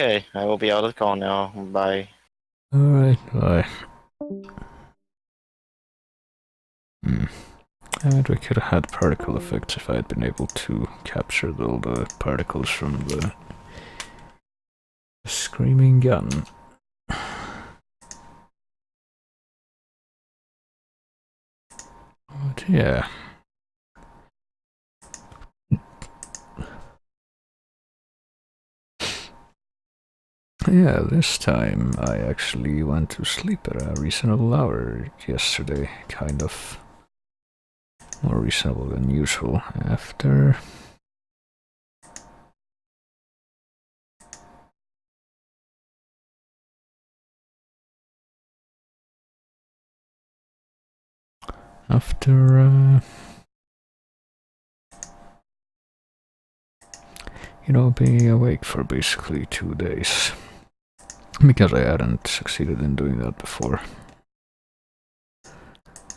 Okay, I will be out of the call now. Bye. Alright, bye. And we could have had particle effects if I had been able to capture all the particles from the screaming gun. But yeah. Yeah, this time I actually went to sleep at a reasonable hour yesterday, kind of more reasonable than usual. After being awake for basically 2 days. Because I hadn't succeeded in doing that before.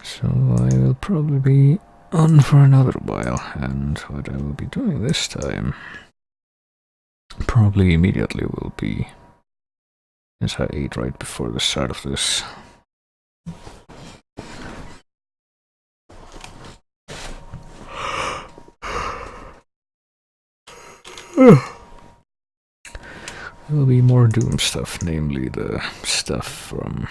So I will probably be on for another while, and what I will be doing this time probably immediately will be, as I ate right before the start of this. There will be more Doom stuff, namely the stuff from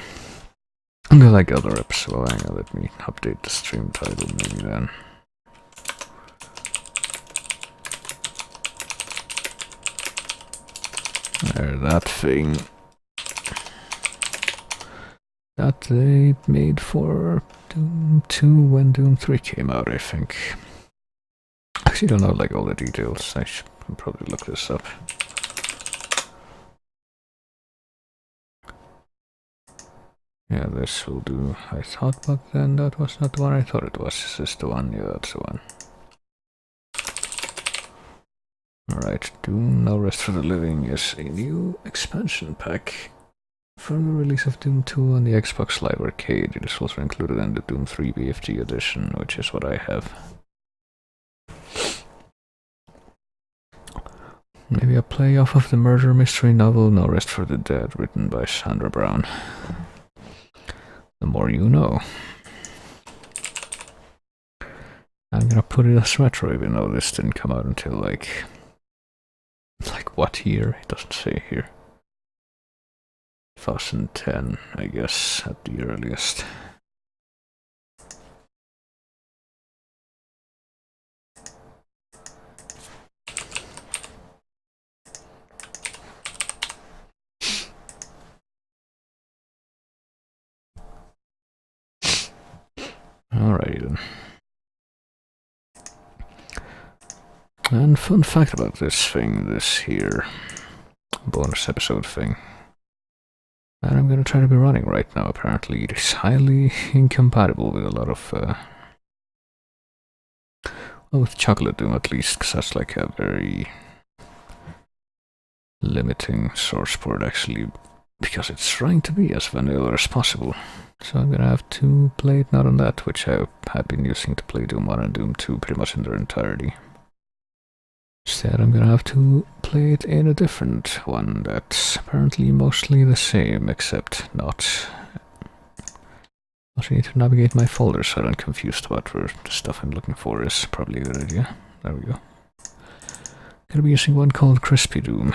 the other episode. Hang on, let me update the stream title maybe then. There, that thing that they made for Doom 2 when Doom 3 came out, I think. Actually, don't know all the details. I should probably look this up. Yeah, this will do. I thought back then that was not the one I thought it was. Is this the one? Yeah, that's the one. Alright, Doom No Rest for the Living is a new expansion pack. From the release of Doom 2 on the Xbox Live Arcade, it is also included in the Doom 3 BFG edition, which is what I have. Maybe a play off of the murder mystery novel No Rest for the Dead, written by Sandra Brown. The more you know. I'm gonna put it as retro, even though this didn't come out until like what year? It doesn't say here. 2010, I guess, at the earliest. Alrighty then. And fun fact about this thing, this here bonus episode thing, that I'm gonna try to be running right now, apparently it is highly incompatible with a lot of, well, with Chocolate Doom at least, because that's like a very limiting source port actually, because it's trying to be as vanilla as possible. So I'm gonna have to play it not on that, which I have been using to play Doom 1 and Doom 2 pretty much in their entirety. Instead, I'm gonna have to play it in a different one that's apparently mostly the same, except not. Also need to navigate my folders so I don't confused about where the stuff I'm looking for is. Probably a good idea. There we go. Gonna be using one called Crispy Doom.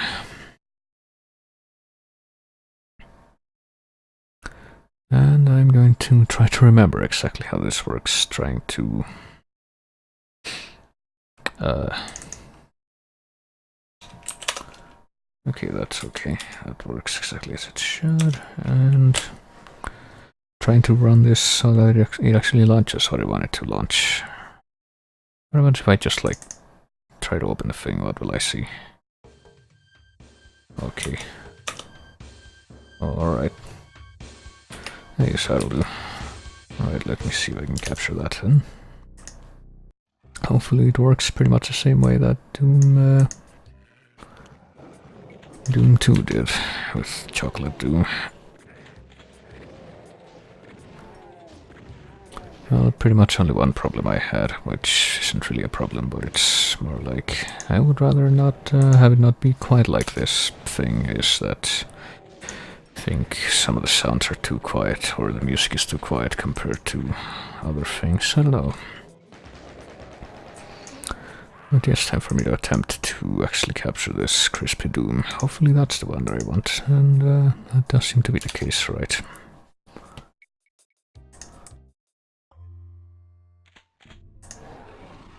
And I'm going to try to remember exactly how this works, trying to okay, that's okay. That works exactly as it should. And trying to run this so that it actually launches what I want it to launch. What about if I just try to open the thing? What will I see? Okay. Alright. I guess that'll do. Alright, let me see if I can capture that then. Hopefully it works pretty much the same way that Doom 2 did with Chocolate Doom. Well, pretty much only one problem I had, which isn't really a problem, but it's more like I would rather not have it not be quite like this. Thing is that I think some of the sounds are too quiet, or the music is too quiet compared to other things. I don't know. But yes, time for me to attempt to actually capture this Crispy Doom. Hopefully that's the one that I want, and that does seem to be the case, right?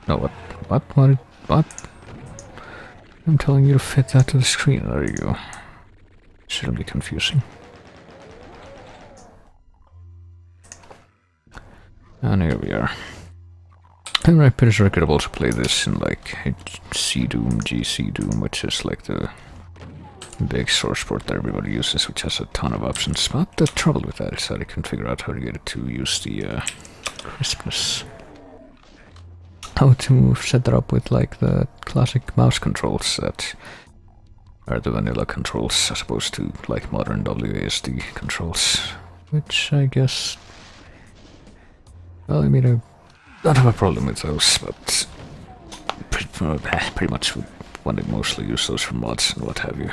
No, what? I'm telling you to fit that to the screen, there you go. Shouldn't be confusing. And here we are. And I'm pretty sure I could have also played this in like C Doom, GC Doom, which is like the big source port that everybody uses, which has a ton of options. But the trouble with that is that I couldn't figure out how to get it to use the crispness. How to set that up with like the classic mouse controls that are the vanilla controls as opposed to like modern WASD controls. Which I guess... Well, I mean, I don't have a problem with those, but pretty much would want to mostly use those for mods and what have you.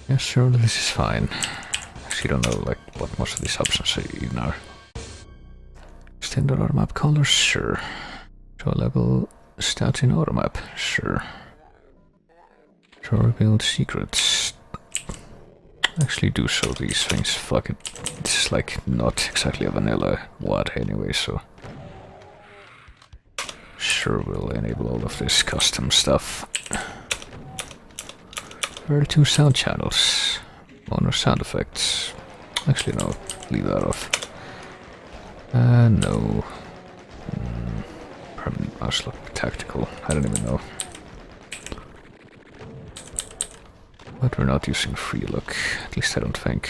Yeah, surely this is fine. Actually, don't know like what most of these options even are. Standard automap colors, sure. Show level stats in automap, sure. Show revealed secrets. Actually do show these things, fuck it. This is like not exactly a vanilla WAD anyway, so... Sure, we'll enable all of this custom stuff. There are 2 sound channels. Mono sound effects. Actually no, leave that off. No. Permanent mouse look, tactical, I don't even know. But we're not using free look, at least I don't think.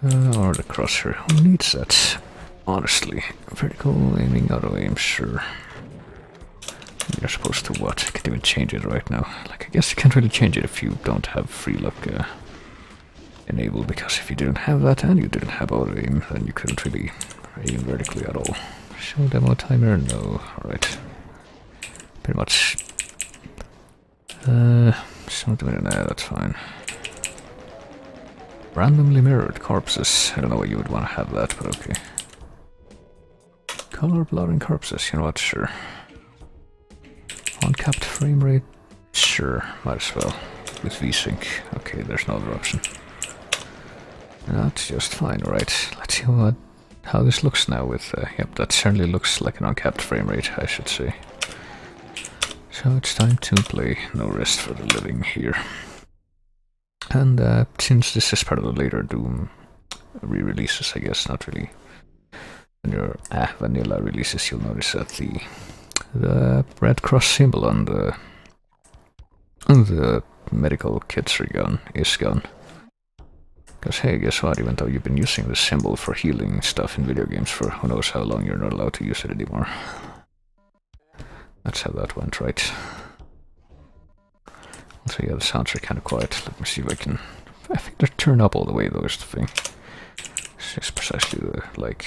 Or the crosshair, who needs that? Honestly, vertical aiming, auto aim, sure. You're supposed to what? I can't even change it right now. Like, I guess you can't really change it if you don't have free look enabled, because if you didn't have that and you didn't have auto aim, then you couldn't really aim vertically at all. Show demo timer? No. Alright. Pretty much. Something, nah, that's fine. Randomly mirrored corpses. I don't know why you would want to have that, but okay. Color blurring corpses, you know what, sure. Uncapped frame rate, sure, might as well. With VSync, okay, there's no other option. That's just fine, right? Let's see how this looks now with, yep, that certainly looks like an uncapped frame rate, I should say. So it's time to play No Rest for the Living here. And since this is part of the later Doom re-releases, I guess, not really. When your vanilla releases, you'll notice that the red cross symbol on the medical kits is gone. Because hey, guess what, even though you've been using this symbol for healing stuff in video games for who knows how long, you're not allowed to use it anymore. That's how that went, right? So yeah, the sounds are kind of quiet. Let me see if I can... I think they're turned up all the way though, is the thing. This is precisely the, like,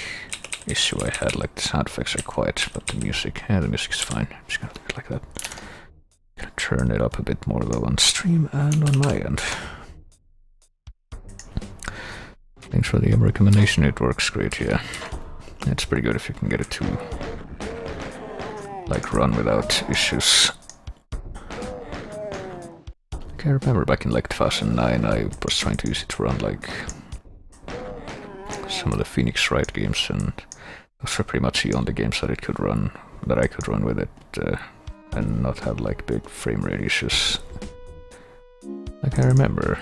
issue I had, like the sound effects are quiet, but the music, yeah, the music's fine. I'm just gonna leave it like that. Gonna turn it up a bit more though on stream and on my end. Thanks for the recommendation, it works great, yeah. It's pretty good if you can get it to, like, run without issues. I remember back in like 2009 I was trying to use it to run like some of the Phoenix Wright games, and those were pretty much the only games that I could run with it and not have like big frame rate issues. Like I remember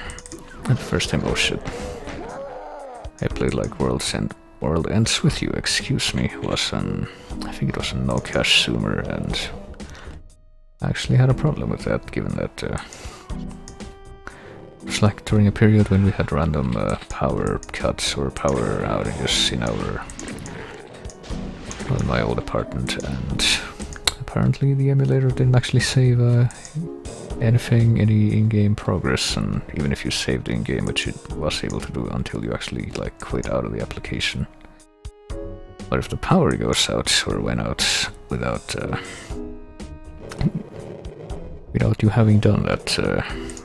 the first time, oh shit, I played like World Ends With You, excuse me, was on, I think it was a no cache zoomer, and I actually had a problem with that, given that it was like during a period when we had random power cuts or power outages in my old apartment, and apparently the emulator didn't actually save anything, any in-game progress, and even if you saved in-game, which it was able to do until you actually like quit out of the application. But if the power goes out or went out without you having done that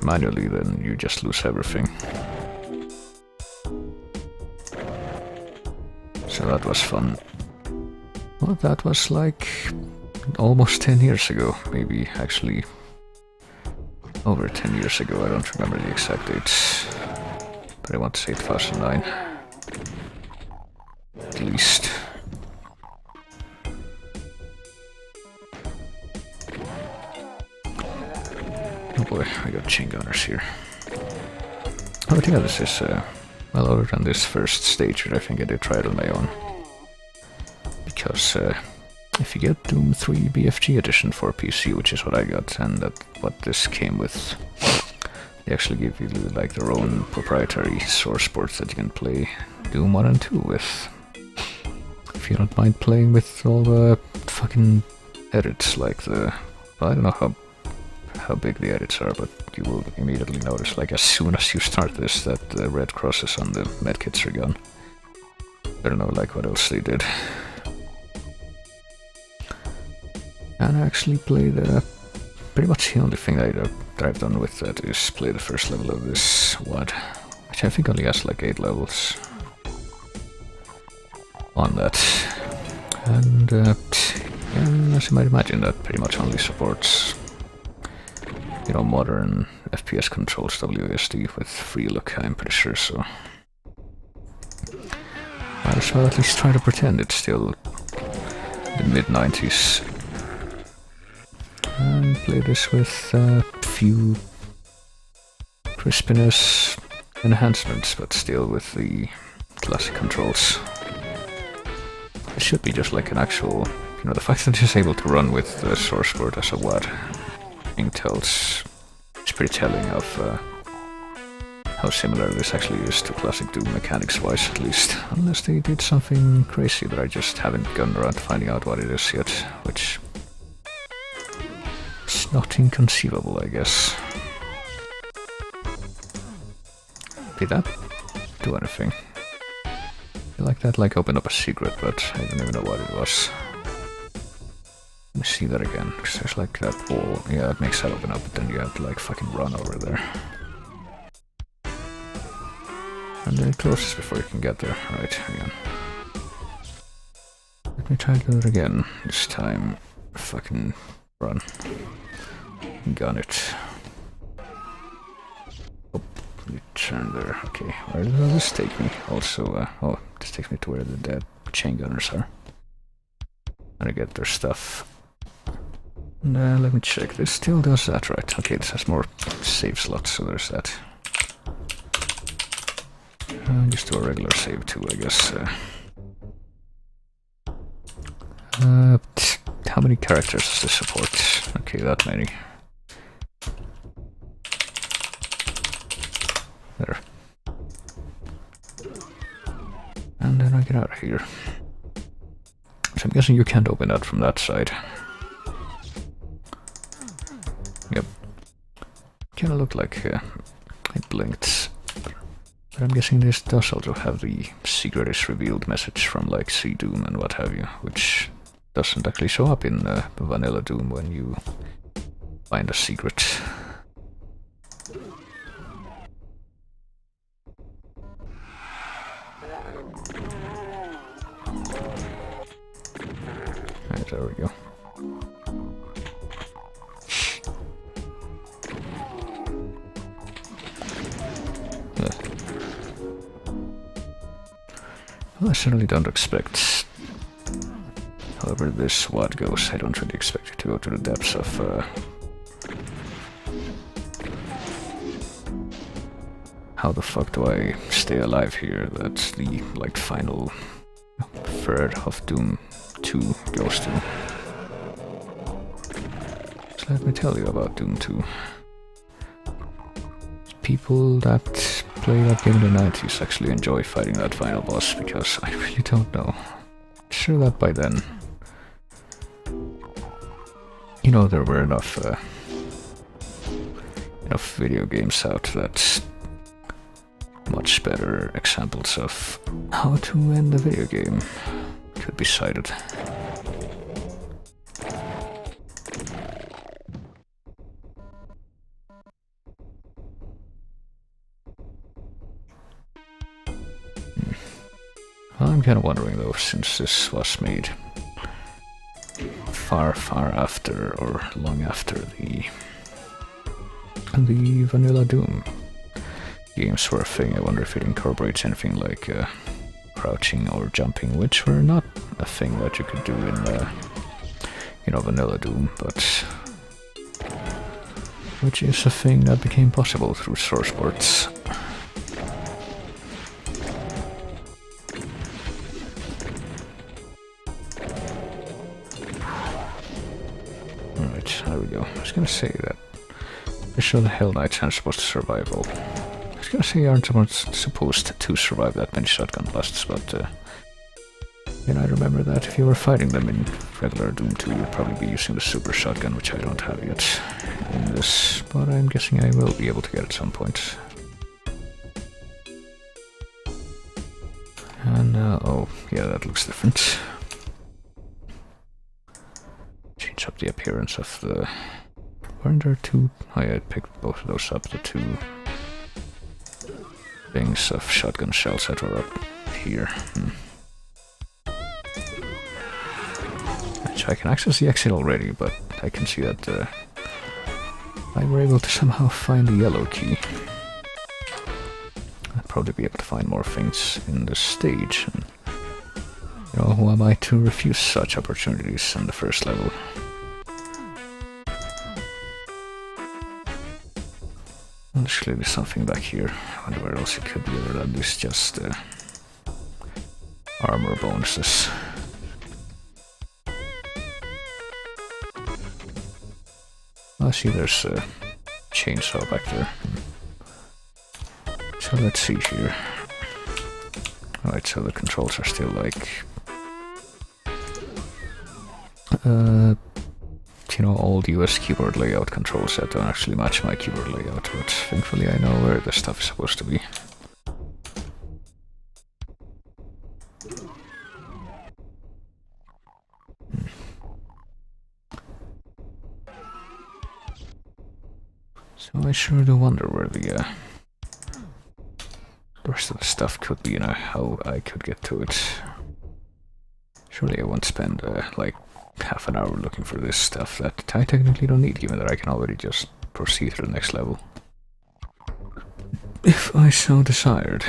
manually, then you just lose everything. So that was fun. Well, that was like almost 10 years ago, maybe actually over 10 years ago, I don't remember the exact dates, but I want to say 2009, at least. Oh boy, I got chain gunners here. But yeah, this is, well, other than this first stage, I think I did try it on my own. Because if you get Doom 3 BFG edition for PC, which is what I got, and what this came with, they actually give you like their own proprietary source ports that you can play Doom 1 and 2 with. If you don't mind playing with all the fucking edits, like the... Well, I don't know how big the edits are, but you will immediately notice, like as soon as you start this, that the red crosses on the medkits are gone. I don't know, like what else they did. And I actually played pretty much the only thing that I've done with that is play the first level of this WAD, which I think only has like 8 levels on that. And yeah, as you might imagine, that pretty much only supports, you know, modern FPS controls, WASD with free look, I'm pretty sure, so might as well at least try to pretend it's still the mid-90s. And play this with a few crispiness enhancements, but still with the classic controls. It should be just like an actual, you know, the fact that it's able to run with the source port as a WAD tells, it's pretty telling of how similar this actually is to classic Doom mechanics-wise, at least. Unless they did something crazy that I just haven't gotten around to finding out what it is yet, which is not inconceivable, I guess. Did that do anything? I like that, like opened up a secret, but I don't even know what it was. Let me see that again, because there's like that wall. Yeah, it makes that open up, but then you have to like fucking run over there. And then it closes before you can get there. Right, hang on. Let me try to do it again. This time, fucking run. Gun it. Oh, you turn there. Okay, where does this take me? Also, oh, this takes me to where the dead chain gunners are. And I get their stuff. And let me check. This still does that, right? Okay, this has more save slots, so there's that. Just do a regular save too, I guess. How many characters does this support? Okay, that many. There. And then I get out of here. So I'm guessing you can't open that from that side. Yep. Kinda looked like it blinked. But I'm guessing this does also have the secret is revealed message from like See Doom and what have you, which doesn't actually show up in Vanilla Doom when you find a secret. Right, there we go. Well, I certainly don't expect, however this WAD goes, I don't really expect it to go to the depths of how the fuck do I stay alive here? That's the like final third of Doom 2 goes to. So let me tell you about Doom 2. People that play that game in the 90s actually enjoy fighting that final boss, because I really don't know. Sure that by then you know, there were enough video games out that much better examples of how to end a video game could be cited. I'm kind of wondering though, since this was made far after or long after the Vanilla Doom games were a thing, I wonder if it incorporates anything like crouching or jumping, which were not a thing that you could do in Vanilla Doom, but which is a thing that became possible through Sourceports. Alright, there we go. I was gonna say that they show the Hell Knights aren't supposed to survive all. I was gonna say you aren't supposed to survive that many shotgun blasts, but then I remember that if you were fighting them in regular Doom 2, you'd probably be using the super shotgun, which I don't have yet in this, but I'm guessing I will be able to get at some point. And oh, yeah, that looks different. Change up the appearance of the... Weren't there two? Oh yeah, I picked both of those up, the two things of shotgun shells that were up here. Which I can access the exit already, but I can see that I were able to somehow find the yellow key. I'd probably be able to find more things in the stage, and you know, who am I to refuse such opportunities on the first level? There's clearly something back here. I wonder where else it could be other than this just armor bonuses. I see there's a chainsaw back there. So let's see here. Alright, so the controls are still like... you know, old US keyboard layout controls that don't actually match my keyboard layout, but thankfully I know where the stuff is supposed to be. So I sure do wonder where the rest of the stuff could be and how I could get to it. Surely I won't spend like half an hour looking for this stuff that I technically don't need, given that I can already just proceed to the next level, if I so desired.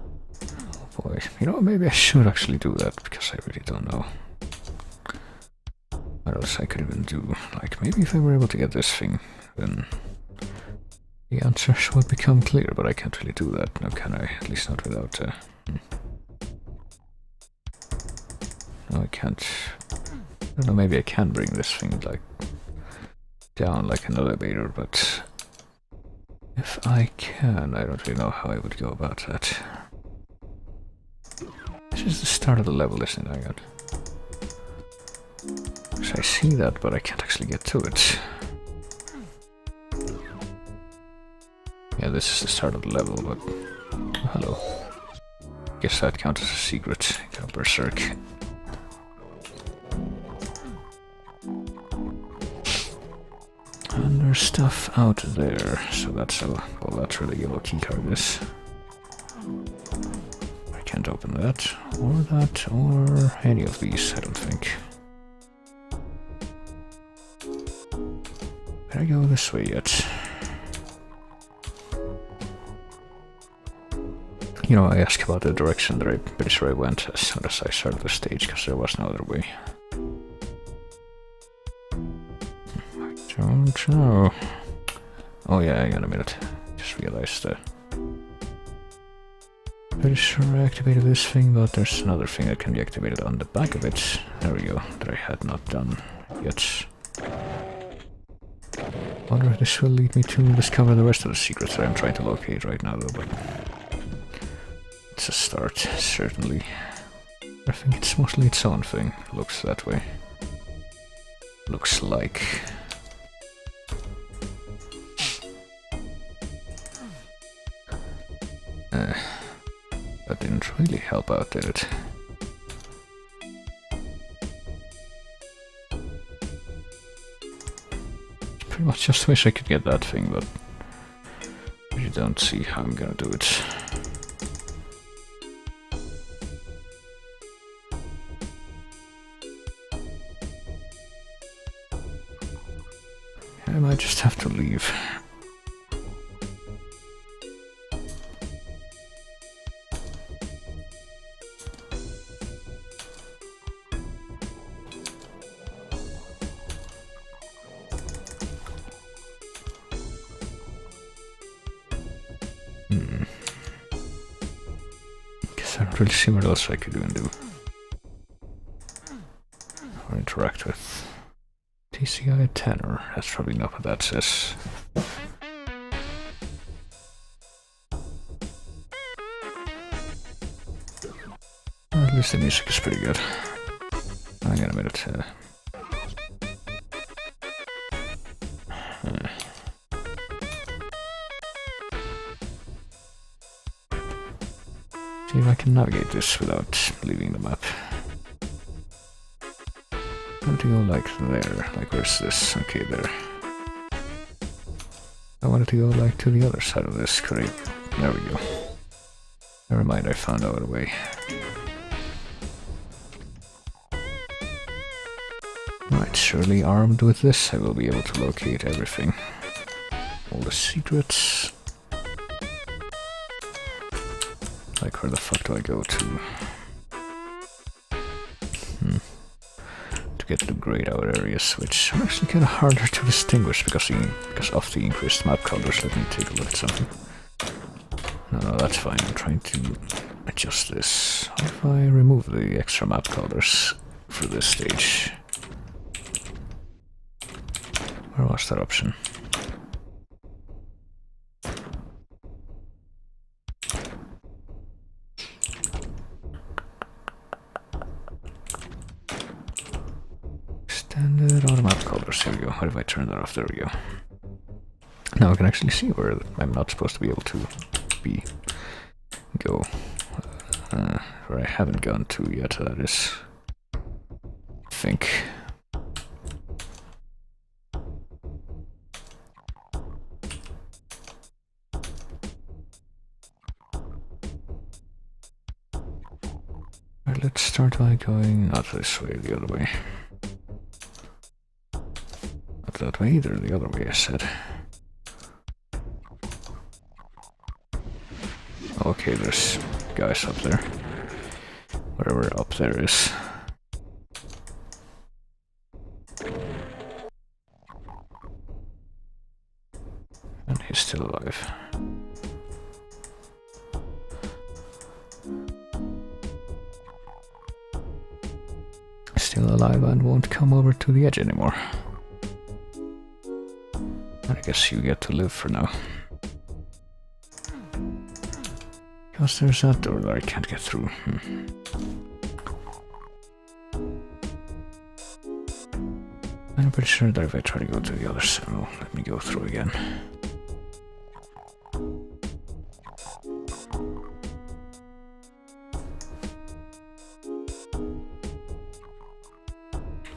Oh boy, you know, maybe I should actually do that, because I really don't know what else I could even do. Like, maybe if I were able to get this thing, then the answers would become clear, but I can't really do that. No, can I? At least not without... No, I can't. I don't know, maybe I can bring this thing, like, down like an elevator, but if I can, I don't really know how I would go about that. This is the start of the level, isn't it? Hang on. So I see that, but I can't actually get to it. Yeah, this is the start of the level, but... Oh, hello. Guess that counts as a secret. Go berserk. And there's stuff out there, so that's how... Well, that's where the yellow keycard is. I can't open that, or any of these, I don't think. Can I go this way yet? You know, I asked about the direction that I'm pretty sure I went as soon as I started the stage, because there was no other way. I don't know. Oh yeah, hang on a minute. Just realized that. Pretty sure I activated this thing, but there's another thing that can be activated on the back of it. There we go, that I had not done yet. Wonder if this will lead me to discover the rest of the secrets that I'm trying to locate right now, though, but it's a start, certainly. I think it's mostly its own thing. Looks that way. Looks like. That didn't really help out, did it? Pretty much just wish I could get that thing, but you don't see how I'm gonna do it. I might just have to leave. Guess I don't really see what else I could even do. Or interact with. TCI Tanner, that's probably not what that says. Well, at least the music is pretty good. Hang on a minute. See if I can navigate this without leaving the map. I want to go like there, like where's this? Okay, there. I wanted to go like to the other side of this, could I? There we go. Never mind, I found out a way. Right, surely armed with this I will be able to locate everything. All the secrets. Like where the fuck do I go to? To get to grayed out areas, which are actually kind of harder to distinguish because of the increased map colors. Let me take a look at something. No, that's fine. I'm trying to adjust this. How if I remove the extra map colors for this stage? Where was that option? Standard auto map colors, here we go. What if I turn that off? There we go. Now I can actually see where I'm not supposed to be able to go. Where I haven't gone to yet, that is. I think. Alright, let's start by going not this way, the other way. Not that way either, the other way I said. Okay, there's guys up there. Wherever up there is. And he's still alive. Still alive and won't come over to the edge anymore. I guess you get to live for now. Because there's that door that I can't get through. I'm pretty sure that if I try to go to the other side, well, let me go through again.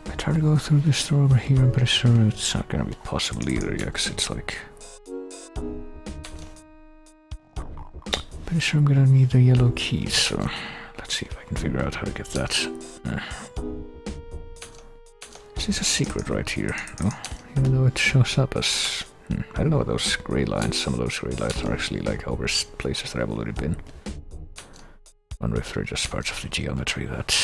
If I try to go through this door over here, I'm pretty sure it's not gonna be possible either, yeah, because it's like... Pretty sure I'm gonna need the yellow keys, so let's see if I can figure out how to get that. This is a secret right here, no? Even though it shows up as... I don't know what those grey lines, some of those grey lines are actually like over places that I've already been. Wonder if they're just parts of the geometry that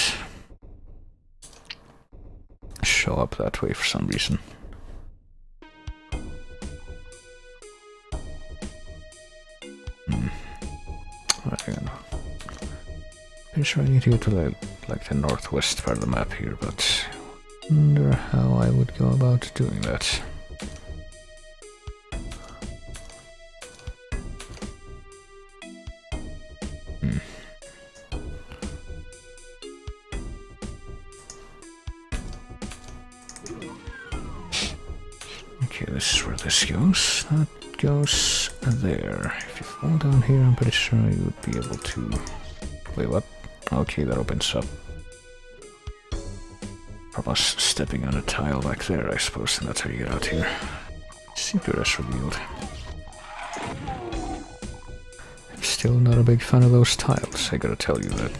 show up that way for some reason. Pretty sure I need to go to like the northwest part of the map here, but I wonder how I would go about doing that. Okay, this is where this goes. That goes there. If you fall down here, I'm pretty sure you would be able to... Wait, what? Okay, that opens up. From us stepping on a tile back there, I suppose, and that's how you get out here. Secret is revealed. I'm still not a big fan of those tiles, I gotta tell you that.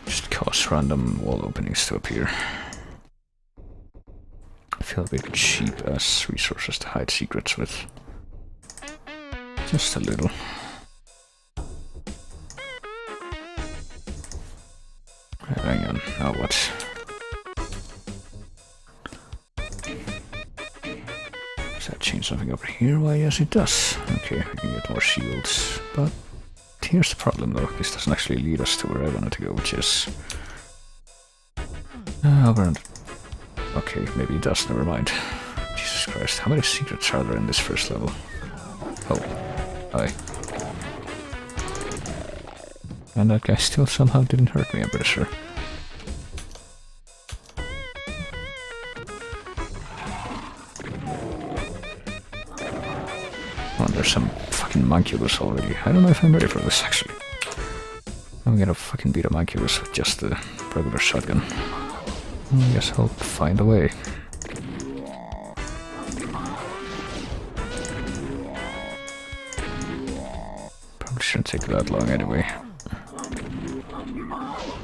Just cause random wall openings to appear. I feel a bit cheap as resources to hide secrets with. Just a little. Hang on, now what? Does that change something over here? Why, yes it does. Okay, we can get more shields. But here's the problem though, this doesn't actually lead us to where I wanted to go, which is... over and... Okay, maybe it does, never mind. Jesus Christ, how many secrets are there in this first level? Oh, hi. And that guy still somehow didn't hurt me, I'm pretty sure. Oh, there's some fucking Monculus already. I don't know if I'm ready for this, actually. I'm gonna fucking beat a Monculus with just the regular shotgun. I guess I'll find a way. Probably shouldn't take that long anyway.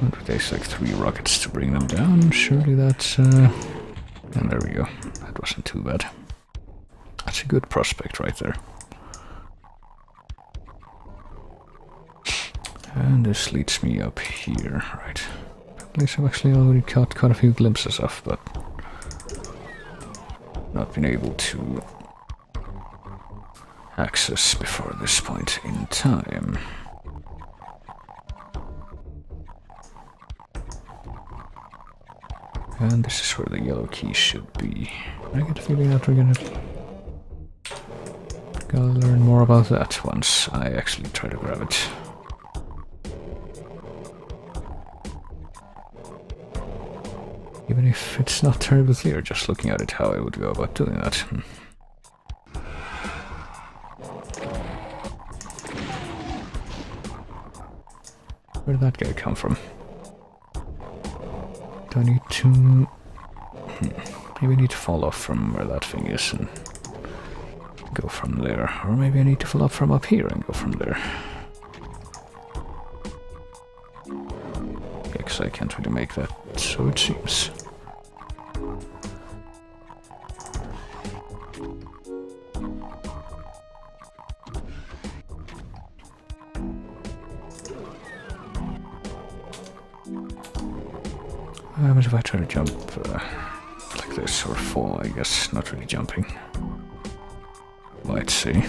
It takes like 3 rockets to bring them down. Surely that's... And there we go. That wasn't too bad. That's a good prospect right there. And this leads me up here, right. At least I've actually already caught quite a few glimpses of, but... not been able to... access before this point in time. And this is where the yellow key should be. I get the feeling that we're gonna learn more about that once I actually try to grab it. Even if it's not terribly clear just looking at it how I would go about doing that. Where did that guy come from? Do I need to... Maybe I need to fall off from where that thing is and go from there. Or maybe I need to fall off from up here and go from there. Because I can't really make that, so it seems. But if I try to jump like this, or fall, I guess, not really jumping. Let's see.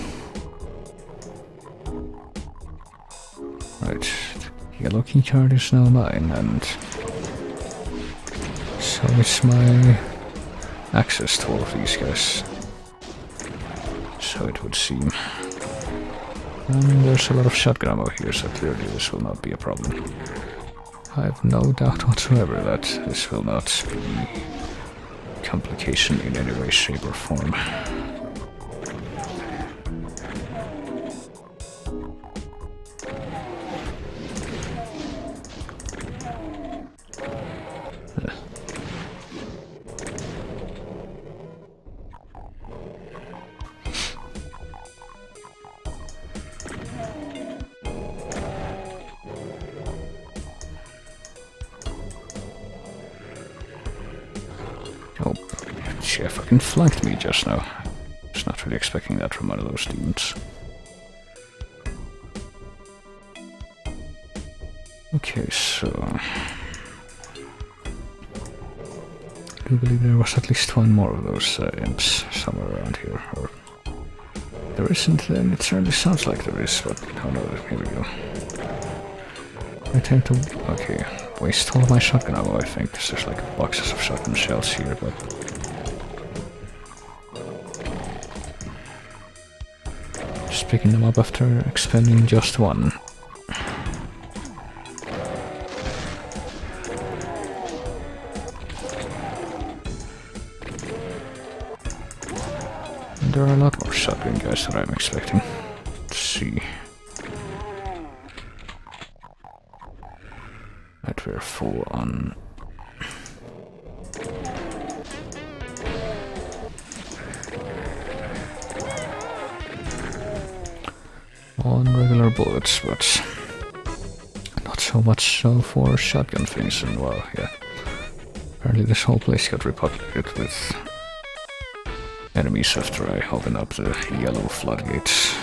Right, the yellow key card is now mine, and so is my access to all of these guys. So it would seem. And there's a lot of shotgun ammo here, so clearly this will not be a problem. I have no doubt whatsoever that this will not be a complication in any way, shape, or form. Oh, she fucking flanked me just now. I was not really expecting that from one of those demons. Okay, so... I do believe there was at least one more of those imps somewhere around here, or... There isn't, and it certainly sounds like there is, but... Oh no, here we go. I tend to... Okay, waste all of my shotgun ammo, I think, because there's like boxes of shotgun shells here, but... Just picking them up after expending just one. there are a lot more shotgun guys than I'm expecting. Let's see. Right, we're full on. On regular bullets, but not so much so for shotgun things. And well, yeah. Apparently this whole place got repopulated with enemies after I opened up the yellow floodgates.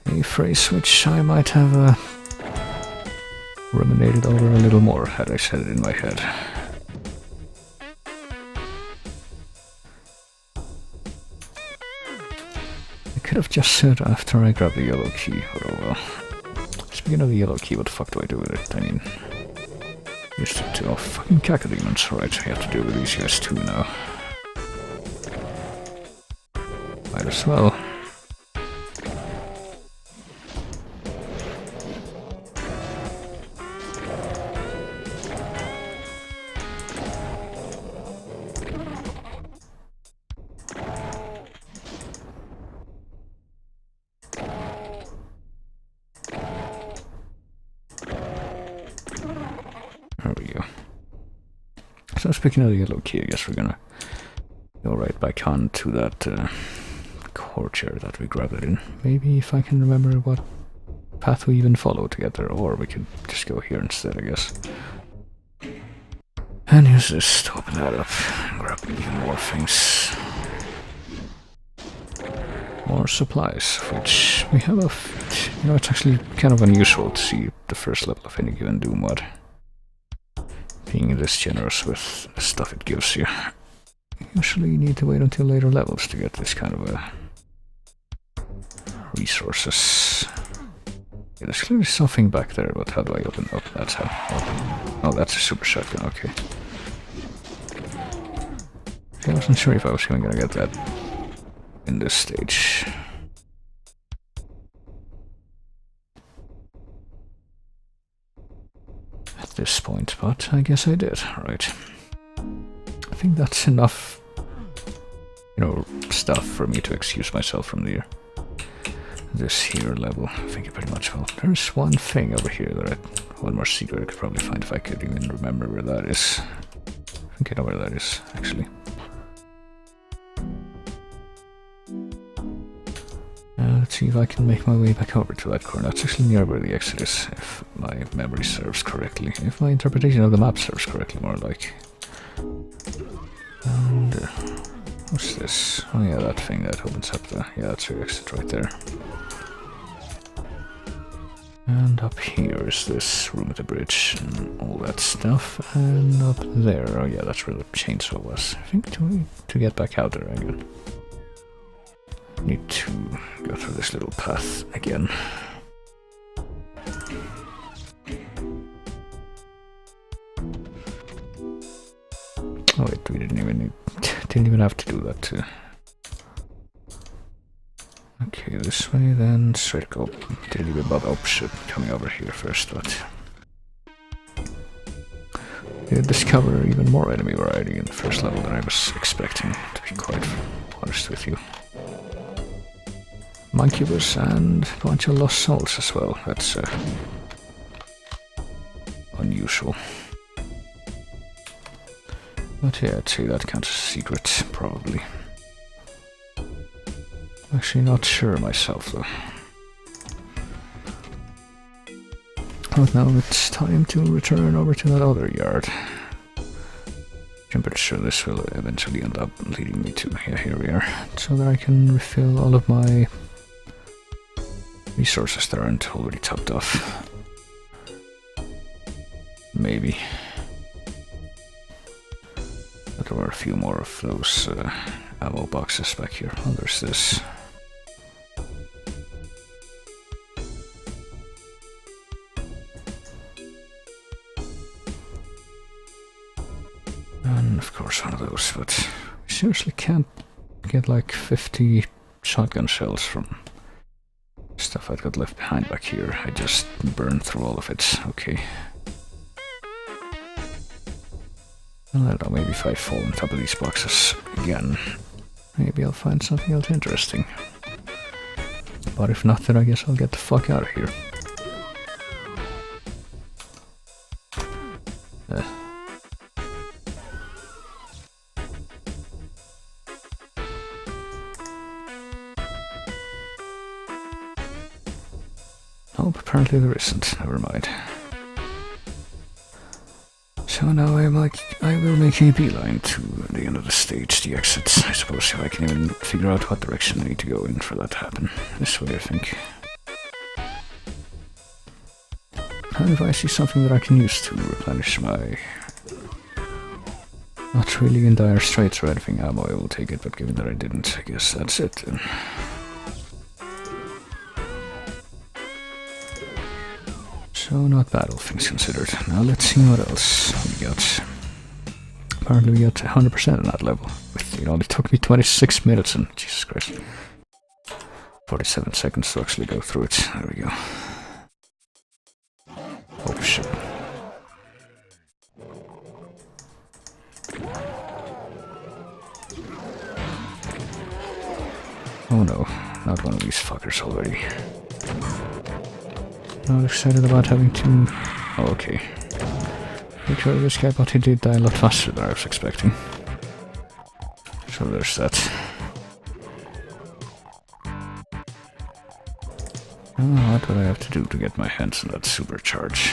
A phrase which I might have ruminated over a little more had I said it in my head. I could have just said after I grabbed the yellow key, but oh well. Speaking of the yellow key, what the fuck do I do with it? I mean, used it to fucking cacodemons. Right, I have to deal with these guys too now. Might as well. There we go. So speaking of the yellow key, I guess we're gonna go right back on to that courtyard that we grabbed it in. Maybe if I can remember what path we even followed together, or we could just go here instead, I guess. And use this to open that up and grab even more things. More supplies, which we have you know, it's actually kind of unusual to see the first level of any given Doom mod being this generous with the stuff it gives you. Usually you need to wait until later levels to get this kind of resources. Yeah, there's clearly something back there, but how do I open up? That's how. Oh, that's a super shotgun, okay. I wasn't sure if I was even gonna get that in this stage. At this point, but I guess I did. Right. I think that's enough, you know, stuff for me to excuse myself from this here level. I think I pretty much will. There's one thing over here that one more secret I could probably find if I could even remember where that is. I think I know where that is, actually. Let's see if I can make my way back over to that corner. That's actually near where the exit is, if my memory serves correctly. If my interpretation of the map serves correctly, more like. And what's this? Oh yeah, that thing that opens up the... Yeah, that's your exit right there. And up here is this room at the bridge and all that stuff. And up there, oh yeah, that's where the chainsaw was. I think to get back out there again. Need to go through this little path again. Oh wait, we didn't even have to do that too. Okay, this way then, straight go. Didn't even bother. Oh shit, coming over here first, but we discover even more enemy variety in the first level than I was expecting, to be quite honest with you. Moncubus and a bunch of lost souls as well. That's unusual. But yeah, I'd say that counts as a secret, probably. Actually not sure myself though. But now it's time to return over to that other yard. I'm pretty sure this will eventually end up leading me to, yeah, here we are. So that I can refill all of my resources that aren't already topped off. Maybe. But there were a few more of those ammo boxes back here. Oh, there's this. And of course one of those, but I seriously can't get like 50 shotgun shells from stuff I'd got left behind back here. I just burned through all of it. Okay. I don't know, maybe if I fall on top of these boxes again, maybe I'll find something else interesting. But if not, then I guess I'll get the fuck out of here. Oh, apparently there isn't. Never mind. So now I will make a beeline to the end of the stage, the exit. I suppose if I can even figure out what direction I need to go in for that to happen. This way, I think. And if I see something that I can use to replenish my... not really in dire straits or anything ammo, I will take it, but given that I didn't, I guess that's it then. So not bad, all things considered. Now let's see what else we got. Apparently we got 100% on that level. It only took me 26 minutes and Jesus Christ. 47 seconds to actually go through it. There we go. Oh shit. Oh no, not one of these fuckers already. Not excited about having to... Oh, okay. Pretty sure this guy, but he did die a lot faster than I was expecting. So there's that. Oh, what would I have to do to get my hands on that supercharge?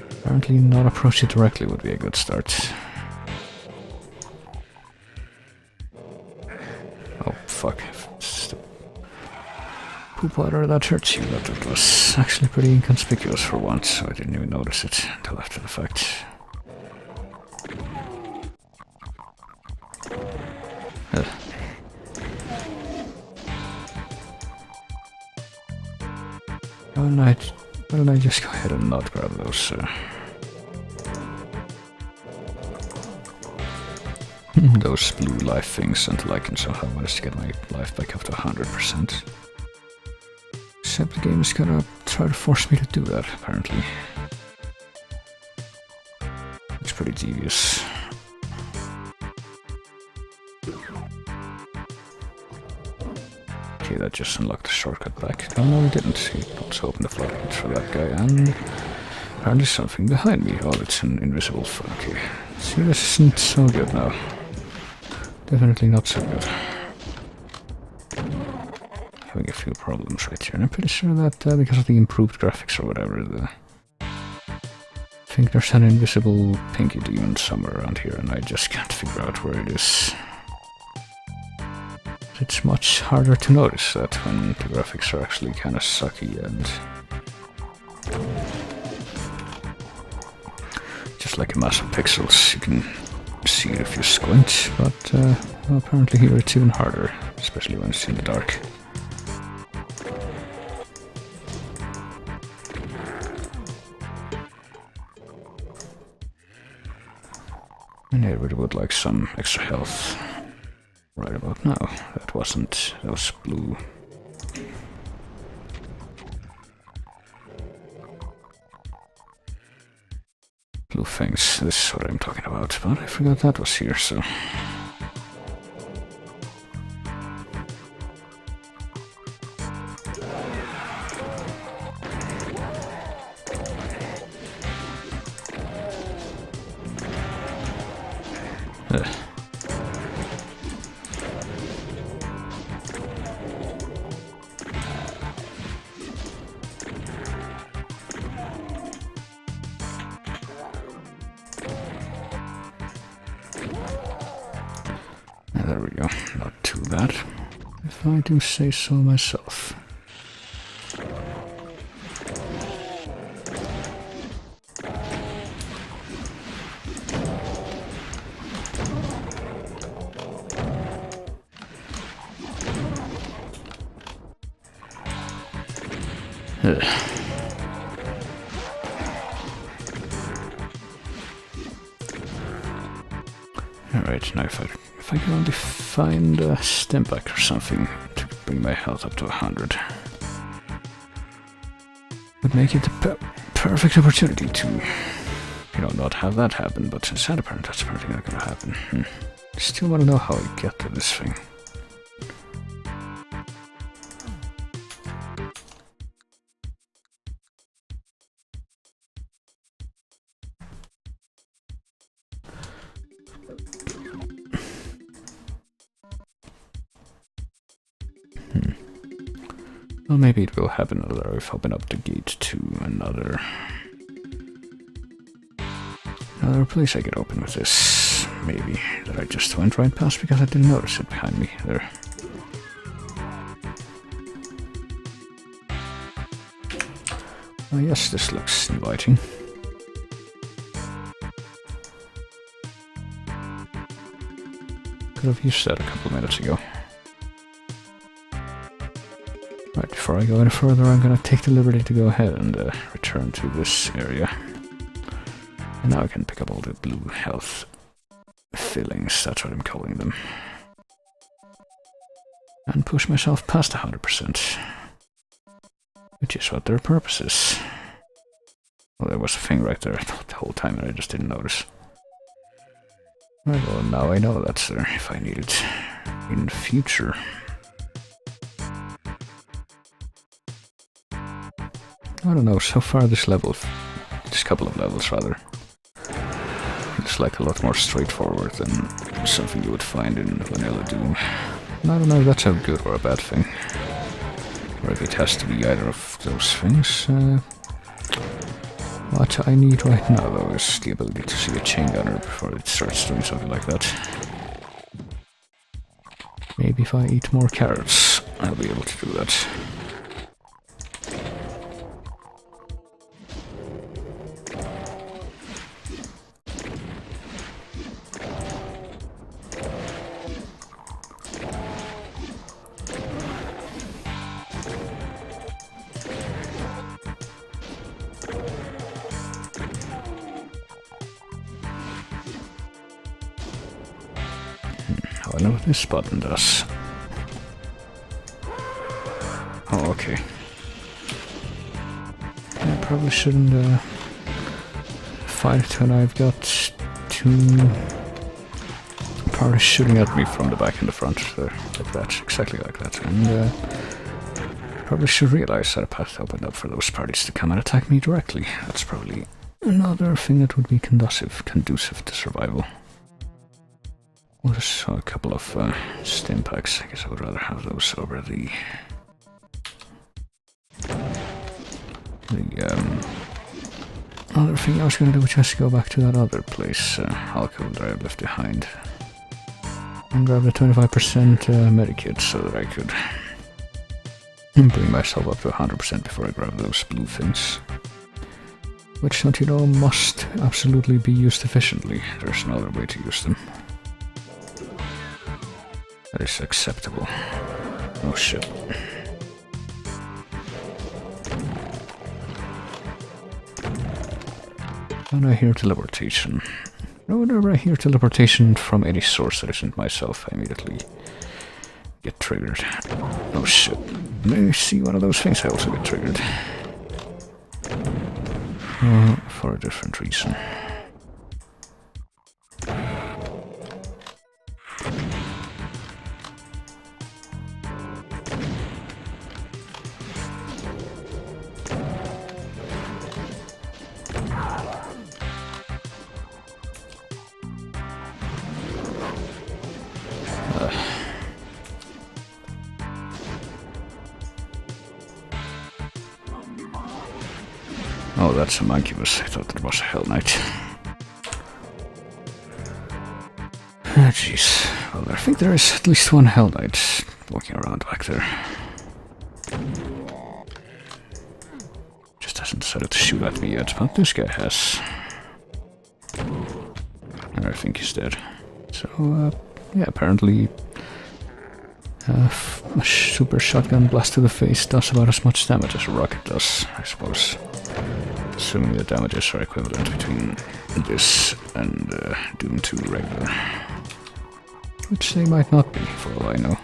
Apparently not approach it directly would be a good start. Oh, fuck. Poop water that hurts you, but it was actually pretty inconspicuous for once, so I didn't even notice it until after the fact. Why don't I just go ahead and not grab those those blue life things until I can somehow manage to get my life back up to 100%. Except the game is gonna try to force me to do that, apparently. It's pretty devious. Okay, that just unlocked the shortcut back. Oh no, it didn't. He also opened the floodgates for that guy, and apparently something behind me. Oh, it's an invisible foot. Okay. See, this isn't so good now. Definitely not so good. Having a few problems right here, and I'm pretty sure that because of the improved graphics or whatever, I think there's an invisible pinky demon somewhere around here, and I just can't figure out where it is. It's much harder to notice that when the graphics are actually kind of sucky and just like a mass of pixels. You can see it if you squint, but well, apparently here it's even harder, especially when it's in the dark. And everybody would like some extra health right about now. That was blue. Blue things, this is what I'm talking about, but I forgot that was here, so... There we go, not too bad, if I do say so myself. Alright, now if I can only find a stim pack or something to bring my health up to 100, would make it perfect opportunity to, not have that happen, but since that's apparently not gonna happen. Still wanna know how I get to this thing. Well, maybe it will happen another if I open up the gate to another place I could open with this. Maybe that I just went right past because I didn't notice it behind me there. Oh yes, this looks inviting. Could have used that a couple of minutes ago. Right, before I go any further, I'm gonna take the liberty to go ahead and return to this area. And now I can pick up all the blue health fillings, that's what I'm calling them. And push myself past 100%. Which is what their purpose is. Well, there was a thing right there the whole time and I just didn't notice. Right, well now I know that's there if I need it in future. I don't know, so far this couple of levels rather, it's like a lot more straightforward than something you would find in Vanilla Doom. And I don't know if that's a good or a bad thing, or if it has to be either of those things. What I need right now though is the ability to see a chain gunner before it starts doing something like that. Maybe if I eat more carrots, I'll be able to do that. I know what this button does. Oh, okay. I probably shouldn't fight it when I've got two parties shooting at me from the back and the front, like that, exactly like that. And probably should realize that a path opened up for those parties to come and attack me directly. That's probably another thing that would be conducive to survival. Well, just a couple of stim packs. I guess I would rather have those over the other thing I was going to do, was just go back to that other place, alcove that I left behind, and grab the 25% medikit so that I could bring myself up to 100% before I grab those blue things. Which, don't you know, must absolutely be used efficiently. There's no other way to use them. That is acceptable. Oh shit. When I hear teleportation. Whenever I hear teleportation from any source that isn't myself, I immediately get triggered. Oh shit. When I see one of those things, I also get triggered. For a different reason. Oh, that's a Mancubus. I thought that was a Hell Knight. Ah, jeez. Well, I think there is at least one Hell Knight walking around back there. Just hasn't decided to shoot at me yet, but this guy has. I think he's dead. So, yeah, apparently a super shotgun blast to the face does about as much damage as a rocket does, I suppose. Assuming the damages are equivalent between this and Doom 2 regular. Which they might not be, for all I know.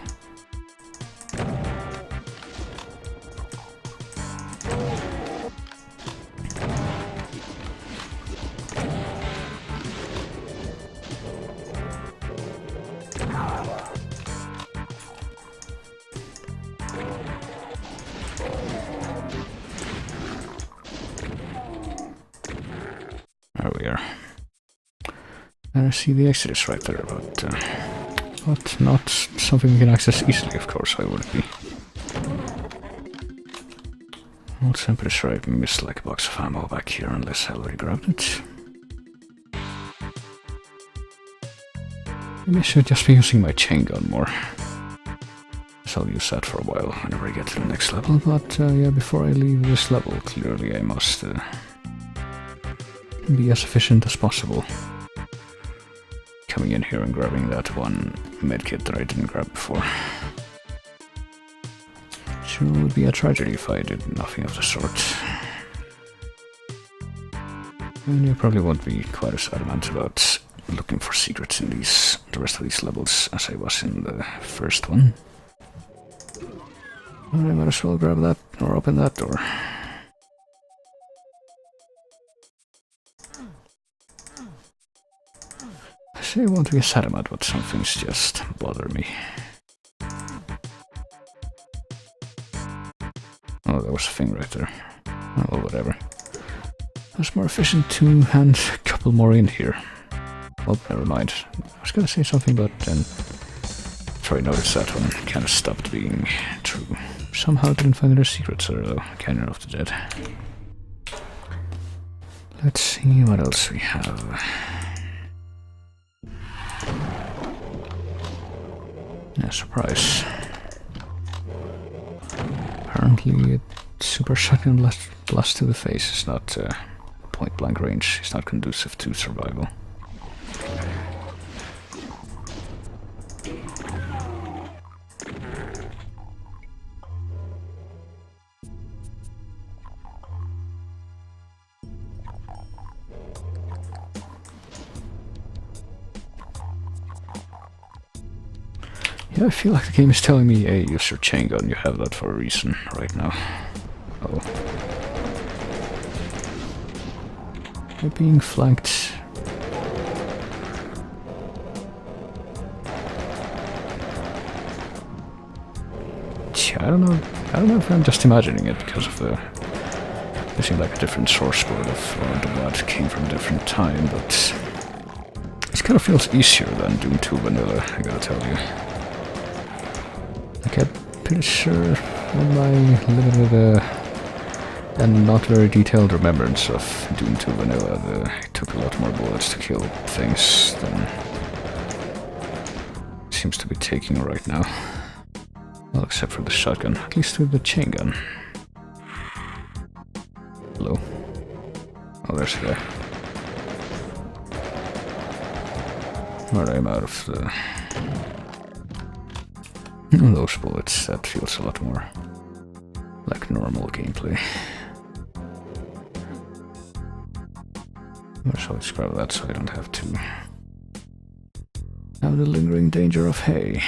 And I see the exit is right there, but not something we can access easily, of course, I would be. Also, I'm pretty sure I missed like a box of ammo back here unless I already grabbed it. Maybe I should just be using my chain gun more. So I'll use that for a while whenever I get to the next level, but yeah, before I leave this level, clearly I must be as efficient as possible. Coming in here and grabbing that one medkit that I didn't grab before. Sure would be a tragedy if I did nothing of the sort. And you probably won't be quite as adamant about looking for secrets in the rest of these levels as I was in the first one. But I might as well grab that or open that door. I say I won't be as adamant, but some things just bother me. Oh, there was a thing right there. Oh, well, whatever. It's more efficient to hand a couple more in here. Oh, never mind. I was gonna say something, but then after I noticed that one kind of stopped being true. Somehow didn't find any secrets there, though. Canyon of the Dead. Let's see what else we have. Yeah, surprise. Apparently, a super shotgun blast to the face is not point blank range. It's not conducive to survival. Yeah, I feel like the game is telling me, hey, use your chain gun, you have that for a reason right now. Oh. We're being flanked. I don't know if I'm just imagining it because of the... There seemed like a different source code of the blood came from a different time, but... This kind of feels easier than Doom 2 Vanilla, I gotta tell you. Like, I'm pretty sure in my limited and not very detailed remembrance of Doom 2 Vanilla, it took a lot more bullets to kill things than it seems to be taking right now. Well, except for the shotgun, at least with the chain gun. Hello? Oh, there's a guy. Alright, I'm out of the... those bullets. That feels a lot more like normal gameplay. So let's grab that so I don't have to have the lingering danger of, hey,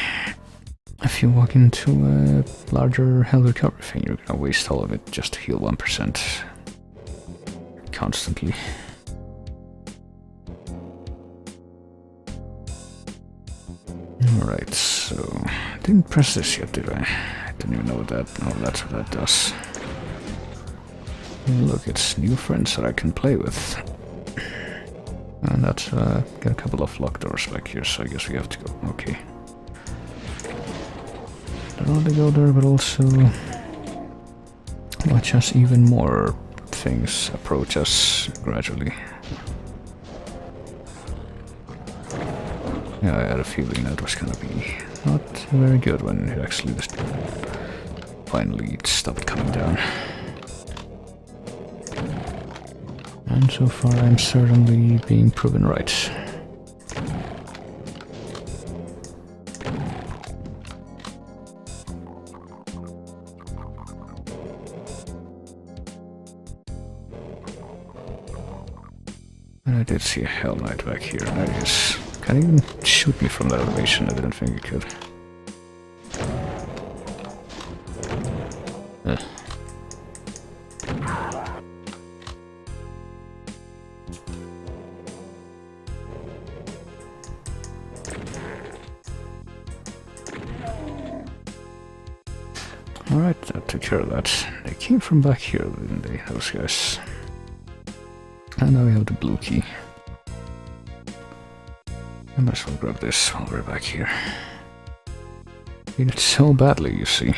if you walk into a larger health recovery thing, you're gonna waste all of it just to heal 1% constantly. Alright, so I didn't press this yet, did I? I didn't even know what that. Oh, that's what that does. Look, it's new friends that I can play with. And that's got a couple of locked doors back here, so I guess we have to go. Okay. Not only go there, but also watch us even more things approach us gradually. Yeah, I had a feeling that was gonna be not very good when it actually just finally stopped coming down. And so far I'm certainly being proven right. And I did see a Hell Knight back here, and I just can't even shoot me from that elevation. I didn't think it could. Alright, that took care of that. They came from back here, didn't they, those guys? And now we have the blue key. I might as well grab this while we're back here. Need it so badly, you see.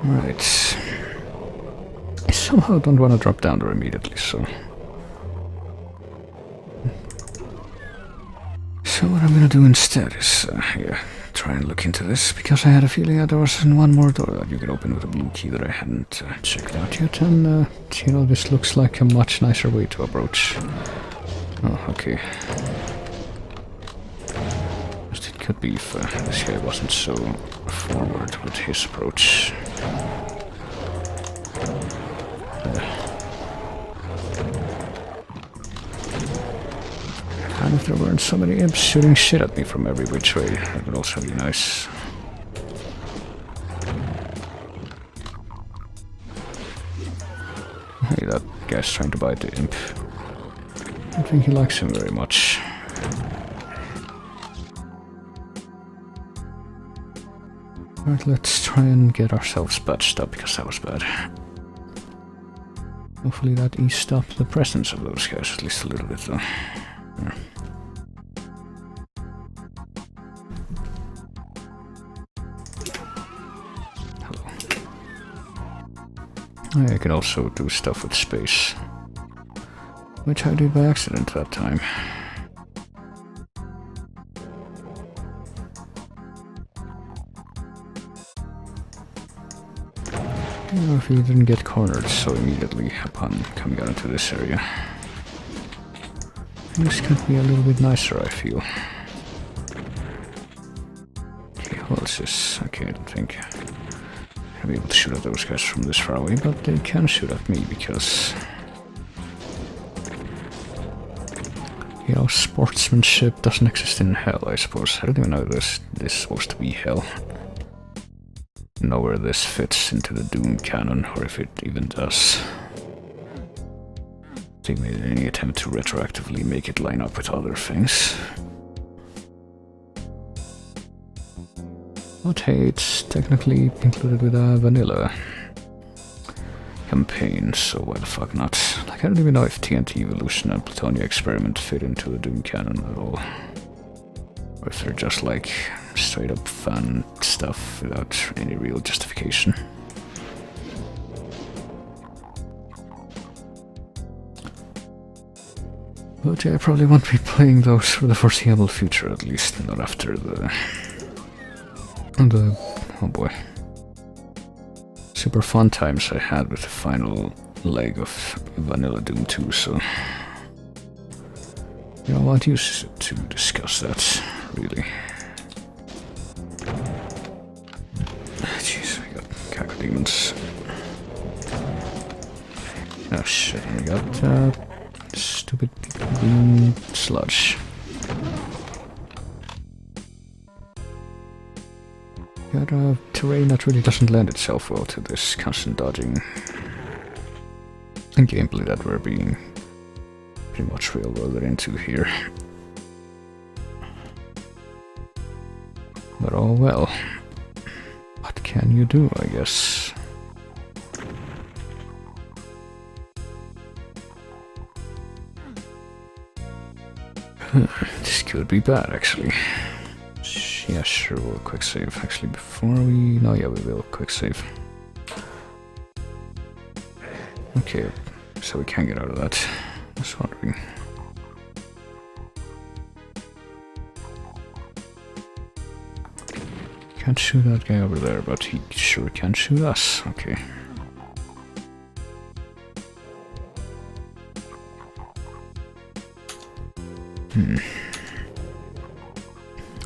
Right. I somehow don't want to drop down there immediately, so... So what I'm gonna do instead is, try and look into this, because I had a feeling that there was one more door that you could open with a blue key that I hadn't checked out yet, and, you know, this looks like a much nicer way to approach. Oh, okay. Just it could be if this guy wasn't so forward with his approach. And if there weren't so many imps shooting shit at me from every which way, that would also be nice. Hey, that guy's trying to bite the imp. I don't think he likes him very much. Alright, let's try and get ourselves patched up, because that was bad. Hopefully that eased up the presence of those guys at least a little bit, though. Yeah. Hello. I can also do stuff with space, which I did by accident that time. I don't know if he didn't get cornered so immediately upon coming out into this area. This could be a little bit nicer, I feel. Okay, well, it's just... Okay, I don't think I'll be able to shoot at those guys from this far away, but they can shoot at me because... You know, sportsmanship doesn't exist in hell, I suppose. I don't even know this is supposed to be hell. Know where this fits into the Doom canon, or if it even does. They made any attempt to retroactively make it line up with other things. But hey, it's technically included with a vanilla campaign, so why the fuck not? Like, I don't even know if TNT Evolution and Plutonia Experiment fit into the Doom canon at all. Or if they're just like straight up fun stuff without any real justification. But yeah, I probably won't be playing those for the foreseeable future, at least not after the oh boy, super fun times I had with the final leg of Vanilla Doom 2, so you know, I want you to discuss that, really. Jeez, I got cacodemons. Oh shit, I got stupid green sludge. Got terrain that really doesn't lend itself well to this constant dodging and gameplay that we're being pretty much railroaded into here. But oh well. What can you do, I guess? This could be bad, actually. Yeah, sure, we'll quick save. Actually, before we... No, yeah, we will quick save. Okay, so we can get out of that. I was wondering. Can't shoot that guy over there, but he sure can shoot us. Okay.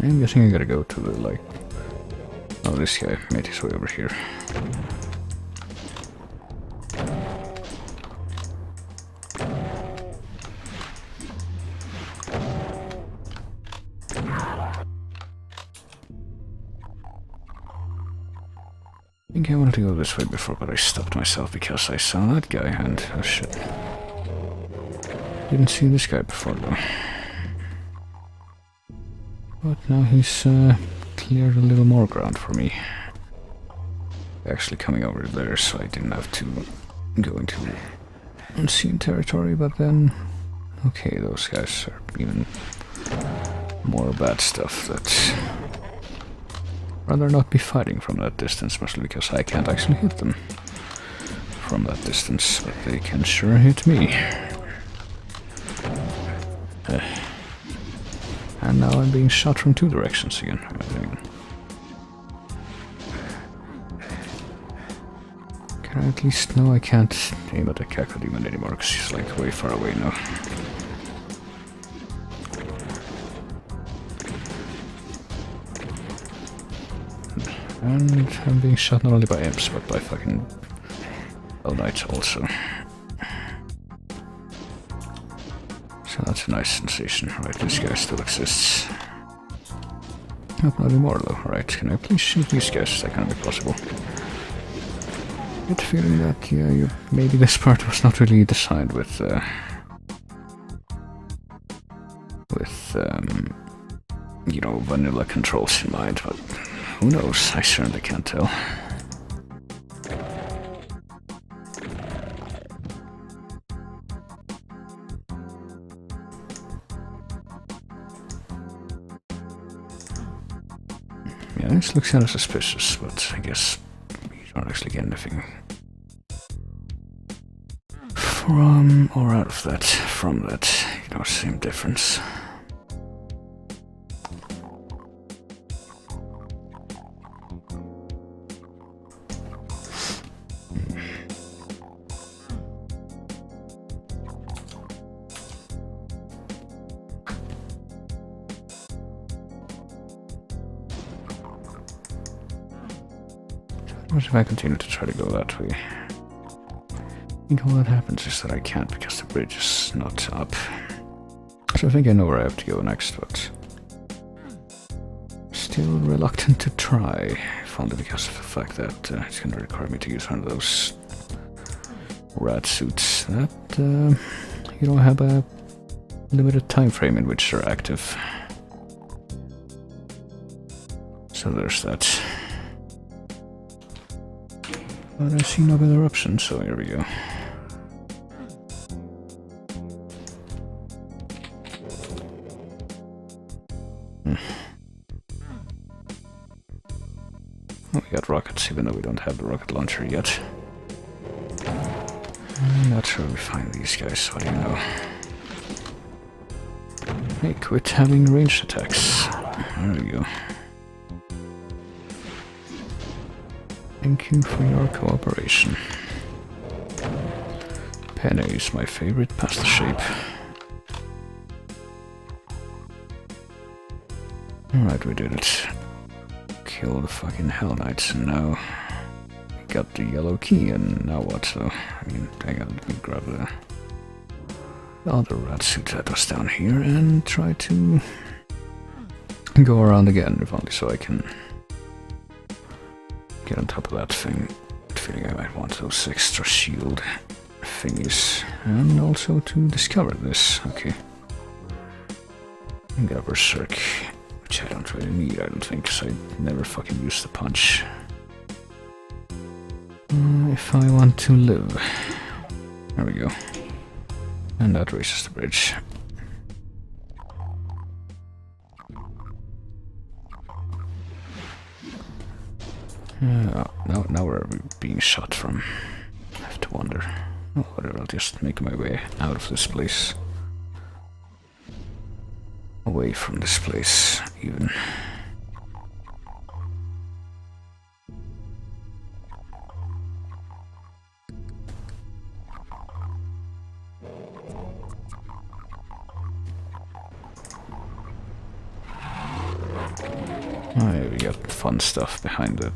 I'm guessing I gotta go to the, like... Oh, this guy made his way over here. think I wanted to go this way before, but I stopped myself because I saw that guy and... oh shit. Didn't see this guy before though. But now he's cleared a little more ground for me. Actually coming over there, so I didn't have to go into unseen territory, but then... okay, those guys are even more bad stuff that... rather not be fighting from that distance, mostly because I can't actually hit them from that distance, but they can sure hit me. And now I'm being shot from two directions again. Can I at least... no, I can't aim at the Cacodemon anymore because he's like way far away now. And I'm being shot not only by imps, but by fucking Hell Knights also. So that's a nice sensation. Right, this guy still exists. Not anymore though. Right, can I please shoot these guys? That can be possible. Get the feeling that, yeah, maybe this part was not really designed with you know, vanilla controls in mind, but who knows? I certainly can't tell. Yeah, this looks kind of suspicious, but I guess you don't actually get anything from or out of that, from that, you know, same difference. What if I continue to try to go that way? I think all that happens is that I can't because the bridge is not up. So I think I know where I have to go next, but still reluctant to try, if only because of the fact that it's going to require me to use one of those rat suits that you don't have a limited time frame in which they're active. So there's that. But I see no better option, so here we go. Oh, we got rockets, even though we don't have the rocket launcher yet. I'm not sure we find these guys, what do you know? Hey, quit having ranged attacks. There we go. Thank you for your cooperation. Penne is my favorite pasta shape. Alright, we did it. Kill the fucking Hell Knights, and now we got the yellow key, and now what? So, I mean, hang on, let me grab the other rat suit that was down here and try to go around again, if only so I can get on top of that thing. Feeling I might want those extra shield thingies. And also to discover this. Okay. And get a berserk, which I don't really need, I don't think, because I never fucking use the punch. If I want to live. There we go. And that raises the bridge. Now where are we being shot from? I have to wonder. Oh, whatever, I'll just make my way out of this place. Away from this place, even. Oh, yeah, we got fun stuff behind it.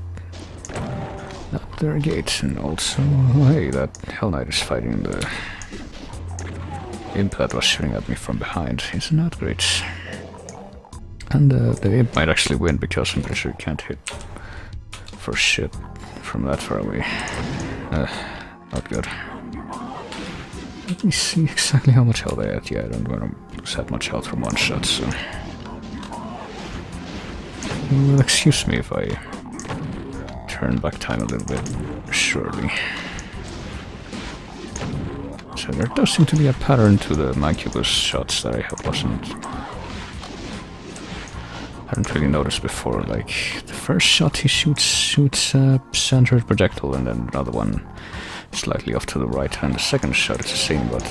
Not their gates, and also, oh, hey, that Hell Knight is fighting the imp that was shooting at me from behind. Isn't that great? And the imp might actually win because I'm pretty sure you can't hit for shit from that far away. Not good. Let me see exactly how much health I had. Yeah, I don't want to lose that much health from one shot, so... You will excuse me if I turn back time a little bit, surely. So there does seem to be a pattern to the Mancubus shots that I hadn't really noticed before. Like, the first shot he shoots a centered projectile, and then another one slightly off to the right, and the second shot is the same, but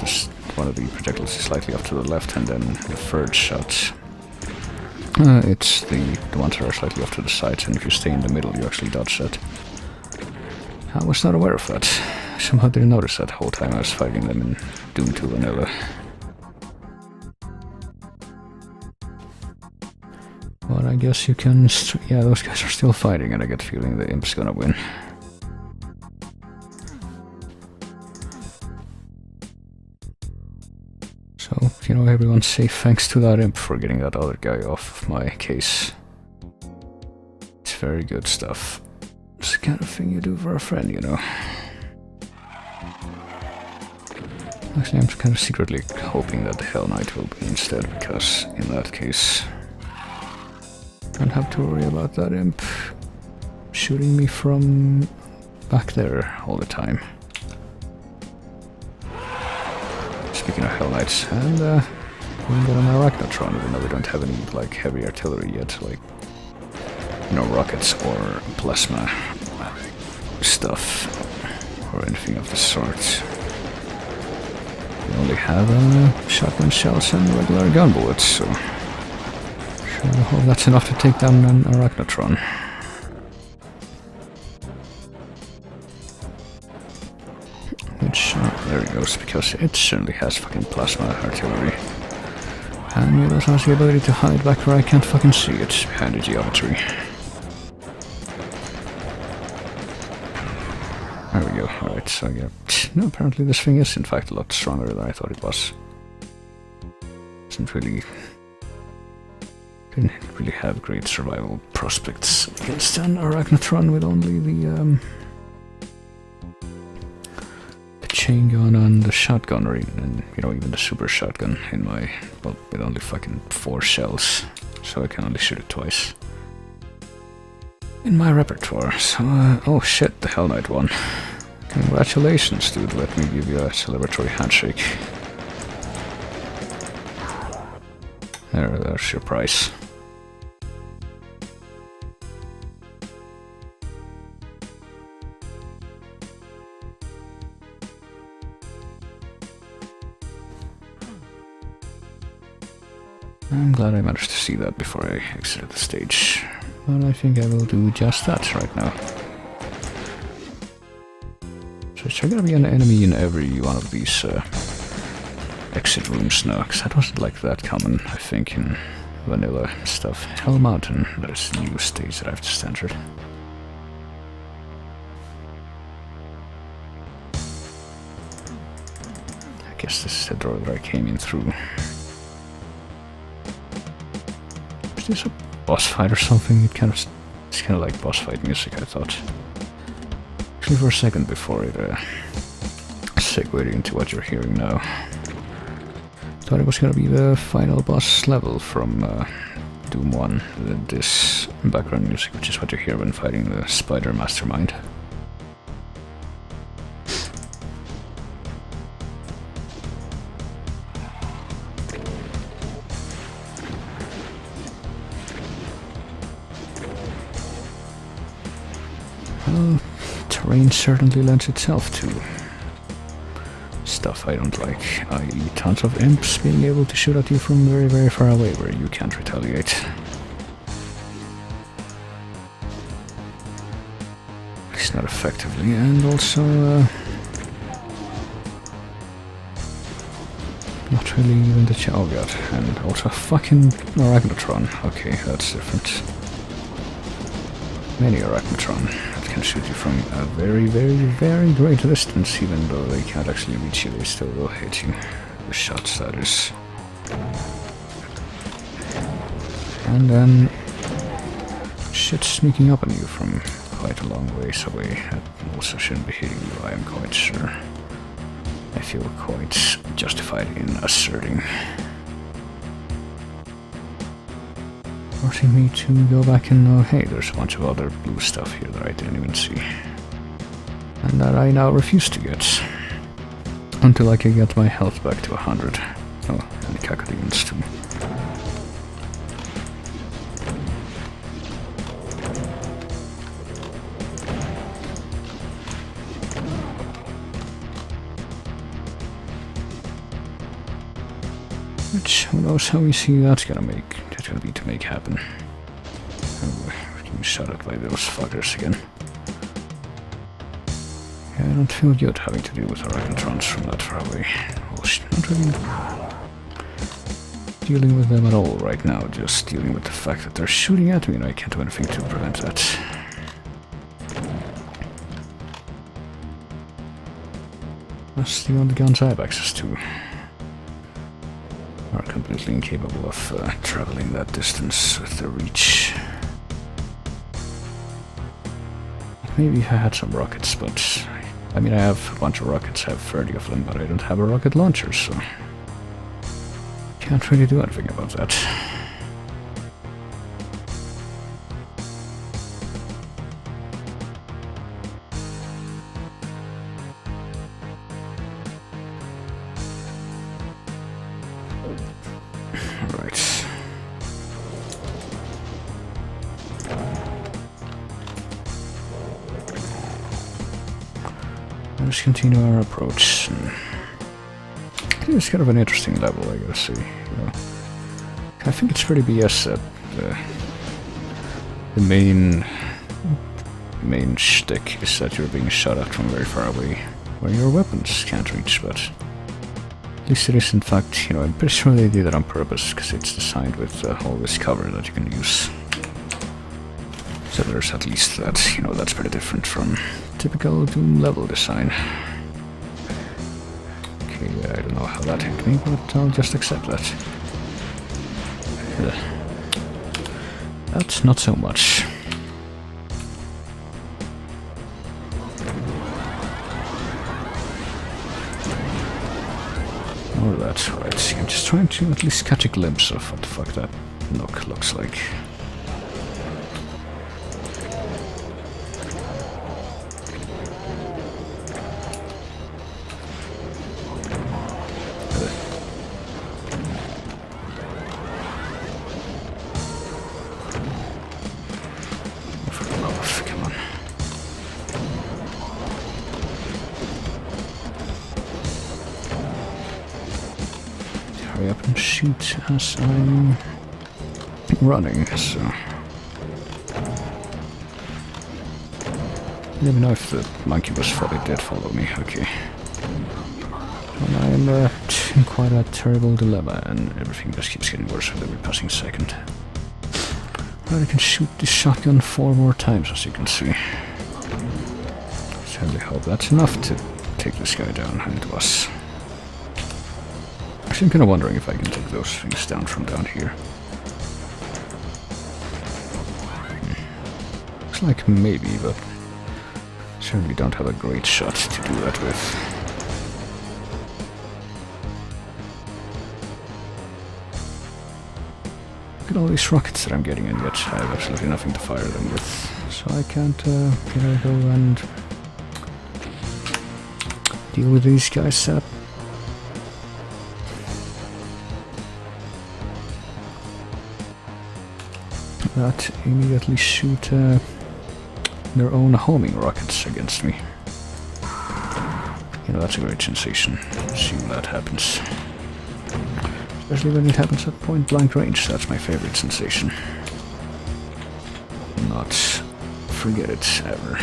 one of the projectiles is slightly off to the left, and then the third shot, it's the ones that are slightly off to the sides, and if you stay in the middle, you actually dodge that. I was not aware of that. I somehow didn't notice that the whole time I was fighting them in Doom 2 Vanilla. But I guess you can... yeah, those guys are still fighting, and I get the feeling the Imp's gonna win. So, you know, everyone say thanks to that Imp for getting that other guy off of my case. It's very good stuff. It's the kind of thing you do for a friend, you know. Actually, I'm kind of secretly hoping that the Hell Knight will be instead, because in that case... I don't have to worry about that Imp shooting me from back there all the time. Speaking of Hell Knights, and we got an Arachnotron, even though we don't have any like heavy artillery yet, like no rockets or plasma stuff or anything of the sort. We only have shotgun shells and regular gun bullets, so I hope that's enough to take down an Arachnotron. Which, there it goes, because it certainly has fucking plasma artillery. And it also has the ability to hide back where I can't fucking see it, behind the geometry. There we go, alright, so yeah. No, apparently this thing is in fact a lot stronger than I thought it was. Didn't really have great survival prospects against an Arachnotron with only the chain gun and the shotgun, or even, you know, even the super shotgun in my, well, with only fucking 4 shells, so I can only shoot it twice in my repertoire. So, oh shit, the Hell Knight won. Congratulations, dude, let me give you a celebratory handshake. There's your prize. I'm glad I managed to see that before I exited the stage, but I think I will do just that right now. So is there gonna be an enemy in every one of these exit rooms now? Because that wasn't like that common, I think, in vanilla stuff. Hell Mountain, that is the new stage that I've just entered. I guess this is the door that I came in through. Is this a boss fight or something? It's kind of like boss fight music, I thought. Actually, for a second before it segued into what you're hearing now. Thought it was gonna be the final boss level from Doom 1, this background music, which is what you hear when fighting the Spider Mastermind. Well, terrain certainly lends itself to stuff I don't like, i.e. tons of imps being able to shoot at you from very, very far away where you can't retaliate. At least not effectively, and also not really even the oh god, and also fucking Arachnotron. Okay, that's different. Many Arachnotron that can shoot you from a very, very, very great distance, even though they can't actually reach you, they still will hit you. The shots, that is. And then shit sneaking up on you from quite a long ways away. That also shouldn't be hitting you, I am quite sure. I feel quite justified in asserting. Forcing me to go back and know, hey, there's a bunch of other blue stuff here that I didn't even see. And that I now refuse to get. Until I can get my health back to 100. Oh, and the cacodemons too. Which, who knows how easy that's gonna be to make happen. Oh, getting shot at by those fuckers again. Yeah, I don't feel good having to deal with Aragontrons from that far away. Well, not really dealing with them at all right now, just dealing with the fact that they're shooting at me and I can't do anything to prevent that. That's the only guns I have access to. Are completely incapable of traveling that distance with the reach. Maybe if I had some rockets, but I mean I have a bunch of rockets, I have 30 of them, but I don't have a rocket launcher, so can't really do anything about that. Right. Let's continue our approach. It's kind of an interesting level, I gotta say. You know, I think it's pretty BS that the main shtick is that you're being shot at from very far away, where your weapons can't reach, but at least it is in fact, you know, I'm pretty sure they did it on purpose, because it's designed with all this cover that you can use. So there's at least that, you know, that's pretty different from typical Doom level design. Okay, I don't know how that hit me, but I'll just accept that. That's not so much. Or that's right. I'm just trying to at least catch a glimpse of what the fuck that nook looks like. Hurry up and shoot as I'm running, so let me know if the monkey was fully did follow me, okay. And I'm in quite a terrible dilemma and everything just keeps getting worse with every passing second. But I can shoot this shotgun 4 more times, as you can see. Certainly hope that's enough to take this guy down, and it was. Actually, I'm kind of wondering if I can take those things down from down here. Looks like maybe, but certainly don't have a great shot to do that with. Look at all these rockets that I'm getting, and yet I have absolutely nothing to fire them with. So I can't go and deal with these guys that immediately shoot their own homing rockets against me. You know, that's a great sensation, seeing that happens. Especially when it happens at point-blank range, that's my favorite sensation. Not forget it, ever.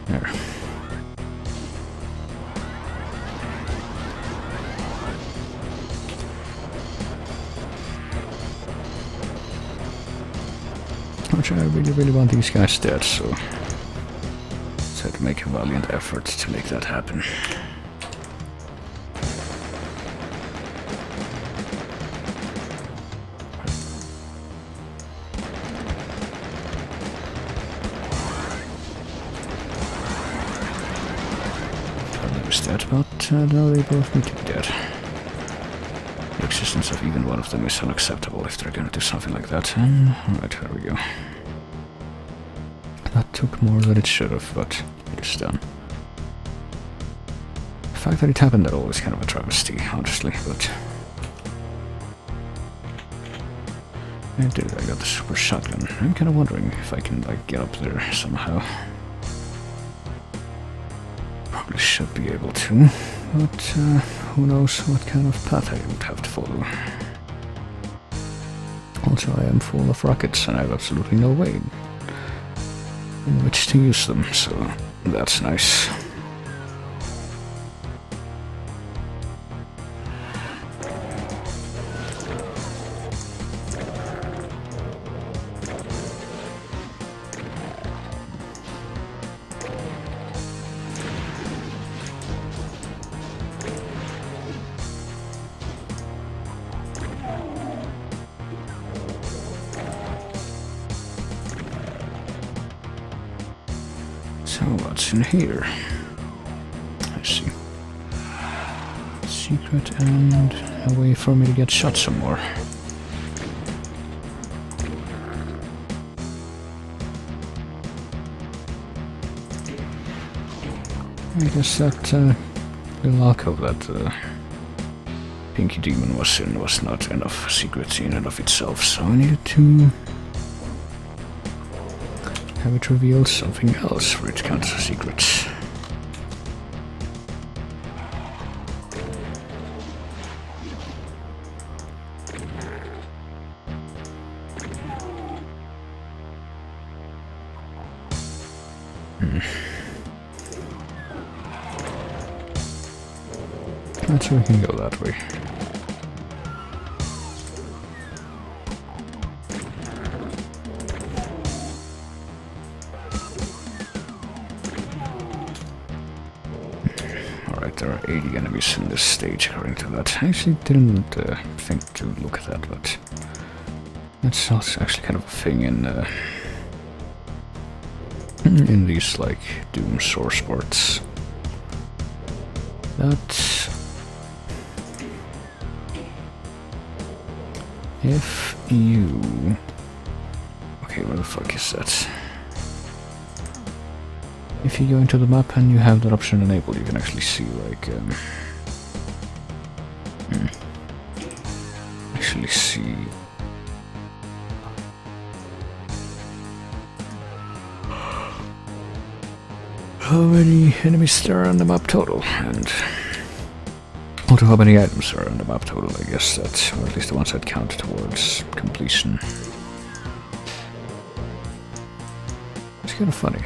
There. Which I really want these guys dead, so let's have to make a valiant effort to make that happen. is dead, but now they both need to be dead. The existence of even one of them is unacceptable if they're gonna do something like that. And alright, there we go. That took more than it should have, but it is done. The fact that it happened at all is kind of a travesty, honestly, but... I did, I got the super shotgun. I'm kind of wondering if I can, like, get up there somehow. Probably should be able to, but who knows what kind of path I would have to follow. Also, I am full of rockets and I have absolutely no way in which to use them, so that's nice. So what's in here? I see. Secret and a way for me to get shot some more. I guess that little alcove that Pinky Demon was in was not enough secret in and of itself, so I needed to have it reveal something else for it counts as secrets. Not sure we can go that way. There are 80 enemies in this stage, according to that. I actually didn't think to look at that, but that's also actually kind of a thing in these, like, Doom source ports. That if you... Okay, where the fuck is that? If you go into the map and you have that option enabled, you can actually see, like, actually see how many enemies there are on the map total, and also how many items are on the map total, I guess that's, or at least the ones that count towards completion. It's kind of funny.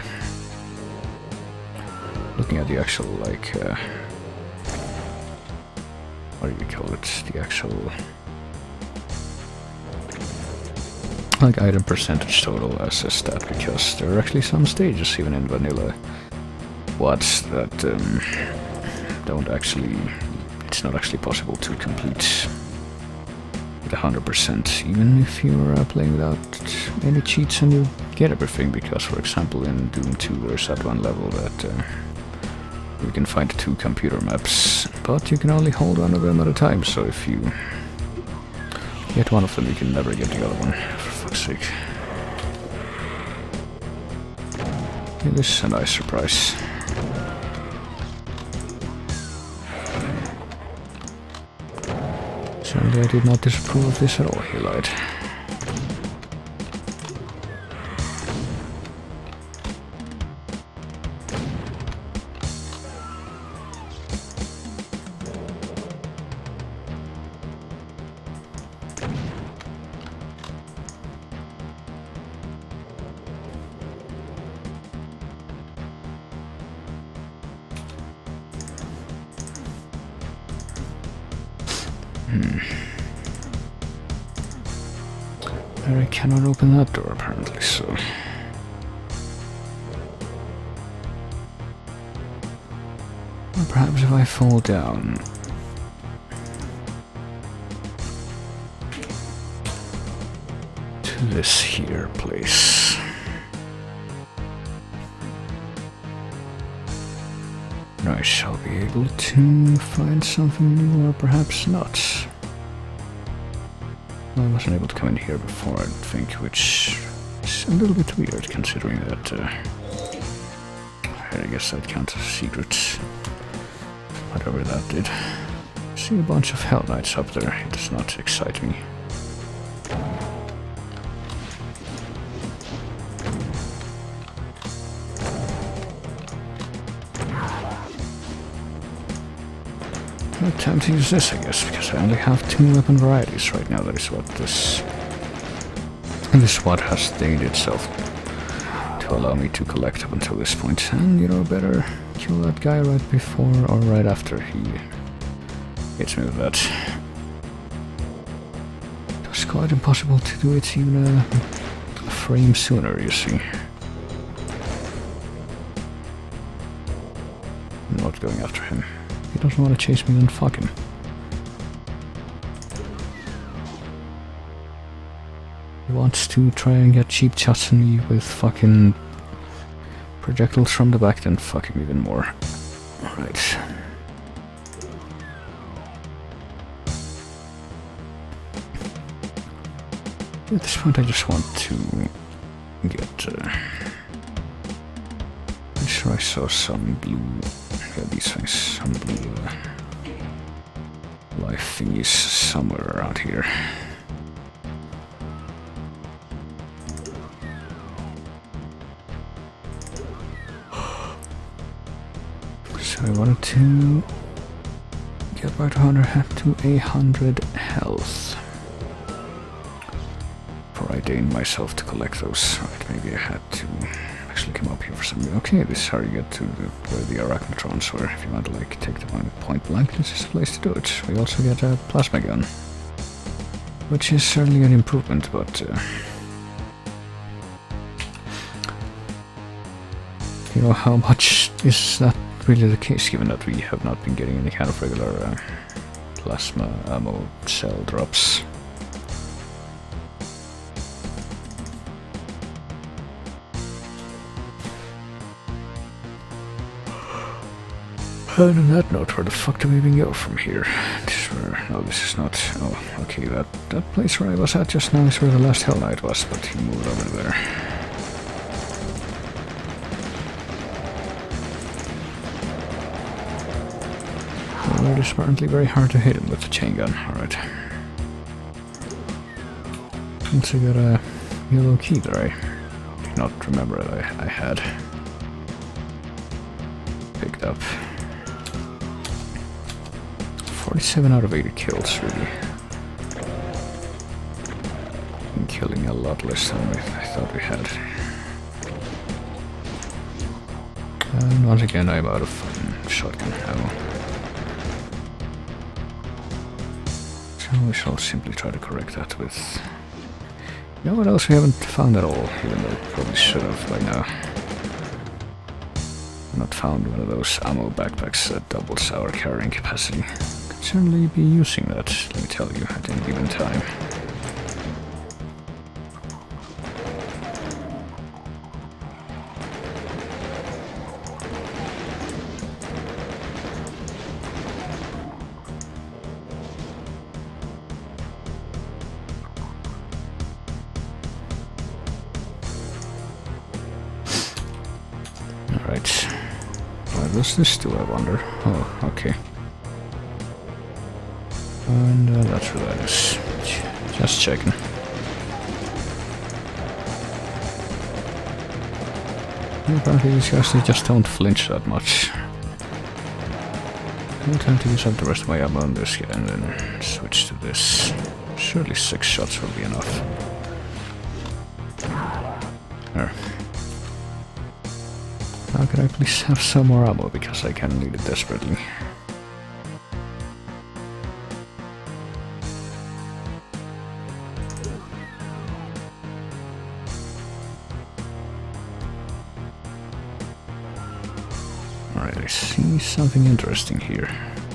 Looking at the actual, like, what do you call it? The actual, like, item percentage total as a stat, because there are actually some stages, even in vanilla WADs, that don't actually, it's not actually possible to complete with 100%, even if you're playing without any cheats and you get everything, because, for example, in Doom 2 there's that one level that you can find 2 computer maps, but you can only hold one of them at a time, so if you get one of them, you can never get the other one, for fuck's sake. It is a nice surprise. Certainly I did not disapprove of this at all, he lied. I cannot open that door, apparently, so... Or perhaps if I fall down... to this here place... Nice, I'll be able to find something new or perhaps not. I wasn't able to come in here before, I think, which is a little bit weird considering that I guess that counts as a secret. Whatever that did. See a bunch of Hell Knights up there, it does not excite me. What time to use this, I guess, because I only have 2 weapon varieties right now. That is what this SWAT has stated itself to allow me to collect up until this point. And, you know, better kill that guy right before or right after he hits me with that. It was quite impossible to do it even a frame sooner, you see. I'm not going after him. If he doesn't want to chase me, then fuck him. He wants to try and get cheap shots on me with fucking projectiles from the back, then fuck him even more. Alright. At this point I just want to get... I'm sure I saw some blue... Yeah, these things. Some blue life thingies somewhere around here. So I wanted to get back to 100 health. Before I deigned myself to collect those. Right, maybe I had to actually come up here for something. Okay, this is how you get to where the Arachnotrons were. If you want to like take the point blank, this is the place to do it. We also get a plasma gun, which is certainly an improvement, but you know, how much is that really the case, given that we have not been getting any kind of regular plasma ammo cell drops? And on that note, where the fuck do we even go from here? No, this is not... Oh, okay, that place where I was at just now is where the last Hell Knight was, but he moved over there. Well, it is apparently very hard to hit him with the chain gun. Alright. Once I got a yellow key that I did not remember that I had picked up. 47 out of 80 kills, really. I'm killing a lot less than I thought we had. And once again, I'm out of shotgun ammo. So we shall simply try to correct that with... You know what else we haven't found at all, even though we probably should have by now. Not found one of those ammo backpacks that doubles our carrying capacity. Could certainly be using that, let me tell you, at any given time. Alright. What does this do, I wonder? Oh, okay. And that's where that is. Just checking. And apparently these guys, they just don't flinch that much. I'm going to use up the rest of my ammo on this guy and then switch to this. Surely 6 shots will be enough. There. Now can I please have some more ammo, because I can need it desperately. Alright, I see something interesting here.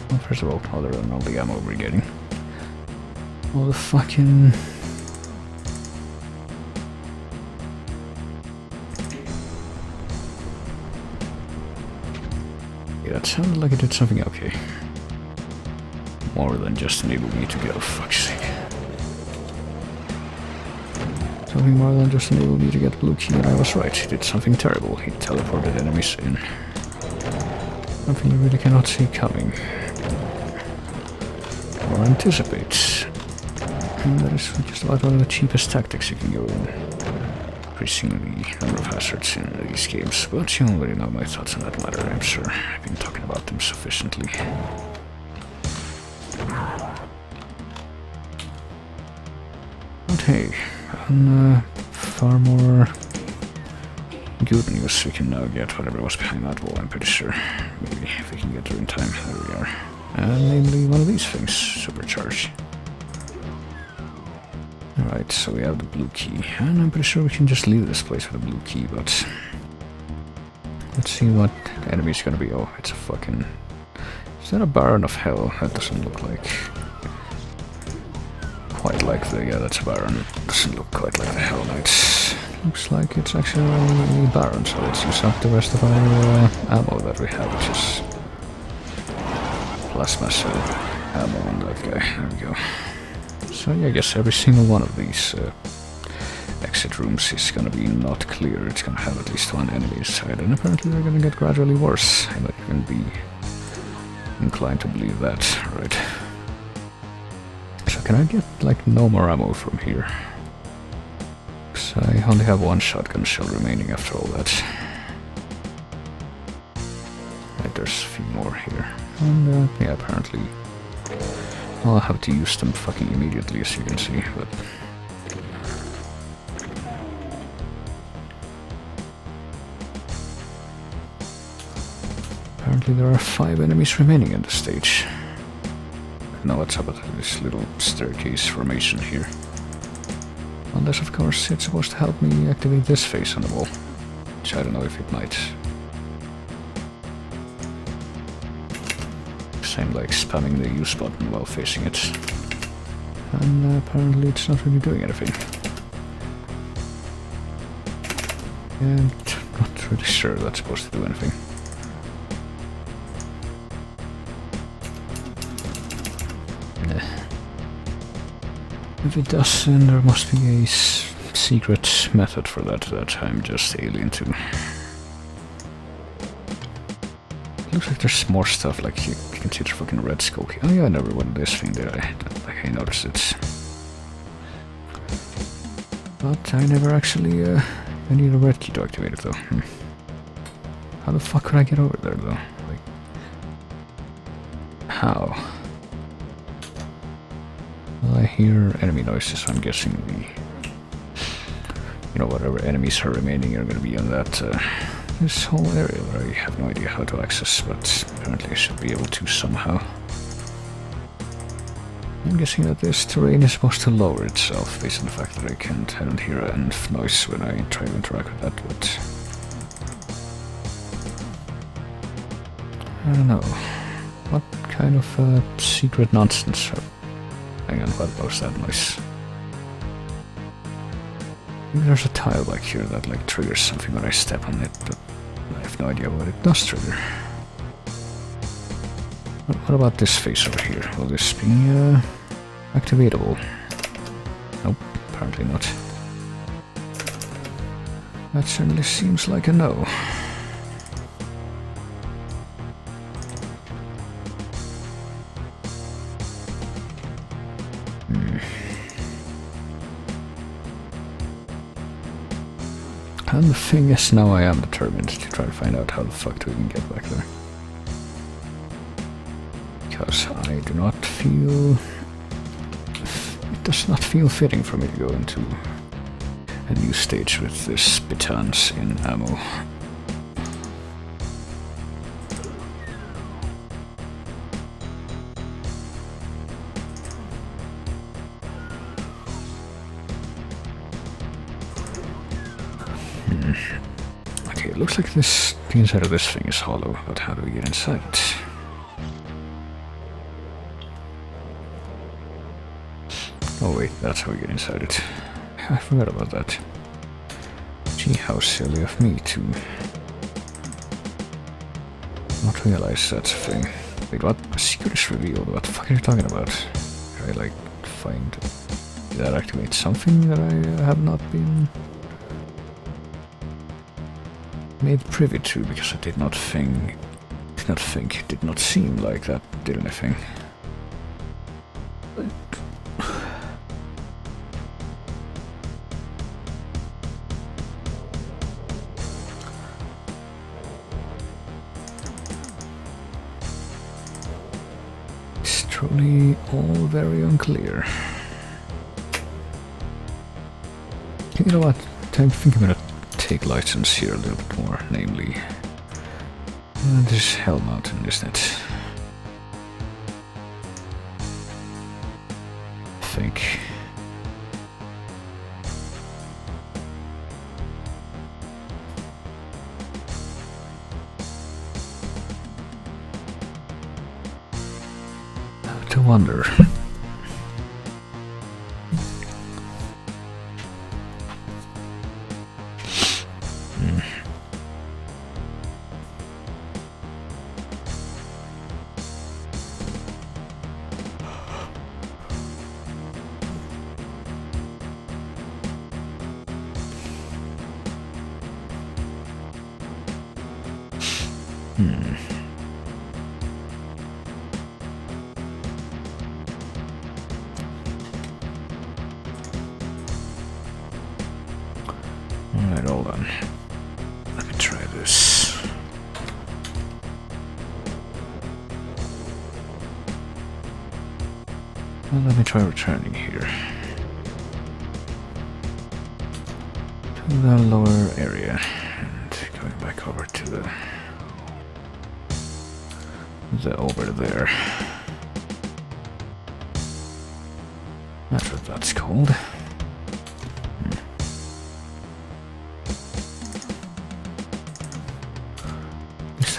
Well, first of all, other than all the ammo we're getting. All the fucking... that sounded like it did something okay. More than just enable me to get, oh fuck's sake. Something more than just enable me to get blue key, and I was right. He did something terrible. He teleported enemies in. Something you really cannot see coming. Or anticipate. And that is just about one of the cheapest tactics you can go in. Increasing the number of hazards in these games. But you already know my thoughts on that matter, I'm sure. I've been talking about them sufficiently. But hey, on far more good news, we can now get whatever was behind that wall, I'm pretty sure. Maybe if we can get there in time. There we are. And namely one of these things, supercharge. Alright, so we have the blue key, and I'm pretty sure we can just leave this place with a blue key, but... let's see what the enemy's gonna be. Oh, it's a fucking... is that a Baron of Hell? That doesn't look like... quite like the... yeah, that's a Baron. It doesn't look quite like the Hell Knights. Looks like it's actually a Baron, so let's use up the rest of our ammo that we have, which is... plasma cell ammo on that guy. There we go. So yeah, I guess every single one of these exit rooms is gonna be not clear. It's gonna have at least one enemy inside, and apparently they're gonna get gradually worse. I might even be inclined to believe that, right? So can I get, like, no more ammo from here? Because I only have one shotgun shell remaining after all that. Right, there's a few more here. And yeah, apparently I'll have to use them fucking immediately, as you can see, but... apparently there are 5 enemies remaining in the stage. Now what's up with this little staircase formation here? Unless, of course, it's supposed to help me activate this face on the wall. Which I don't know if it might. I'm like spamming the use button while facing it. And apparently it's not really doing anything. And not really sure that's supposed to do anything. If it does, then there must be a secret method for that I'm just alien to. Looks like there's more stuff, like you can see the fucking red skull. Oh yeah, I never went this thing, did I? Like I noticed it. But I never actually, I need a red key to activate it though. How the fuck could I get over there though? Like... how? Well, I hear enemy noises, so I'm guessing the... you know, whatever enemies are remaining are gonna be on that, this whole area where I have no idea how to access, but apparently I should be able to somehow. I'm guessing that this terrain is supposed to lower itself, based on the fact that I don't hear enough noise when I try to interact with that, but... I don't know. What kind of secret nonsense? Hang on, what was that noise? Maybe there's a tile back here that like triggers something when I step on it, but I have no idea what it does trigger. What about this face over here? Will this be activatable? Nope, apparently not. That certainly seems like a no. And the thing is, now I am determined to try to find out how the fuck we can get back there. Because I do not feel... it does not feel fitting for me to go into a new stage with this pitance in ammo. Okay, it looks like the inside of this thing is hollow, but how do we get inside it? Oh wait, that's how we get inside it. I forgot about that. Gee, how silly of me to not realize that's a thing. Wait, what? A secret is revealed. What the fuck are you talking about? Can I, like, find... Did that activate something that I have not been... made privy to, because I did not think... did not seem like that did anything. It's truly all very unclear. You know what? I think I'm gonna take license here a little bit more, namely... this is Hell Mountain, isn't it? I think. I have to wonder. Alright, hold on. Let me try this. Well, let me try returning here. To the lower area. And going back over to the over there. That's what that's called.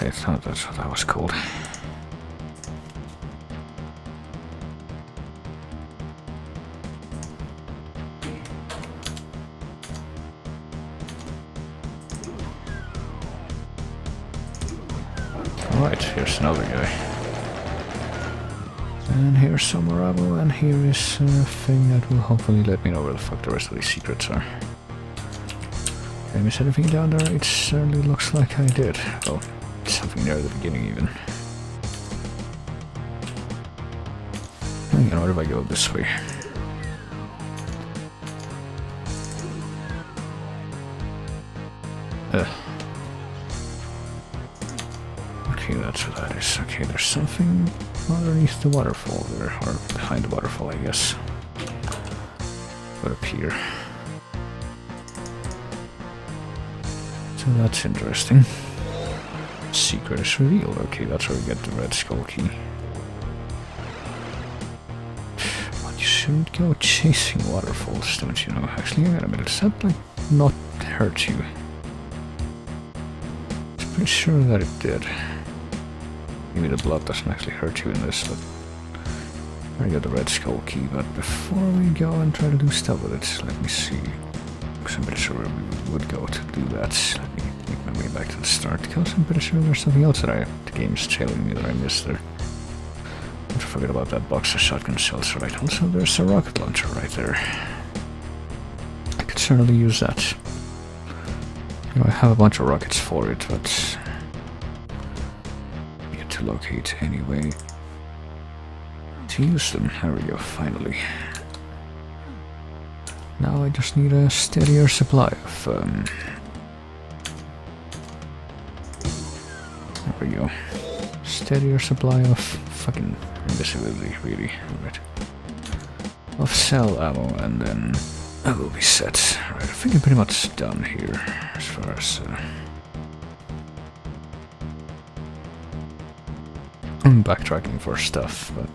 I thought that's what that was called. Alright, here's another guy. And here's some Moravo, and here is a thing that will hopefully let me know where the fuck the rest of these secrets are. Did I miss anything down there? It certainly looks like I did. Oh. Something there at the beginning even. Hang on, what if I go this way? Okay, that's what that is. Okay, there's something underneath the waterfall there, or behind the waterfall, I guess. Would appear. So that's interesting. Secret is revealed. Okay, that's where we get the red skull key. But you shouldn't go chasing waterfalls, don't you know? Actually, hang on a minute. Does that, like, not hurt you? I'm pretty sure that it did. Maybe the blood doesn't actually hurt you in this, but... There you go, the red skull key. But before we go and try to do stuff with it, let me see. Because I'm pretty sure we would go to do that. Let me make my way back to the start, because I'm pretty sure there's something else that the game's trailing me that I missed there. Don't forget about that box of shotgun shells, right? Also, there's a rocket launcher right there. I could certainly use that. You know, I have a bunch of rockets for it, but... I get to locate anyway. To use them. There we go, finally. Now I just need a steadier supply of, there we go. Steadier supply of fucking invisibility, really. Right. Of cell ammo, and then I will be set. Right, I think I'm pretty much done here, as far as, I'm backtracking for stuff, but...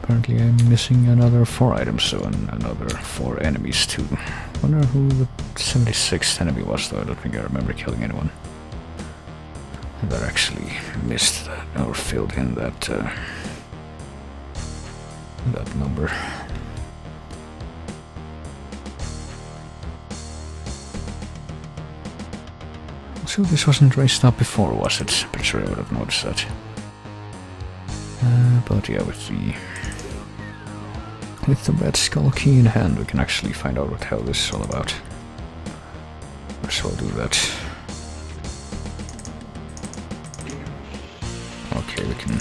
Apparently I'm missing another 4 items, so another 4 enemies too. Wonder who the 76th enemy was, though. I don't think I remember killing anyone that actually missed that, or filled in that, that number. So this wasn't raised up before, was it? Pretty sure I would have noticed that. But yeah, with the red skull key in hand, we can actually find out what the hell this is all about. So I'll do that. Okay, we can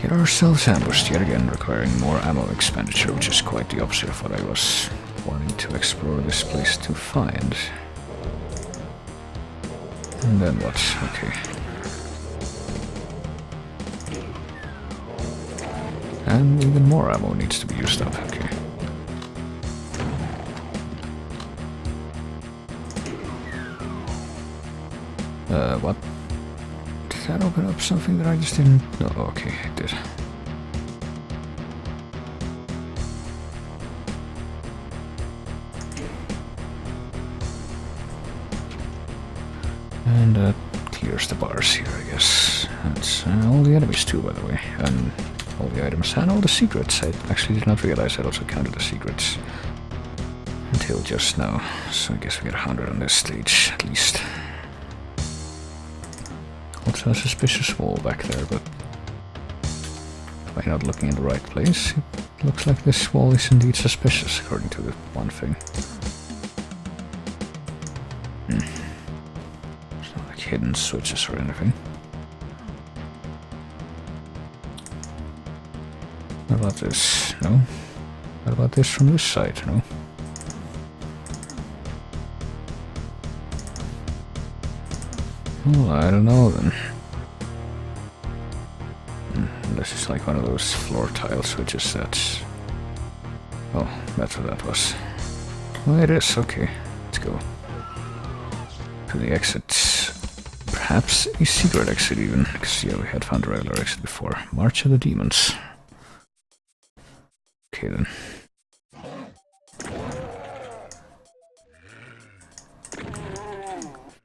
get ourselves ambushed yet again, requiring more ammo expenditure, which is quite the opposite of what I was wanting to explore this place to find. And then what? Okay. And even more ammo needs to be used up, okay. What? Did that open up something that I just didn't... No, okay, it did. And that clears the bars here, I guess. That's all the enemies too, by the way. And all the items and all the secrets. I actually did not realize I also counted the secrets until just now. So I guess we get 100 on this stage, at least. Also a suspicious wall back there, but by not looking in the right place, it looks like this wall is indeed suspicious, according to the one thing. It's not like hidden switches or anything. What about this? No? What about this from this side? No? Well, I don't know then. Unless it's like one of those floor tile switches that's... Oh, that's what that was. Oh, it is. Okay, let's go. To the exit. Perhaps a secret exit even, because yeah, we had found a regular exit before. March of the Demons. Okay then.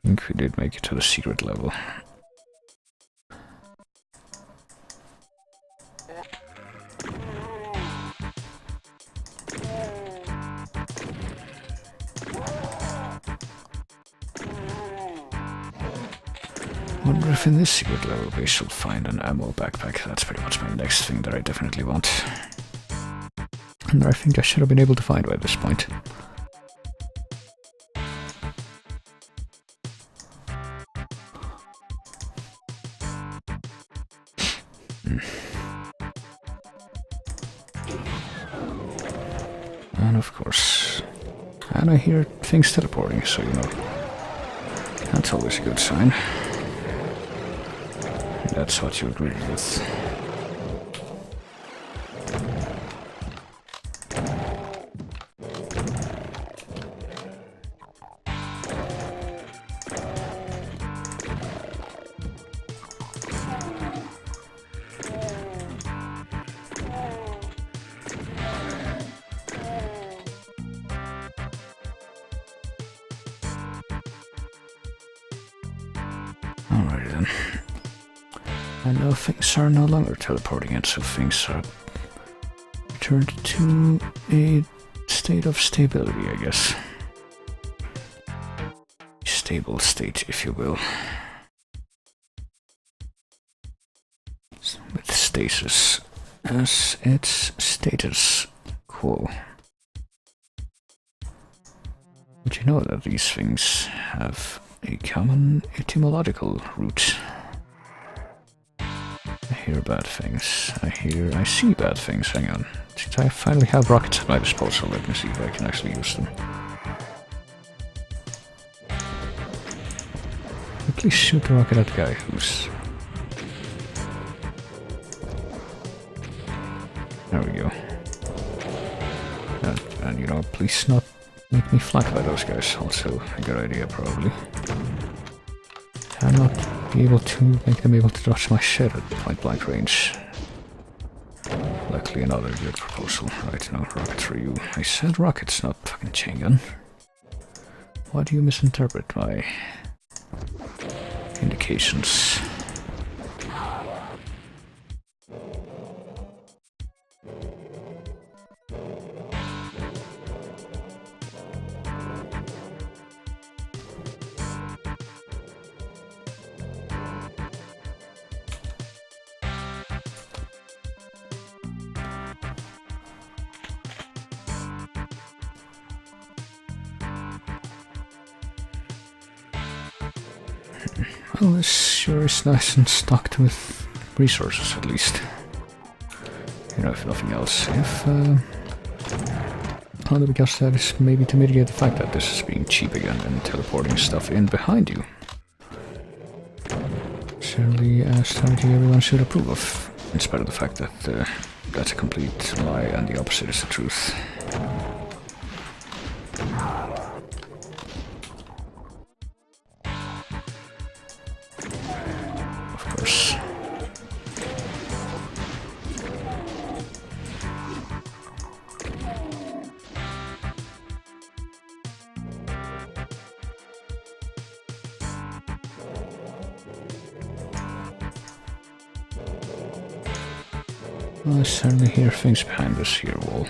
I think we did make it to the secret level. Wonder if in this secret level we should find an ammo backpack. That's pretty much my next thing that I definitely want. And I think I should have been able to find by this point. And of course... And I hear things teleporting, so you know... That's always a good sign. That's what you agree with. Alright then. I know things are no longer teleporting and so things are returned to a state of stability, I guess. Stable state, if you will. With stasis as its status quo. But you know that these things have a common etymological root. I hear bad things. I see bad things. Hang on. Since I finally have rockets at my disposal, let me see if I can actually use them. At least shoot the rocket at the guy who's... There we go. And you know, please not make me flanked by those guys. Also a good idea, probably. I'm not be able to make them able to dodge my shit at point blank range. Luckily another good proposal. Right, no rockets for you. I said rockets, not fucking chain gun. Why do you misinterpret my indications? Well, this sure is nice and stocked with resources, at least. You know, if nothing else. Only because that is maybe to mitigate the fact that this is being cheap again and teleporting stuff in behind you. Certainly a strategy everyone should approve of, in spite of the fact that that's a complete lie and the opposite is the truth. Of course. I certainly hear things behind this here wall.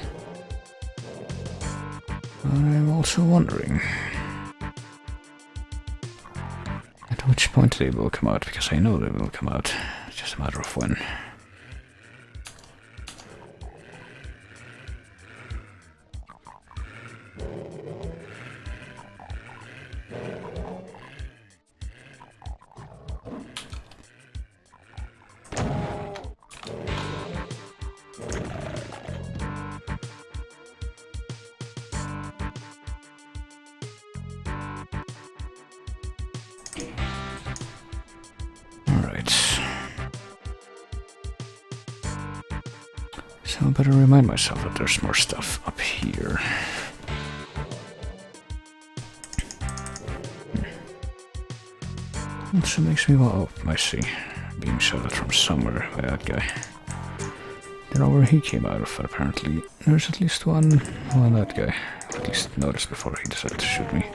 I'm also wondering at which point they will come out, because I know they will come out. It's just a matter of when. So I better remind myself that there's more stuff up here. Also makes me well, oh, I see. Being shot at from somewhere by that guy. Don't know where he came out of, but apparently there's at least one on that guy. At least noticed before he decided to shoot me.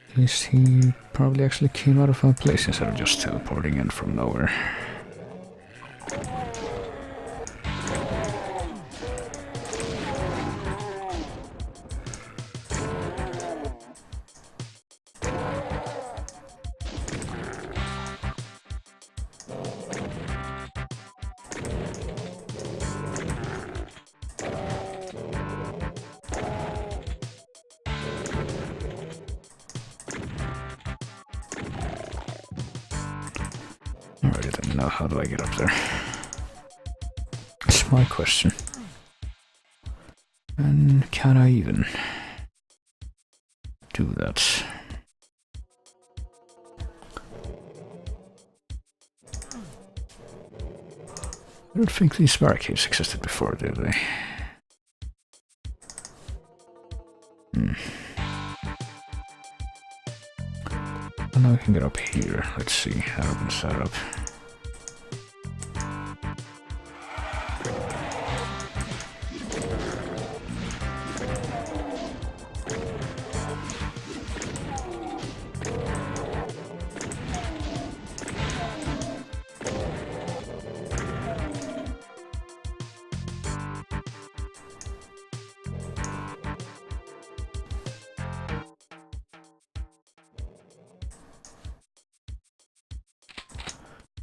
At least he probably actually came out of one place instead of just teleporting in from nowhere. Alright then, now how do I get up there? That's my question. And can I even do that? I don't think these barricades existed before, did they? Oh, now we can get up here. Let's see how opens that up.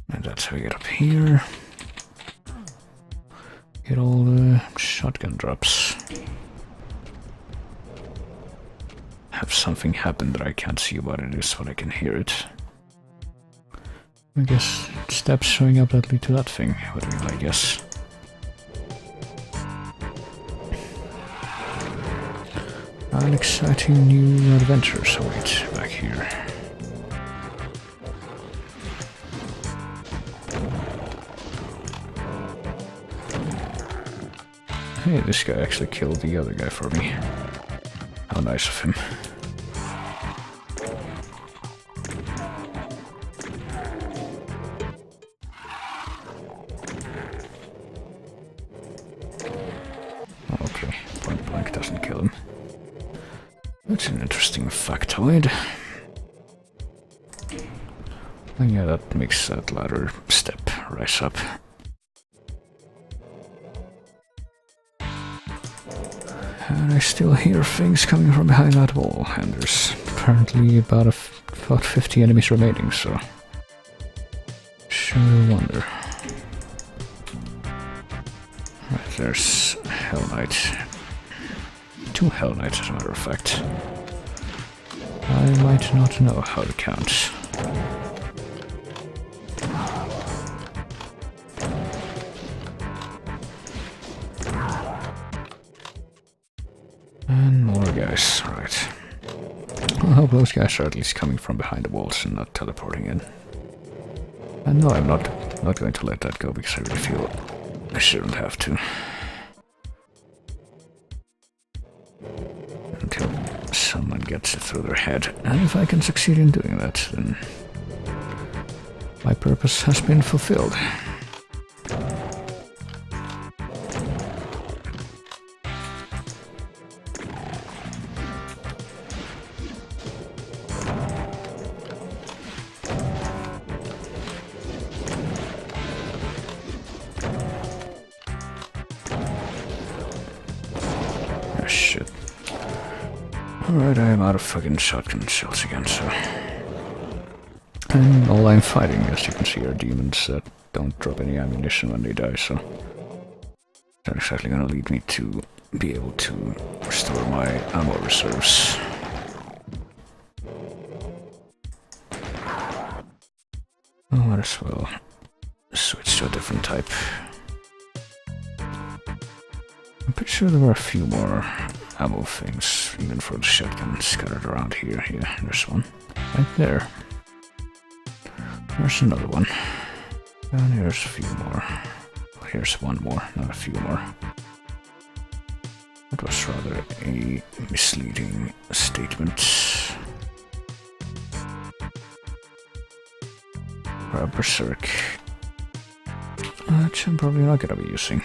And that's how we get up here. Get all the shotgun drops. Have something happen that I can't see what it is, but I can hear it. I guess steps showing up that lead to that thing. What do you mean, I guess? An exciting new adventures await back here. Hey, this guy actually killed the other guy for me. How nice of him. Okay, point blank doesn't kill him. That's an interesting factoid. And yeah, that makes that ladder step rise up. And I still hear things coming from behind that wall, and there's apparently about 50 enemies remaining, so sure wonder. Right, there's Hell Knight. 2 Hell Knights, as a matter of fact. I might not know how to count. And more guys, right. I hope those guys are at least coming from behind the walls and not teleporting in. And no, I'm not going to let that go because I really feel I shouldn't have to. Until someone gets it through their head. And if I can succeed in doing that, then my purpose has been fulfilled. Oh shit. Alright, I am out of fucking shotgun shells again, so... And all I'm fighting, as you can see, are demons that don't drop any ammunition when they die, so... That's exactly gonna lead me to be able to restore my ammo reserves. I might as well switch to a different type. I'm pretty sure there were a few more ammo things, even for the shotgun, scattered around here. Yeah, there's one. Right there. There's another one. And here's a few more. Well, here's one more, not a few more. That was rather a misleading statement. For a Berserk. Which I'm probably not gonna be using.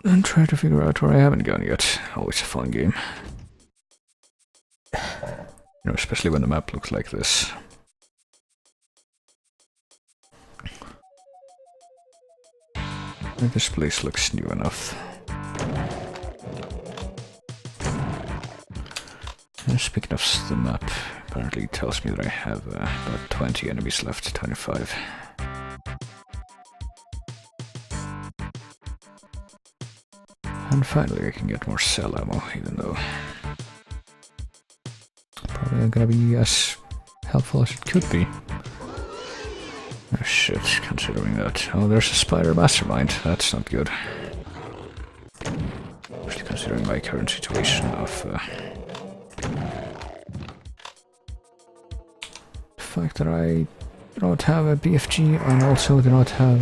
And try to figure out where I haven't gone yet. Always a fun game. You know, especially when the map looks like this. And this place looks new enough. And speaking of the map, apparently it tells me that I have about 20 enemies left, 25. And finally I can get more cell ammo, even though probably not gonna be as helpful as it could be. Oh shit, considering that. Oh, there's a spider mastermind. That's not good. Especially considering my current situation of the fact that I do not have a BFG and also do not have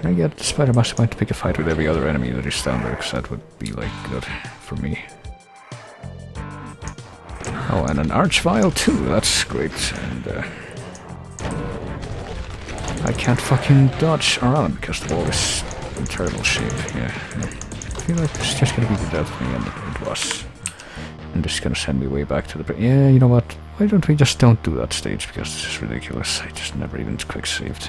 Can I get Spider Mastermind to pick a fight with every other enemy that is down there? Because that would be, like, good for me. Oh, and an Archvile too, that's great. And I can't fucking dodge around because the wall is in terrible shape. Yeah, no. I feel like this is just gonna be the death of me, and it was. And this is gonna send me way back to the... Yeah, you know what? Why don't we just don't do that stage, because this is ridiculous. I just never even quick saved.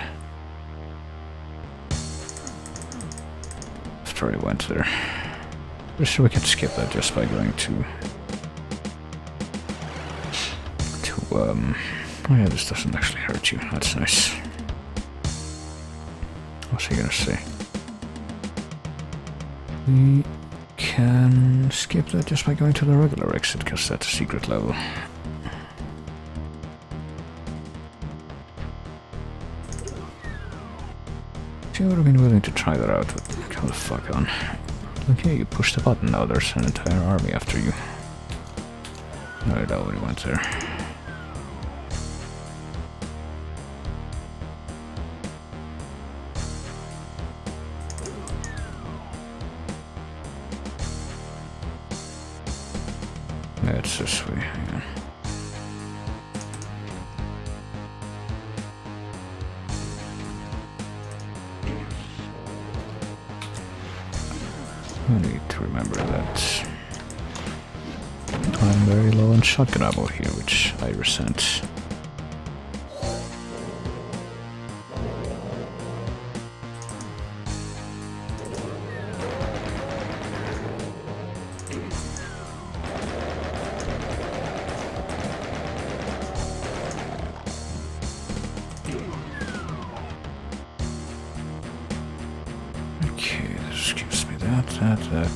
After I went there. I'm sure we can skip that just by going to... oh yeah, this doesn't actually hurt you. That's nice. What's he gonna say? We can skip that just by going to the regular exit, because that's a secret level. See, I would have been willing to try that out, but come the fuck on. Okay, you push the button, now there's an entire army after you. Alright, I already went there. Yeah, it's this way, yeah. I need to remember that I'm very low on shotgun ammo here, which I resent.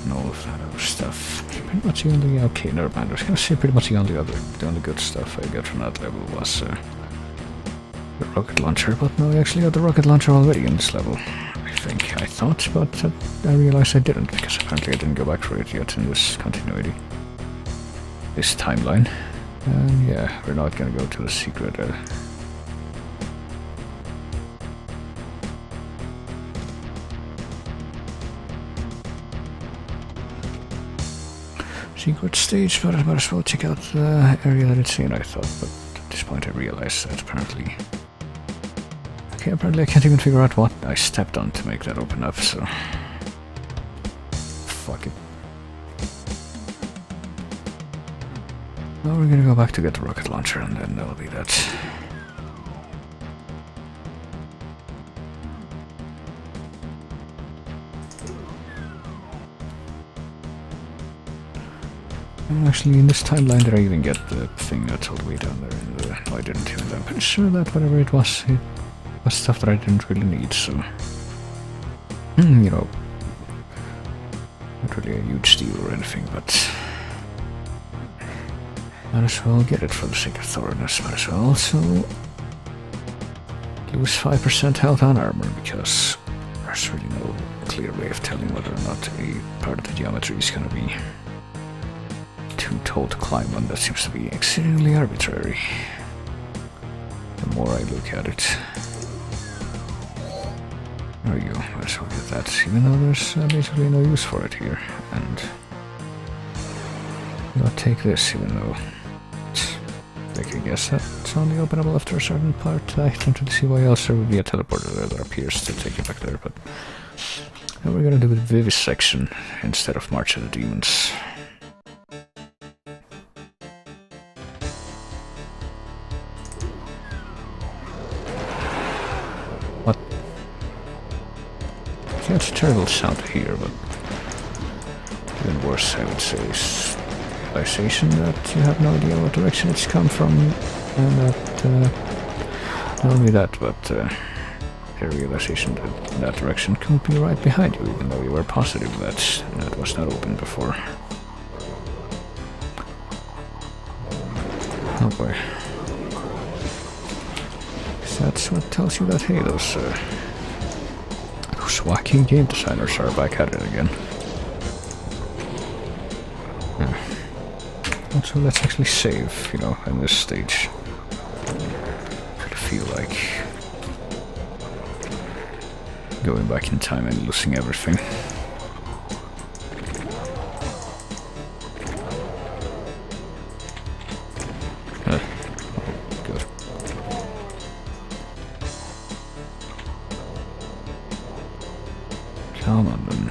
no, that other stuff. Pretty much the only, okay, never mind. I was gonna say pretty much the only good stuff I got from that level was the rocket launcher, but no, I actually got the rocket launcher already in this level. I think I thought, but I realized I didn't, because apparently I didn't go back for it yet in this continuity. This timeline. And yeah, we're not gonna go to the secret secret stage, but I might as well check out the area that it's in, I thought, but at this point I realized that apparently... Okay, apparently I can't even figure out what I stepped on to make that open up, so... Fuck it. Well, we're gonna go back to get the rocket launcher, and then that'll be that. And actually, in this timeline, did I even get the thing that's all the way down there in the... No, I didn't even. I'm pretty sure that whatever it was stuff that I didn't really need, so... you know... Not really a huge deal or anything, but... Might as well get it for the sake of thoroughness, might as well also... Lose 5% health on armor, because... There's really no clear way of telling whether or not a part of the geometry is gonna be... too tall to climb on. That seems to be exceedingly arbitrary. The more I look at it. There we go, might as well get that, even though there's basically no use for it here. And I'll take this, even though I can guess that's only openable after a certain part. I don't really see why else there would be a teleporter there that appears to take it back there, but now we're gonna do the Vivisection instead of March of the Demons. What? Yeah, it's a terrible sound to hear, but even worse, I would say, is realization that you have no idea what direction it's come from, and that not only that, but the realization that that direction could be right behind you, even though you were positive that that was not open before. Oh boy. That's what tells you that, hey, those wacky game designers are back at it again. So let's actually save, you know, in this stage. I feel like going back in time and losing everything. Good. Come on then.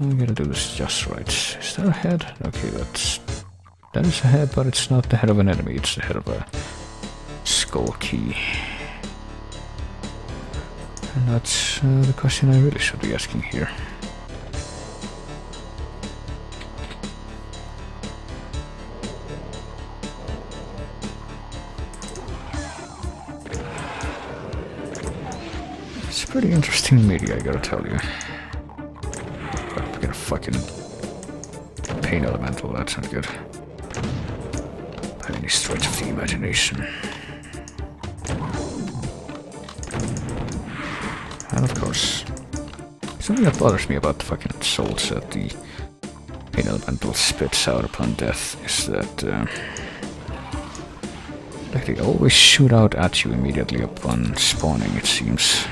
I'm gonna do this just right. Is there a head? Okay, that is a head, but it's not the head of an enemy, it's the head of a skull key. And that's the question I really should be asking here. It's pretty interesting media, I gotta tell you. Fucking pain elemental, that's not good. By any stretch of the imagination. And of course, something that bothers me about the fucking souls that the pain elemental spits out upon death is that like they always shoot out at you immediately upon spawning, it seems.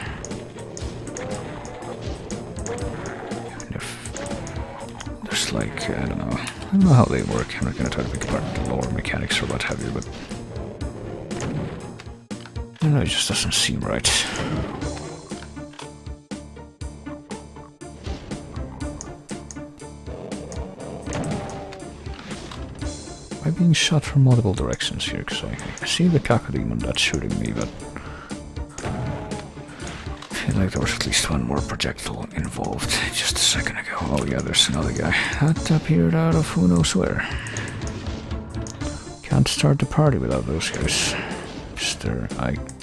Like, I don't know how they work. I'm not gonna try to pick apart the lore mechanics or what have you, but I don't know, it just doesn't seem right. I'm being shot from multiple directions here, because I see the Cacodemon that's shooting me, but I feel like there was at least one more projectile involved just a second ago. Oh yeah, there's another guy. That appeared out of who knows where. Can't start the party without those guys. Just monster.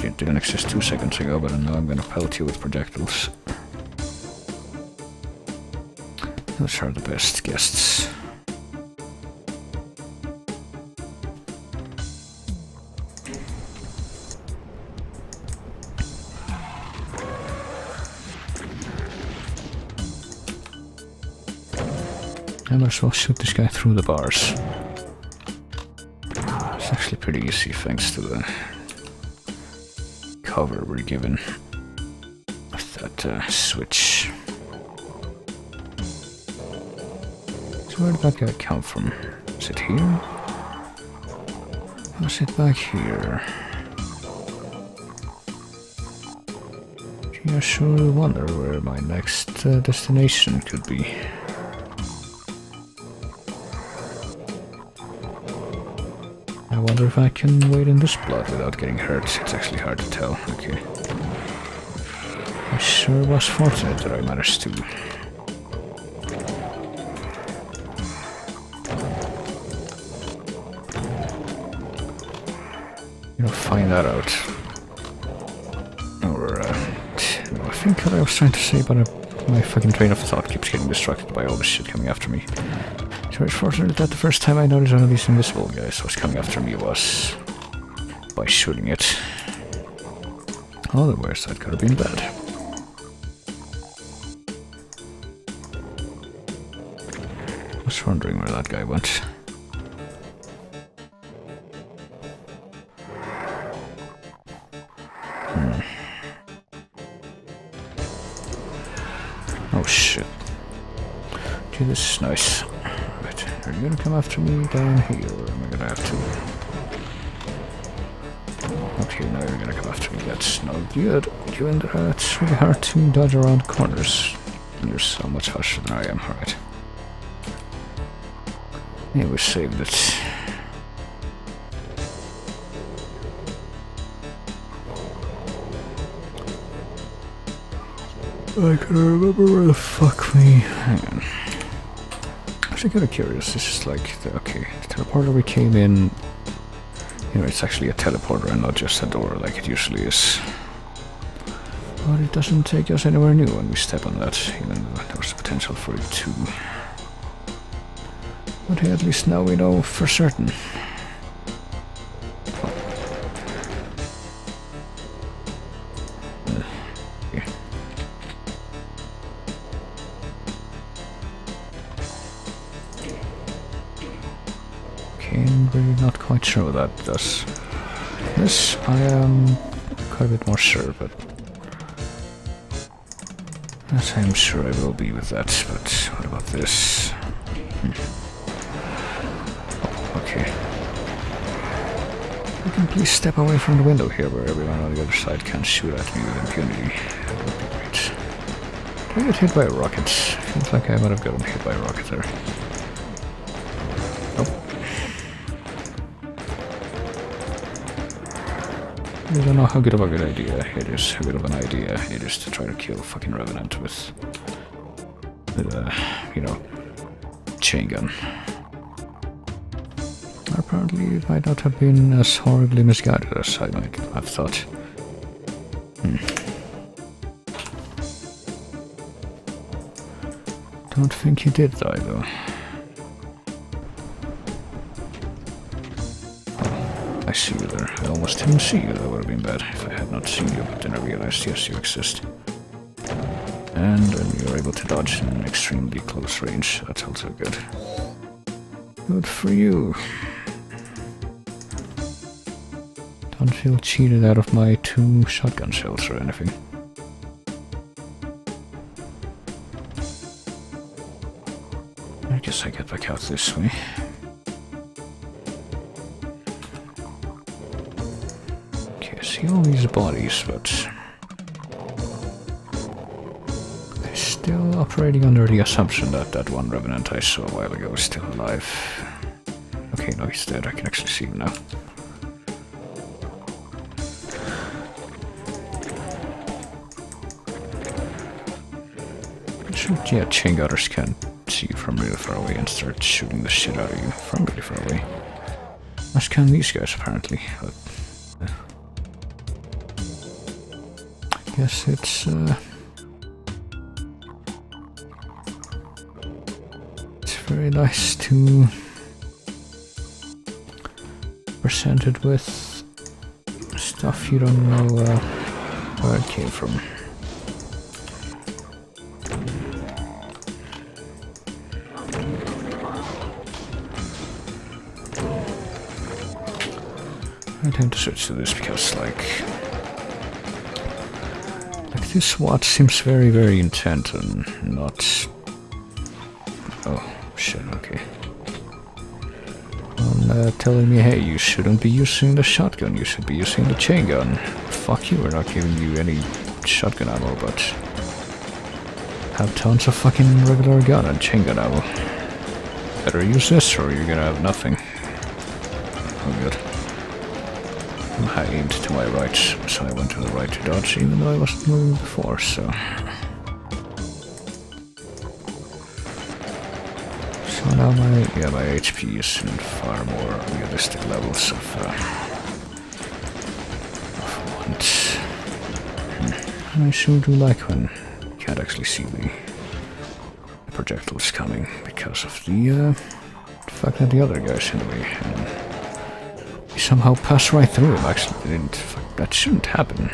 It didn't exist 2 seconds ago, but now I'm gonna pelt you with projectiles. Those are the best guests. I might as well shoot this guy through the bars. It's actually pretty easy thanks to the cover we're given with that switch. So where did that guy come from? Is it here? Or is it back here? Gee, I sure wonder where my next destination could be. I wonder if I can wade in this blood without getting hurt. It's actually hard to tell. Okay. I sure was fortunate that I managed to. Find that out. Or, I think what I was trying to say, but my fucking train of thought keeps getting distracted by all this shit coming after me. So it's fortunate that the first time I noticed one of these invisible guys was coming after me was by shooting it. Otherwise, that could have been bad. I was wondering where that guy went. Oh shit. Gee, this is nice. Right, are you gonna come after me down here, or am I gonna have to? Okay, now you're gonna come after me. That's not good. It's really hard to dodge around corners. You're so much faster than I am. Alright. Yeah, we saved it. I can't remember where the fuck we... Hang on. Actually kind of curious. This is like the... Okay, the teleporter we came in... it's actually a teleporter and not just a door like it usually is. But it doesn't take us anywhere new when we step on that, even though there's potential for it to. But hey, at least now we know for certain. Really not quite sure what that does. This I am quite a bit more sure, but as I'm sure I will be with that. But what about this? Oh, okay. You can please step away from the window here, where everyone on the other side can shoot at me with impunity. That would be great. Did I get hit by a rocket? Feels like I might have gotten hit by a rocket there. I don't know how good of a good idea it is, how good of an idea it is to try to kill a fucking Revenant with a, chain gun. Apparently it might not have been as horribly misguided as I might have thought. Don't think he did die though. I see you there. I almost didn't see you. That would have been bad if I had not seen you, but then I realized, yes, you exist. And then you're able to dodge in an extremely close range. That's also good. Good for you. Don't feel cheated out of my 2 shotgun shells or anything. I guess I get back out this way. All these bodies, but they're still operating under the assumption that that one Revenant I saw a while ago is still alive. Okay, no, he's dead. I can actually see him now. Shoot, yeah, chain guarders can see you from really far away and start shooting the shit out of you from really far away. As can these guys, apparently. But, Guess it's very nice to present it with stuff you don't know where it came from. I tend to switch to this because like this SWAT seems very, very intent on not... Oh, shit, okay. On telling me, hey, you shouldn't be using the shotgun, you should be using the chain gun. Fuck you, we're not giving you any shotgun ammo, but have tons of fucking regular gun and chain gun ammo. Better use this or you're gonna have nothing. Oh good. I aimed to my right, so I went to the right to dodge, even though I wasn't moving before, so... So now my HP is in far more realistic levels of want. And I sure do like when you can't actually see the projectiles coming, because of the fact that the other guy's in the way. He somehow passed right through him, actually didn't. Fuck, that shouldn't happen.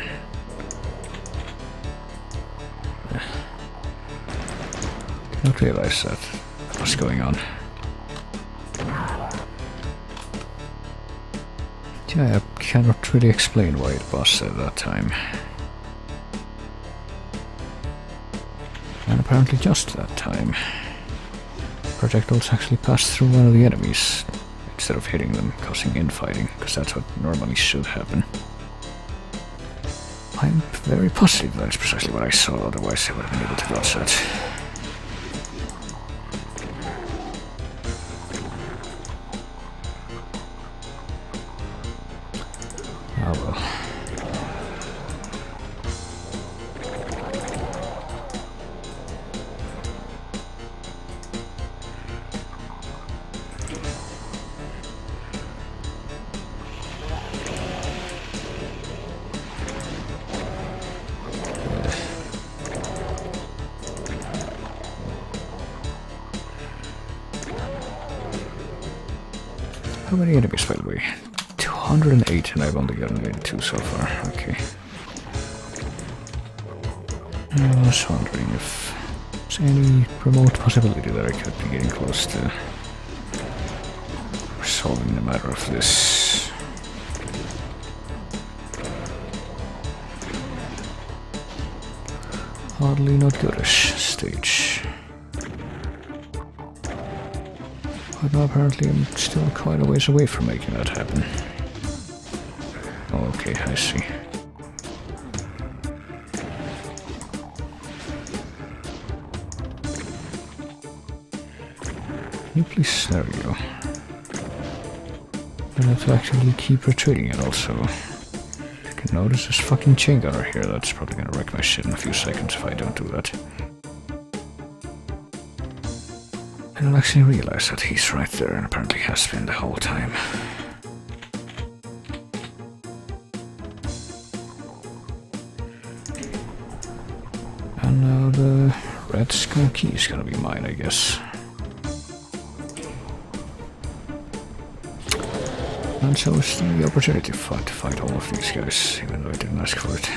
Did not realize that was going on. Yeah, I cannot really explain why it was at that time. And apparently just that time. Projectiles actually passed through one of the enemies, instead of hitting them, causing infighting, because that's what normally should happen. I'm very positive that is precisely what I saw, otherwise I would have been able to dodge that. Ah well. How many enemies, by the way? 208, and I've only gotten 82 so far. Okay. I was wondering if there's any remote possibility that I could be getting close to resolving the matter of this. Hardly not goodish stage. But now apparently I'm still quite a ways away from making that happen. Oh, okay, I see. Can you please... There we go. I have to actually keep retreating it also. You can notice this fucking chain gunner here. That's probably gonna wreck my shit in a few seconds if I don't do that. I don't actually realize that he's right there and apparently has been the whole time. And now the red skull key is gonna be mine, I guess. And so is the opportunity to fight all of these guys, even though I didn't ask for it.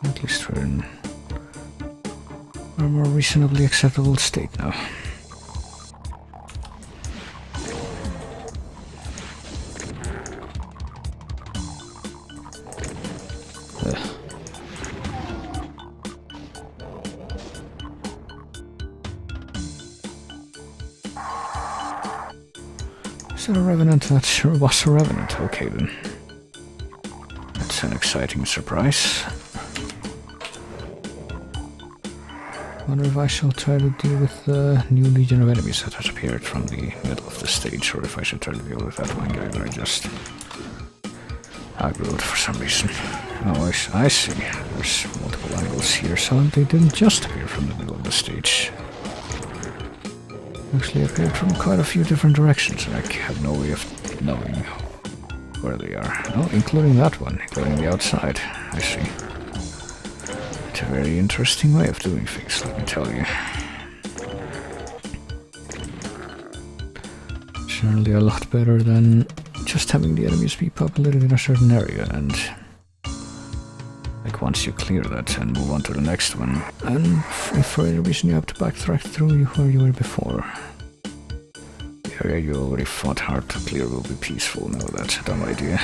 At least we're in a more reasonably acceptable state now. Is that a revenant? That sure was a revenant. Okay then. That's an exciting surprise. Wonder if I shall try to deal with the new legion of enemies that has appeared from the middle of the stage, or if I should try to deal with that one guy that I just aggroed for some reason. Oh, I see. There's multiple angles here, so they didn't just appear from the middle of the stage. Actually appeared from quite a few different directions, and I have no way of knowing where they are. Oh, including that one, including the outside. I see. It's a very interesting way of doing things, let me tell you. Certainly a lot better than just having the enemies be populated in a certain area, and like once you clear that and move on to the next one, and if for any reason you have to backtrack through where you were before, the area you already fought hard to clear will be peaceful. No, that's a dumb idea.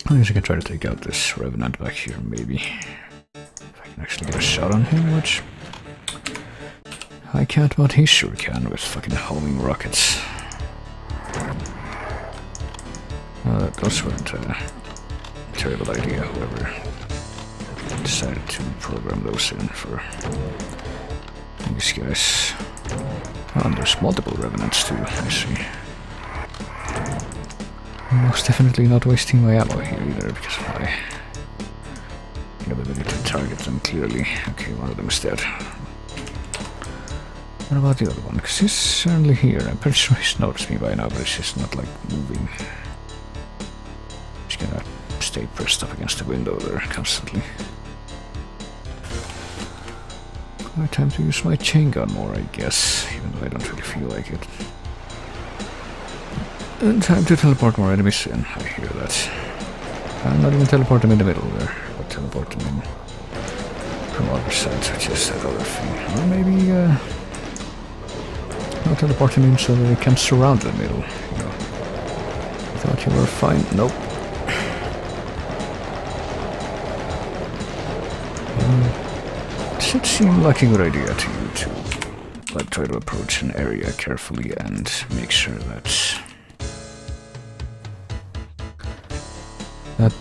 I guess I can try to take out this Revenant back here, maybe. If I can actually get a shot on him, which I can't, but he sure can with fucking homing rockets. Those weren't a terrible idea, whoever decided to program those in for these guys. Oh, and there's multiple Revenants too, I see. Most definitely not wasting my ammo here either, because of my inability to target them clearly. Okay, one of them is dead. What about the other one? Because he's certainly here. I'm pretty sure he's noticed me by now, but it's just not like moving. Just gonna stay pressed up against the window there constantly. Quite time to use my chain gun more, I guess, even though I don't really feel like it. And time to teleport more enemies in. I hear that. I'll not even teleport them in the middle there, but teleport them in from other sides, which is that other thing. Or maybe, I'll teleport them in so that they can surround the middle. You know. I thought you were fine. Nope. Does it seem like a good idea to you to like try to approach an area carefully and make sure that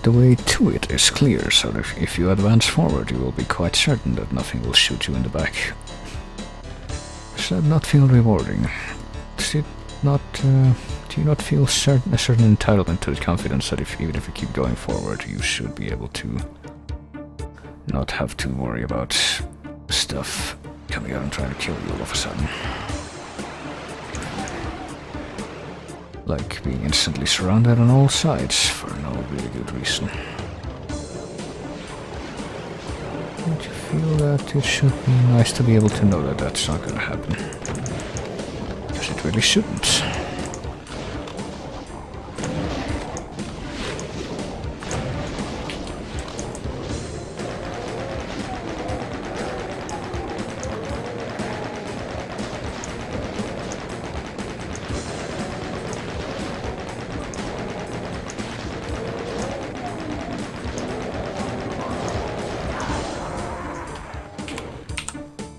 the way to it is clear, so that if you advance forward you will be quite certain that nothing will shoot you in the back? Does that not feel rewarding? Does it not, do you not feel a certain entitlement to the confidence that even if you keep going forward, you should be able to not have to worry about stuff coming out and trying to kill you all of a sudden? Like being instantly surrounded on all sides for no really good reason. Don't you feel that it should be nice to be able to know that that's not gonna happen? Because it really shouldn't.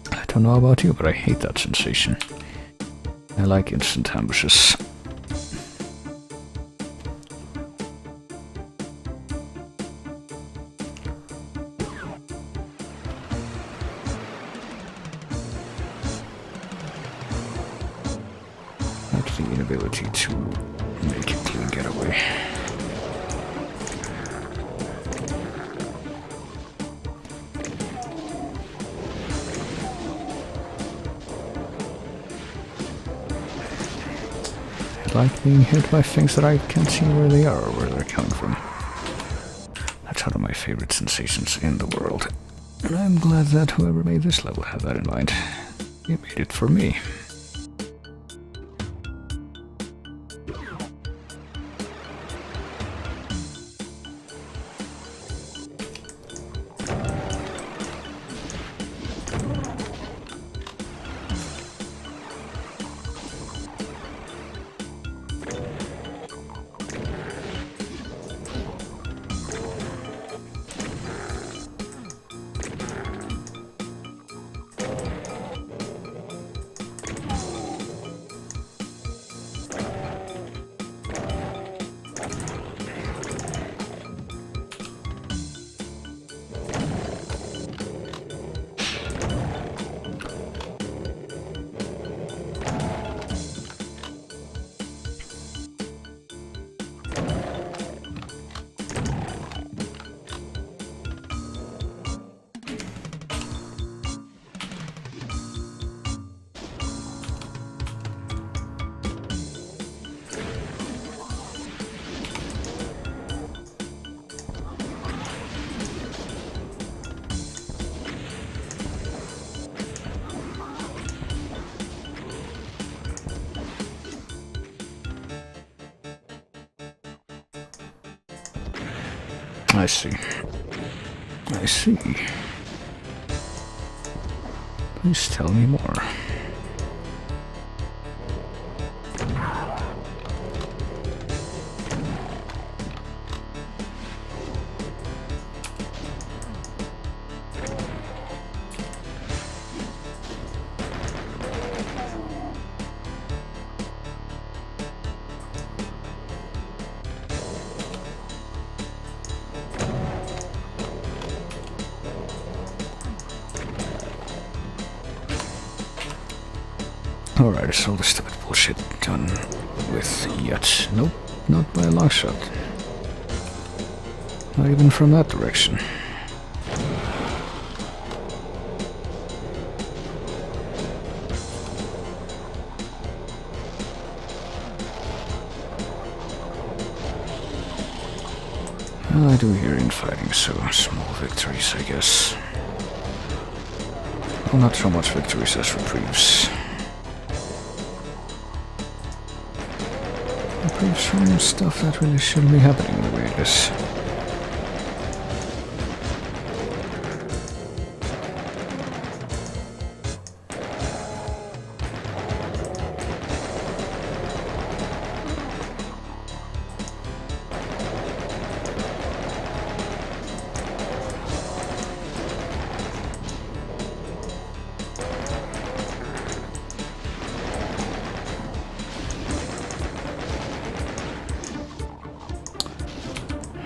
I don't know about you, but I hate that sensation. I like instant ambushes. Like the inability to make a clean getaway. Like being hit by things that I can't see where they are or where they're coming from. That's one of my favorite sensations in the world. And I'm glad that whoever made this level had that in mind. He made it for me. I see. I see. Please tell me more. Alright, is all the stupid bullshit done with yet? Nope, not by a long shot. Not even from that direction. Well, I do hear infighting, so small victories, I guess. Well, not so much victories as reprieves. Reprieves from stuff that really shouldn't be happening the way it is.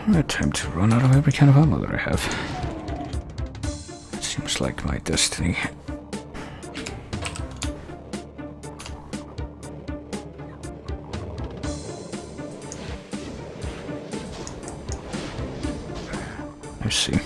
Alright, time to run out of every kind of ammo that I have. It seems like my destiny. I see.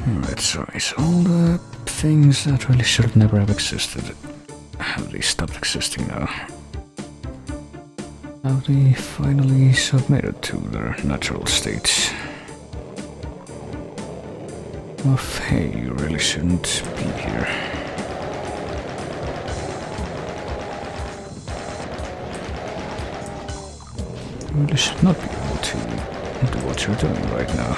Alright, so it's all the things that really should never have existed. Have they stopped existing now? Have they finally submitted to their natural states? Of hey, you really shouldn't be here. You really should not be able to do what you're doing right now.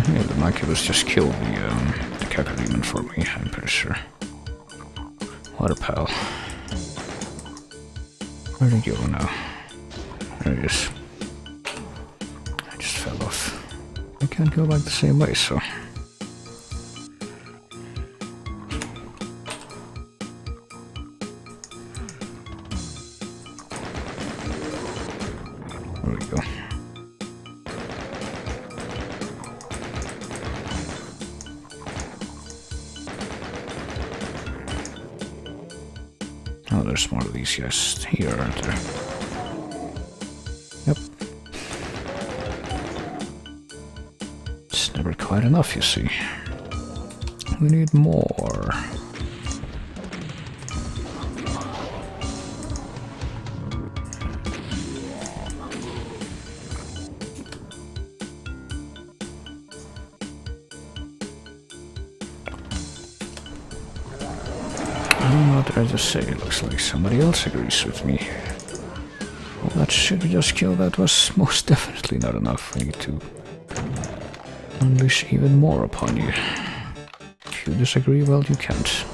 Yeah, the Maculus just killed the Cacodemon for me, I'm pretty sure. What a pal. Where'd he go now? There he is. I just fell off. I can't go back the same way, so... There we go. Oh, there's more of these guys here, aren't there? Yep. It's never quite enough, you see. We need more. What did I just say? It looks like somebody else agrees with me. Well, that shit we just killed, that was most definitely not enough. I need to unleash even more upon you. If you disagree, well, you can't.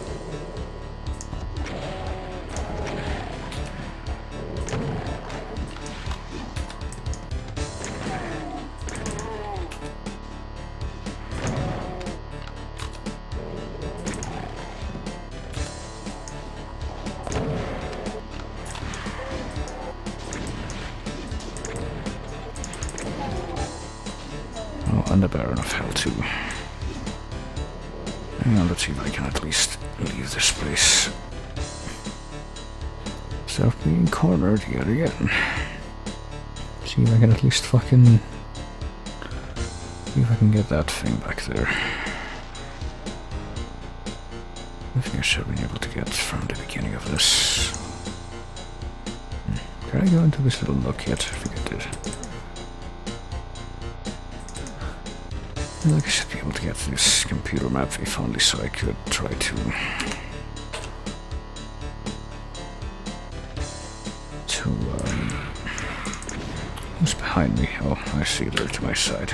the Baron of Hell too. Hang on, let's see if I can at least leave this place. Instead of being cornered yet again. See if I can at least fucking... see if I can get that thing back there. I think I should have been able to get from the beginning of this. Did I go into this little nook yet? I think I did. I feel like I should be able to get this computer map if only so I could try to... who's behind me? Oh, I see there to my side.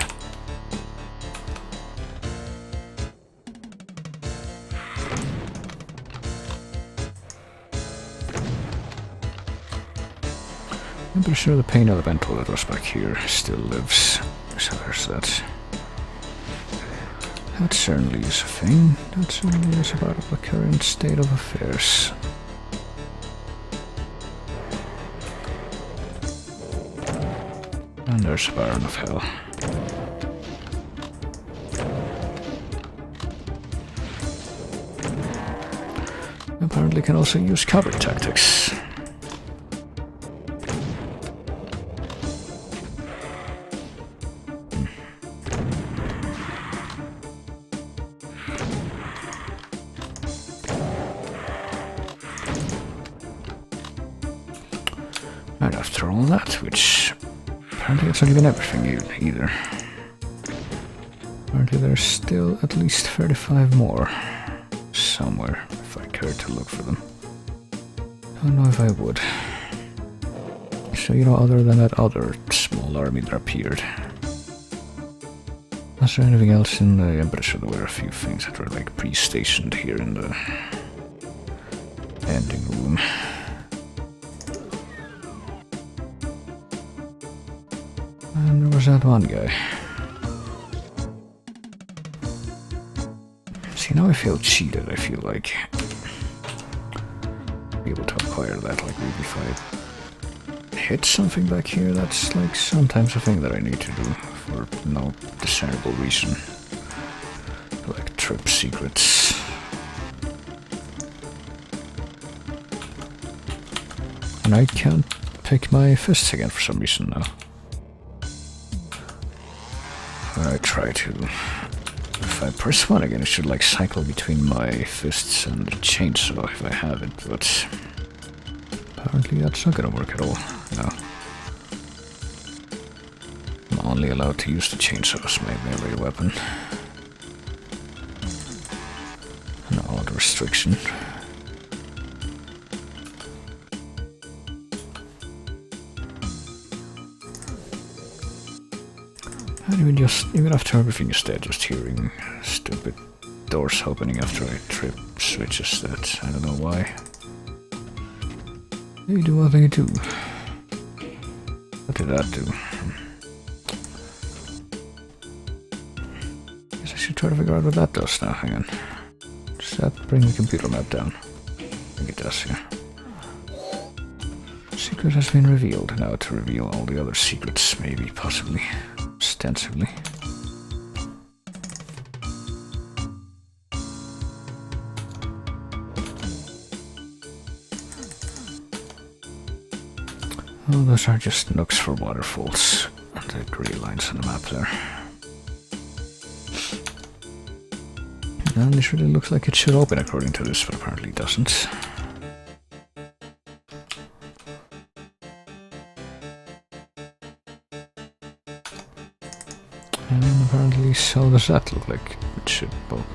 I'm pretty sure the pain elemental that was back here still lives. So there's that. That certainly is a thing. That certainly is about the current state of affairs. And there's a Baron of Hell. Apparently can also use cover tactics. Right after all that, which apparently it's not even everything either. Apparently there's still at least 35 more somewhere, if I care to look for them. Don't know if I would. So, you know, other than that other small army that appeared. Was there anything else in the... I'm pretty sure there were a few things that were like pre-stationed here in the ending room. And there was that one guy. See, now I feel cheated, I feel like. Be able to acquire that, like maybe if I hit something back here, that's like sometimes a thing that I need to do for no discernible reason. Like trip secrets. And I can't pick my fists again for some reason now. When I try to... if I press one again, it should like cycle between my fists and the chainsaw if I have it, but... apparently that's not gonna work at all. No. I'm only allowed to use the chainsaw as my melee weapon. No other restriction. Even after everything is dead, just hearing stupid doors opening after I trip switches that I don't know why. They do what they do. What did that do? Guess I should try to figure out what that does now. Hang on. Does that bring the computer map down? I think it does, yeah. Secret has been revealed. Now to reveal all the other secrets, maybe, possibly. Ostensibly. Oh, those are just nooks for waterfalls. The grey lines on the map there. And this really looks like it should open according to this, but apparently it doesn't. And apparently so does that look like it should. Well,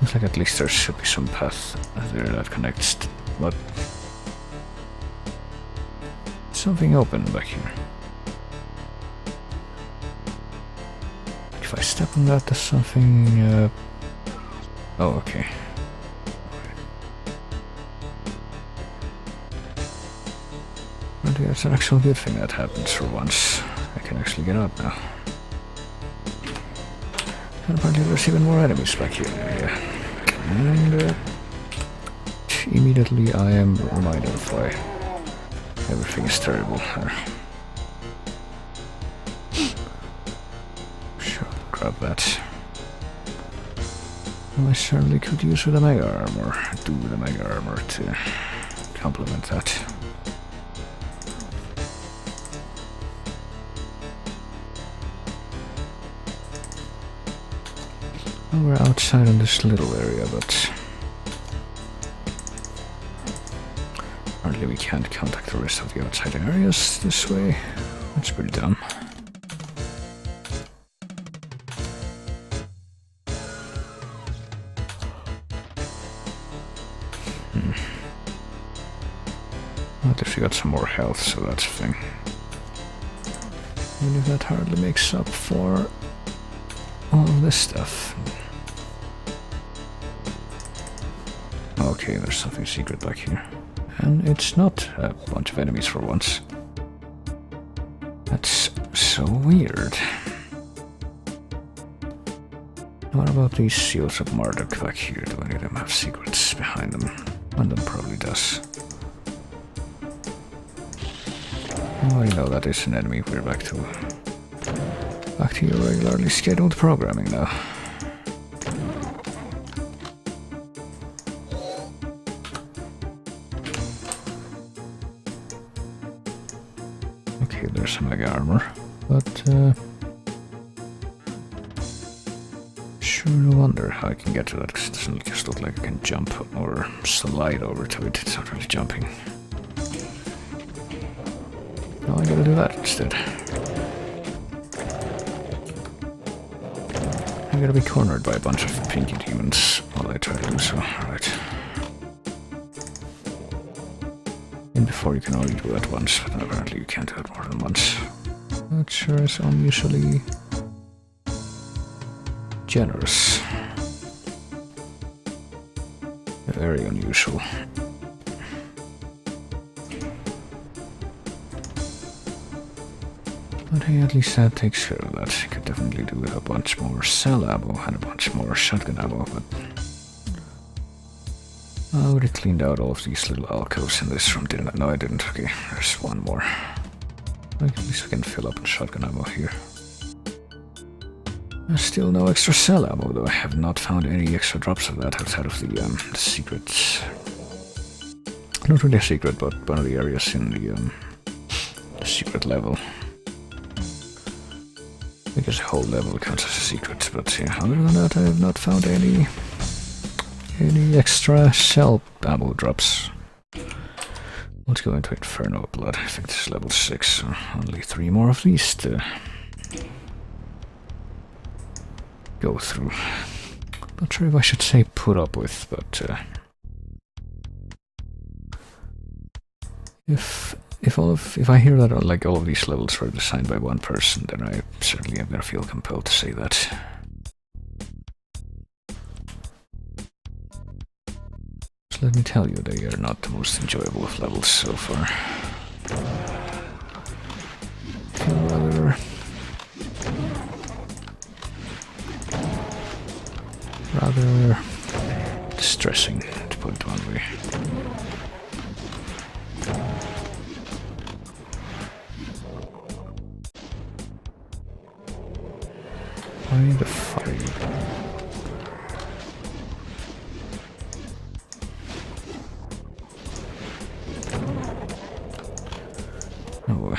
looks like at least there should be some path there that connects. What? Something open back here. If I step on that, there's something. Oh, okay. Well, that's an actual good thing that happens for once. I can actually get up now. And apparently there's even more enemies back here. Yeah. And immediately I am reminded of why everything is terrible. Sure, grab that. Well, I certainly could use with a Mega Armor, do with a Mega Armor to complement that. Well, we're outside in this little area, but apparently we can't contact the rest of the outside areas this way. That's pretty dumb. At least we got some more health, so that's a thing. Even if that hardly makes up for all of this stuff. Okay, there's something secret back here. And it's not a bunch of enemies for once. That's so weird. What about these Seals of Marduk back here? Do any of them have secrets behind them? One of them probably does. Oh, I know that is an enemy. We're back to your regularly scheduled programming now. Okay, there's some Mega Armor, but sure no wonder how I can get to that, because it doesn't just look like I can jump or slide over to it. It's not really jumping. I gotta do that instead. I gotta be cornered by a bunch of pinky demons while I try to do so. Right. And before you can only do that once, but apparently you can't do it more than once. That sure is unusually generous. Very unusual. But hey, at least that takes care of that. I could definitely do with a bunch more cell ammo and a bunch more shotgun ammo, but I would have cleaned out all of these little alcoves in this room, didn't I? No, I didn't. Okay, there's one more. At least we can fill up on shotgun ammo here. There's still no extra cell ammo, though I have not found any extra drops of that outside of the secrets. Not really a secret, but one of the areas in the secret level. Because the whole level counts as a secret, but yeah, other than that I have not found any extra cell ammo drops. Let's go into Inferno Blood. I think this is level 6, so only 3 more of these to go through. Not sure if I should say put up with, but if I hear that like all of these levels were designed by one person, then I certainly am gonna feel compelled to say that. So let me tell you, they are not the most enjoyable of levels so far. Rather distressing, to put it one way. Why the fuck are you? Oh, I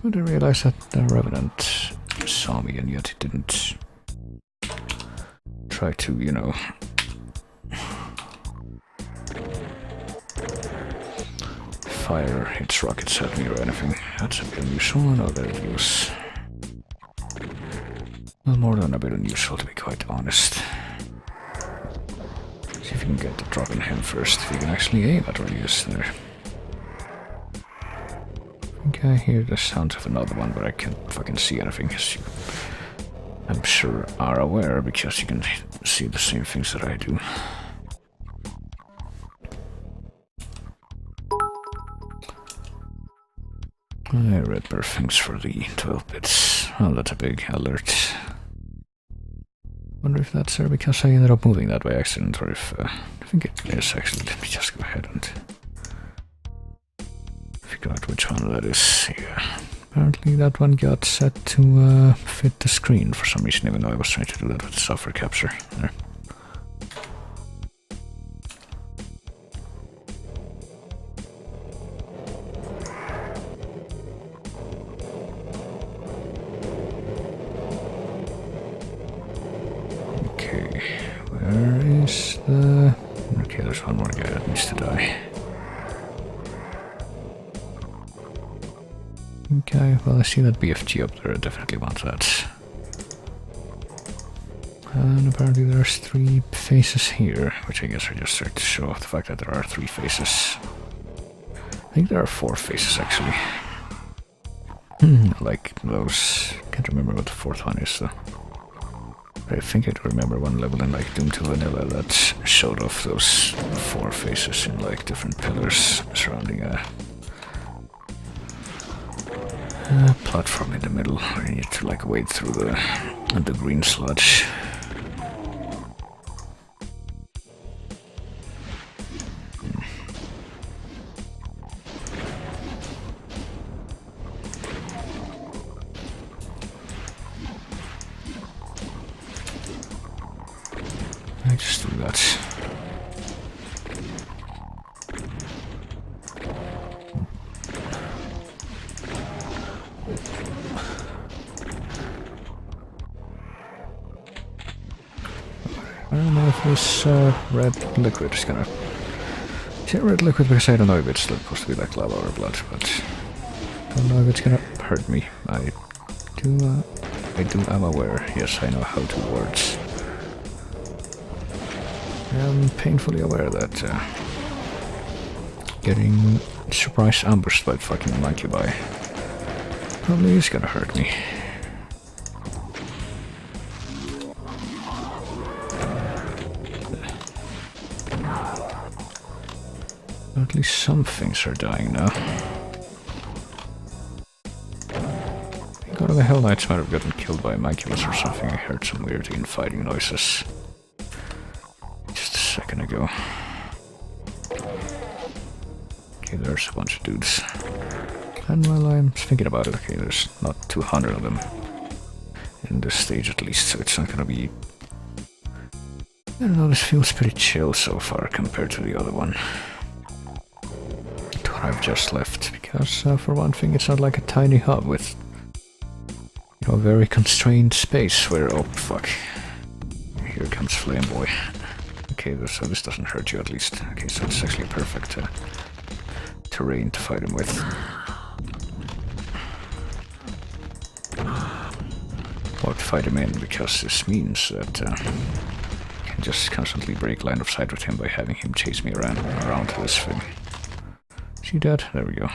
didn't realize that the Revenant saw me and yet he didn't try to, you know, fire its rockets at me or anything. That's a bit unusual. I know that it was well, more than a bit unusual, to be quite honest. See if you can get the drop in him first, if you can actually aim at Radius there. I think I hear the sounds of another one, but I can't fucking see anything, as you, I'm sure, are aware, because you can see the same things that I do. I read bird things for the 12 bits. Well, that's a big alert. Wonder if that's because I ended up moving that by accident, or if I think it is actually. Let me just go ahead and figure out which one that is. Yeah, Apparently that one got set to fit the screen for some reason, even though I was trying to do that with software capture. There. Okay, where is the... Okay, there's one more guy that needs to die. Okay, well I see that BFG up there, I definitely want that. And apparently there's 3 faces here, which I guess are just there to show off the fact that there are 3 faces. I think there are 4 faces actually. Like those, can't remember what the 4th one is though. But I think I do remember one level in like Doom 2 Vanilla that showed off those 4 faces in like different pillars surrounding a platform in the middle where you need to like wade through the green sludge. I just do that. I don't know if this red liquid is gonna... Is it red liquid because I don't know if it's supposed to be like lava or blood, but I don't know if it's gonna hurt me. I am aware, yes, I know how to words. I'm painfully aware that getting surprise ambushed by fucking Monkey-Bye probably is gonna hurt me. At least some things are dying now. I think one of the Hell Knights might have gotten killed by a Manculus or something. I heard some weird infighting noises just a second ago. Okay, there's a bunch of dudes. And while I'm thinking about it, okay, there's not 200 of them in this stage at least, so it's not gonna be... I don't know, this feels pretty chill so far compared to the other one. I've just left, because for one thing it's not like a tiny hub with, you know, a very constrained space where, oh fuck, here comes Flameboy. Okay, so this doesn't hurt you at least. Okay, so it's actually perfect terrain to fight him with. Or to fight him in, because this means that I can just constantly break line of sight with him by having him chase me around to this thing. See that? There we go.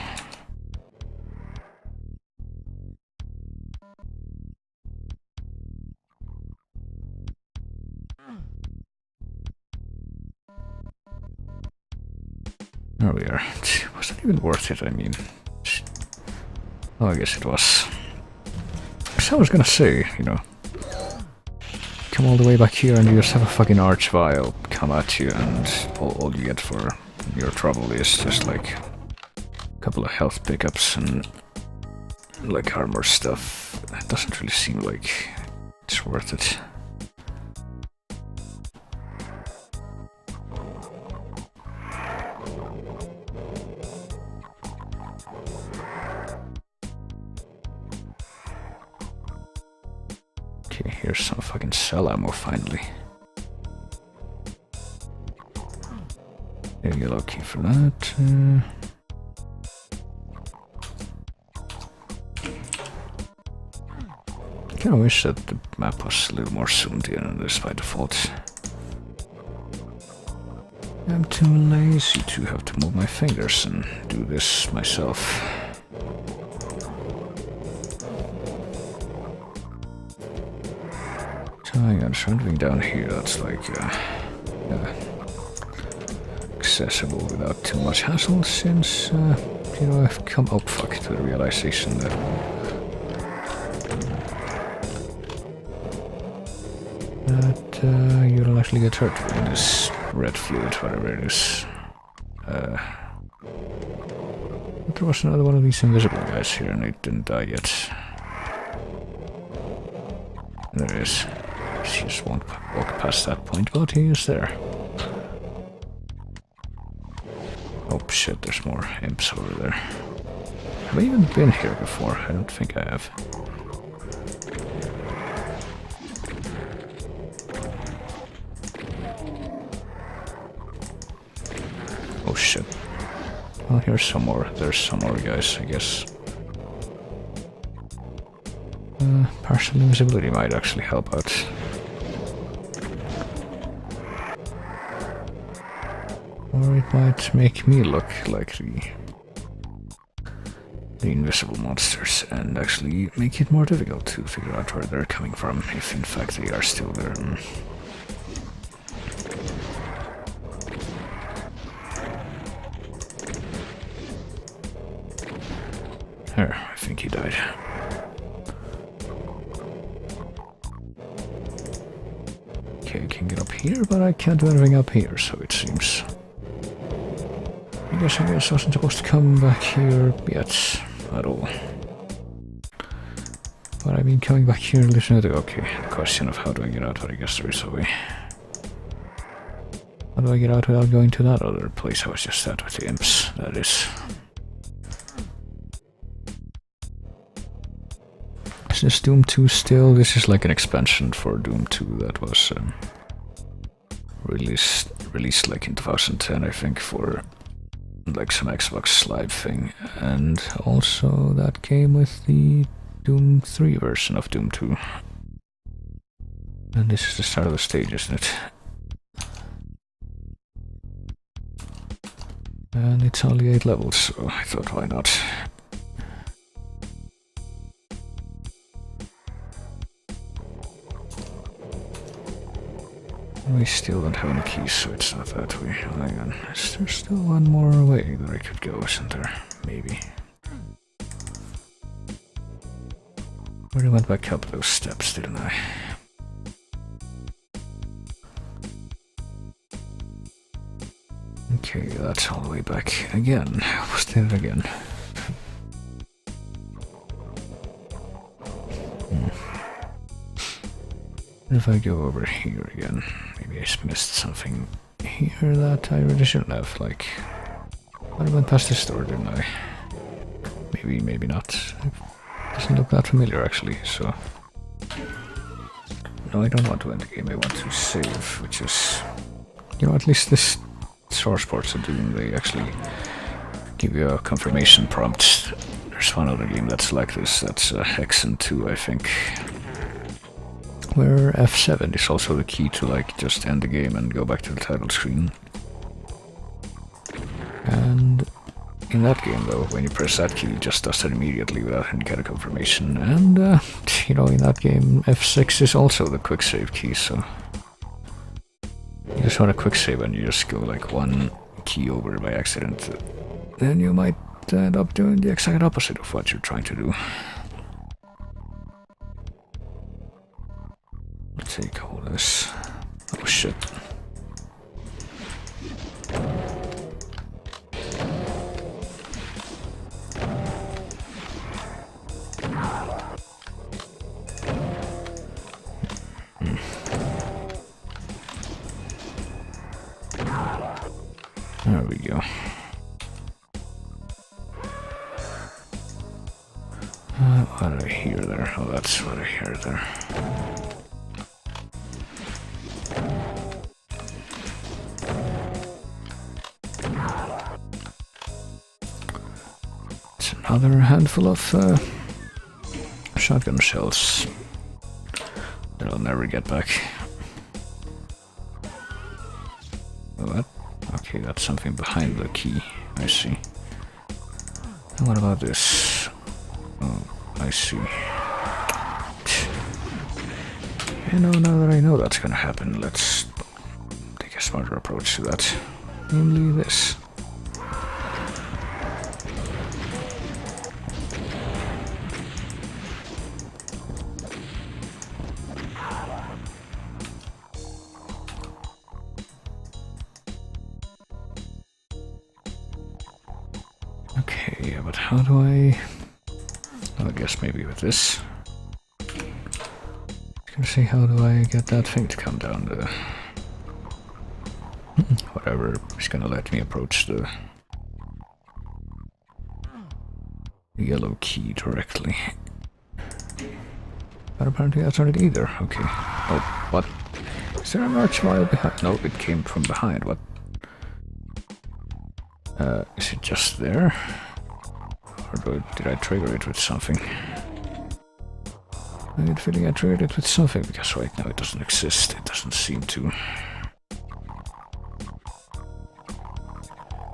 There we are. It wasn't even worth it, I mean. Oh, I guess it was. So I was gonna say, you know, come all the way back here and you just have a fucking Archvile come at you and all you get for your trouble is just like couple of health pickups and like armor stuff. It doesn't really seem like it's worth it. Okay, here's some fucking cell ammo finally. There you go, key for that. I kinda wish that the map was a little more zoomed in on this by default. I'm too lazy to have to move my fingers and do this myself. So hang on, something down here that's like accessible without too much hassle since, you know, I've come up to the realization that you don't actually get hurt in this red fluid, whatever it is. What the there was another one of these invisible guys here and it didn't die yet. There is. She just won't walk past that point, but he is there. Oh shit, there's more imps over there. Have I even been here before? I don't think I have. Oh shit. Well, here's some more. There's some more guys, I guess. Partial invisibility might actually help out. Or it might make me look like the invisible monsters and actually make it more difficult to figure out where they're coming from, if in fact they are still there. There, I think he died. Okay, I can get up here, but I can't do anything up here, so it seems. I guess I wasn't supposed to come back here yet at all. But I've been coming back here listening to... Okay, the question of how do I get out, but I guess there is a way. How do I get out without going to that other place I was just at with the imps? That is... Is this Doom 2 still? This is like an expansion for Doom 2 that was released like in 2010, I think, for like some Xbox Live thing. And also that came with the Doom 3 version of Doom 2. And this is the start of the stage, isn't it? And it's only 8 levels, so I thought, why not? We still don't have any keys, so it's not that way. Hang on. Is there still one more way that I could go, isn't there? Maybe. Already went back up those steps, didn't I? Okay, that's all the way back again. I was there again. If I go over here again, maybe I missed something here that I really shouldn't have, like... I went past this door, didn't I? Maybe, maybe not. It doesn't look that familiar, actually, so... No, I don't want to end the game, I want to save, which is... You know, at least this source ports are doing, they actually give you a confirmation prompt. There's one other game that's like this, that's Hexen 2, I think. Where F7 is also the key to like just end the game and go back to the title screen. And in that game though, when you press that key, it just does it immediately without any kind of confirmation. And you know, in that game, F6 is also the quick save key, so you just want a quick save and you just go like one key over by accident, then you might end up doing the exact opposite of what you're trying to do. Take all this. Oh shit. There we go. What did I hear there? Oh, that's what I hear there. Another handful of shotgun shells that I'll never get back. What? Okay, that's something behind the key. I see. And what about this? Oh, I see. You know, now that I know that's gonna happen, let's take a smarter approach to that. Namely this. Okay, yeah, but how do I... I guess maybe with this. Gonna see how do I get that thing to come down the... Whatever, it's gonna let me approach the yellow key directly. But apparently that's not it either. Okay. Oh, what? Is there an archvile behind? No, it came from behind. What? Is it just there? Or did I trigger it with something? I get the feeling I triggered it with something, because right now it doesn't exist. It doesn't seem to.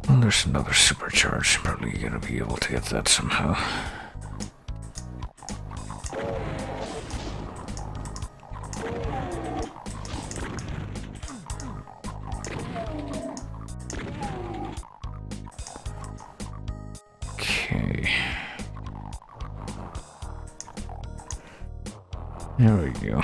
Well, there's another supercharge. Probably gonna be able to get that somehow. Okay. There we go.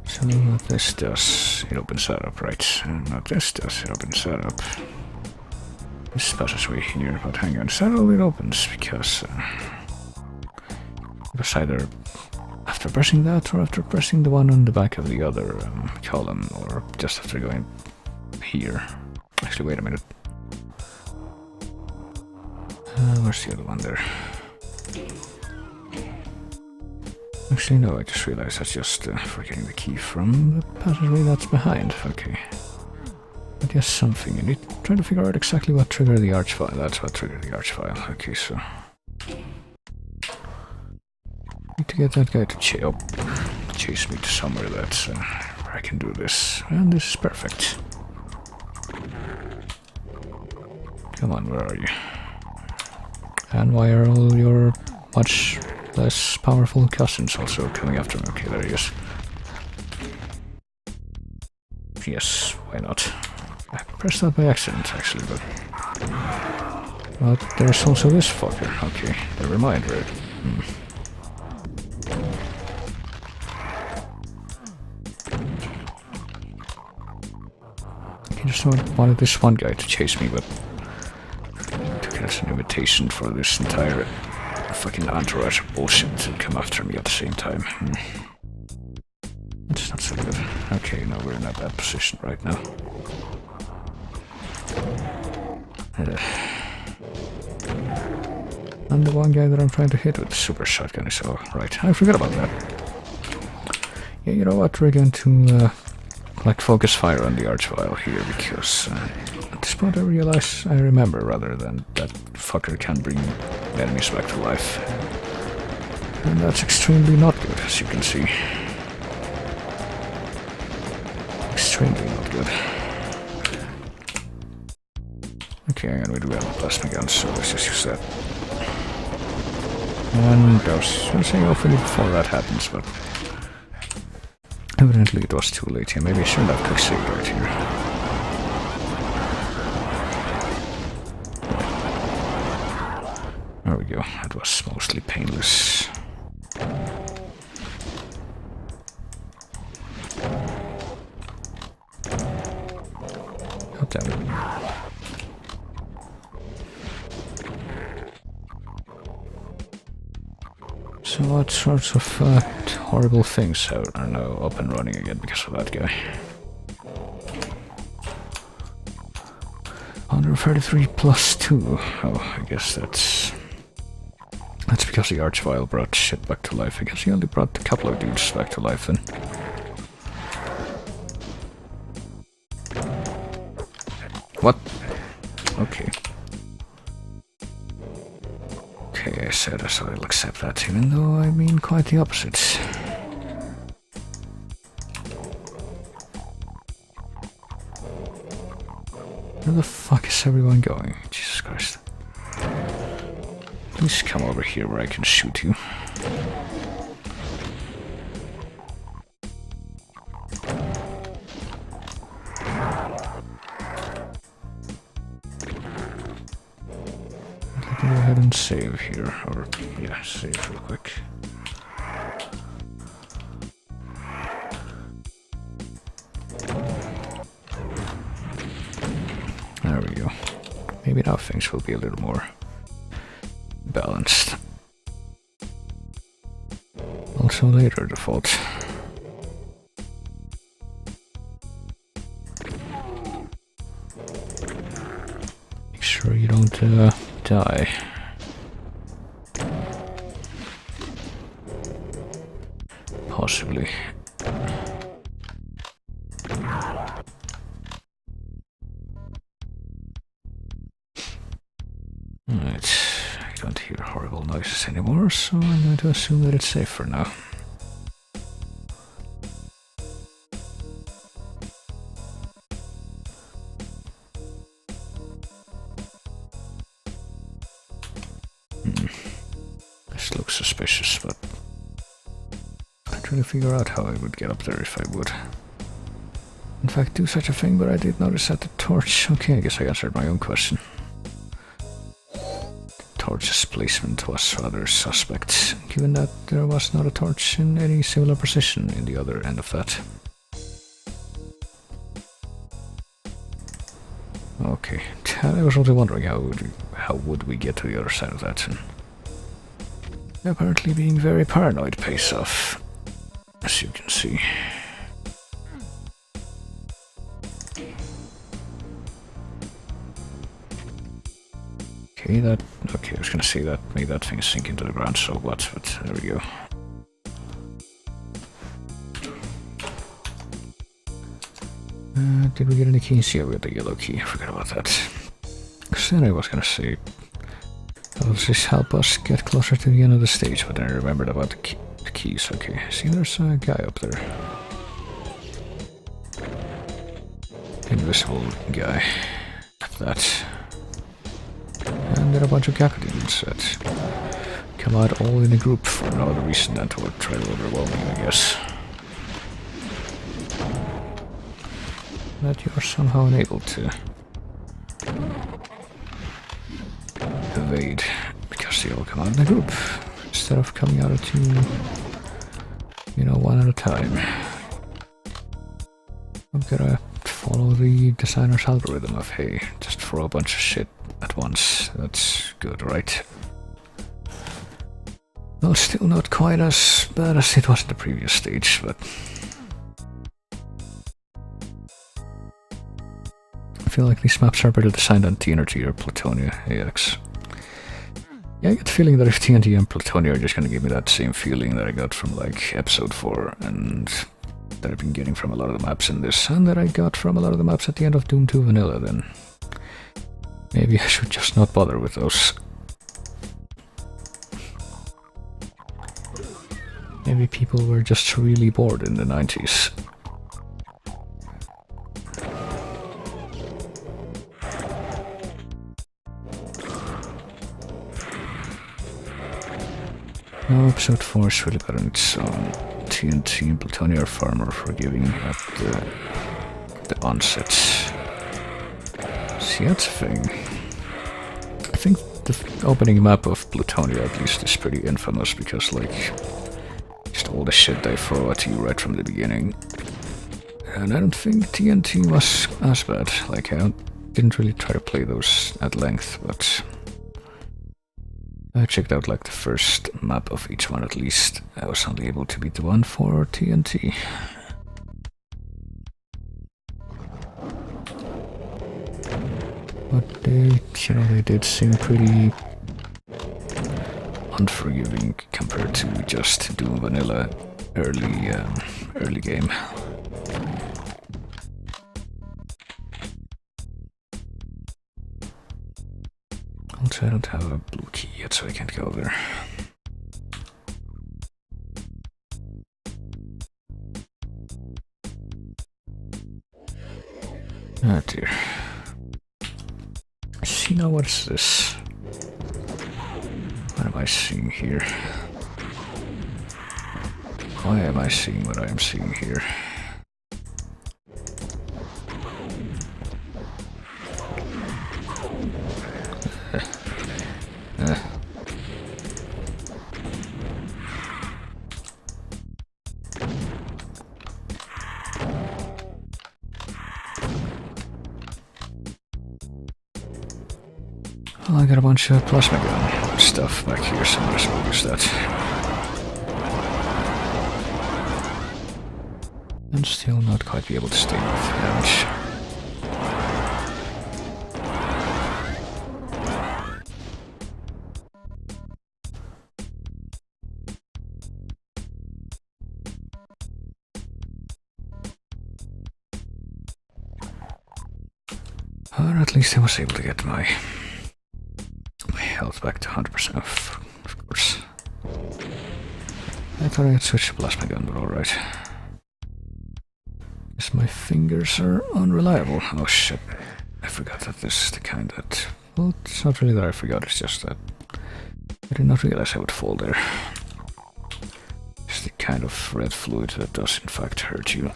So what this does, it opens that up, right? And what this does, it opens that up. This passageway here, but hang on, is that all it opens? Because it was either after pressing that or after pressing the one on the back of the other column, or just after going here. Actually, wait a minute. Where's the other one there? Actually, no, I just realized that's just for getting the key from the passageway that's behind. Okay. But yes, something. I need to try to figure out exactly what triggered the archvile. That's what triggered the archvile. Okay, so... need to get that guy to chase me to somewhere that's where I can do this. And this is perfect. Come on, where are you? And why are all your much less powerful cousins also coming after me? Okay, there he is. Yes, why not? I pressed that by accident, actually, but... But there's also this fucker. Okay, never mind, right? I just wanted this one guy to chase me, but... That's an invitation for this entire fucking entourage of bullshit to come after me at the same time. It's not so good. Okay, no, we're in a bad position right now. And the one guy that I'm trying to hit with the super shotgun is... Oh, right, I forgot about that. Yeah, you know what, we're going to like focus fire on the archvile here, because at this point I remember rather than that fucker can bring enemies back to life. And that's extremely not good, as you can see. Extremely not good. Okay, and we do have a plasma gun, so let's just use that. And I was gonna say hopefully before that happens, but evidently it was too late here. Maybe I shouldn't have clicked save right here. There we go. That was mostly painless. Oh, damn it. So what sorts of horrible things are now up and running again because of that guy? 133 plus 2. Oh, I guess that's because the archvile brought shit back to life. I guess he only brought a couple of dudes back to life then. What? Okay. Okay, I said so I'll accept that, even though I mean quite the opposite. Where the fuck is everyone going? Jesus Christ. Please come over here where I can shoot you. Let me go ahead and save here, or yeah, save real quick. maybe now things will be a little more balanced. Also later default. Make sure you don't die. Possibly. Alright, I don't hear horrible noises anymore, so I'm going to assume that it's safe for now. This looks suspicious, but I'm trying to figure out how I would get up there if I would. In fact, do such a thing, but I did notice that the torch... Okay, I guess I answered my own question. Torch's placement was rather suspect, given that there was not a torch in any similar position in the other end of that. Okay, I was also wondering how would we get to the other side of that. And apparently being very paranoid pays off, as you can see. Okay, I was gonna say that made that thing sink into the ground, so what, but there we go. Did we get any keys? Yeah, we got the yellow key, I forgot about that. Because then I was gonna say, will this help us get closer to the end of the stage, but then I remembered about the keys. Okay, see, there's a guy up there. Invisible guy. That. And there are a bunch of Kakadins that come out all in a group for no other reason than to try to overwhelm you, I guess. That you are somehow unable to evade because they all come out in a group instead of coming out of two, you know, one at a time. I'm gonna follow the designer's algorithm of, hey, just throw a bunch of shit at once. That's good, right? Well, still not quite as bad as it was in the previous stage, but I feel like these maps are better designed than TNT or Plutonia AX. Yeah, I get the feeling that if TNT and Plutonia are just gonna give me that same feeling that I got from like episode 4 and that I've been getting from a lot of the maps in this, and that I got from a lot of the maps at the end of Doom 2 Vanilla, then maybe I should just not bother with those. Maybe people were just really bored in the 90s. No, episode 4 is really bad on its own. TNT and Plutonia are far more forgiving at the onset. See, that's a thing. I think the opening map of Plutonia at least is pretty infamous because, like, just all the shit they throw at you right from the beginning. And I don't think TNT was as bad. Like, I didn't really try to play those at length, but I checked out like the first map of each one at least. I was only able to beat the one for TNT. But they, you know, they did seem pretty unforgiving compared to just Doom Vanilla early game. Also, I don't have a blue key yet, so I can't go there. Oh dear. See, now what's this? What am I seeing here? Why am I seeing what I am seeing here? Well, I got a bunch of plasma gun stuff back here, so might as well use that. And still not quite be able to stay off damage. Or at least I was able to get my health back to 100%, of course. I thought I had switched to plasma gun, but alright. Guess my fingers are unreliable. Oh shit. I forgot that this is the kind that... Well, it's not really that I forgot, it's just that I did not realize I would fall there. It's the kind of red fluid that does in fact hurt you.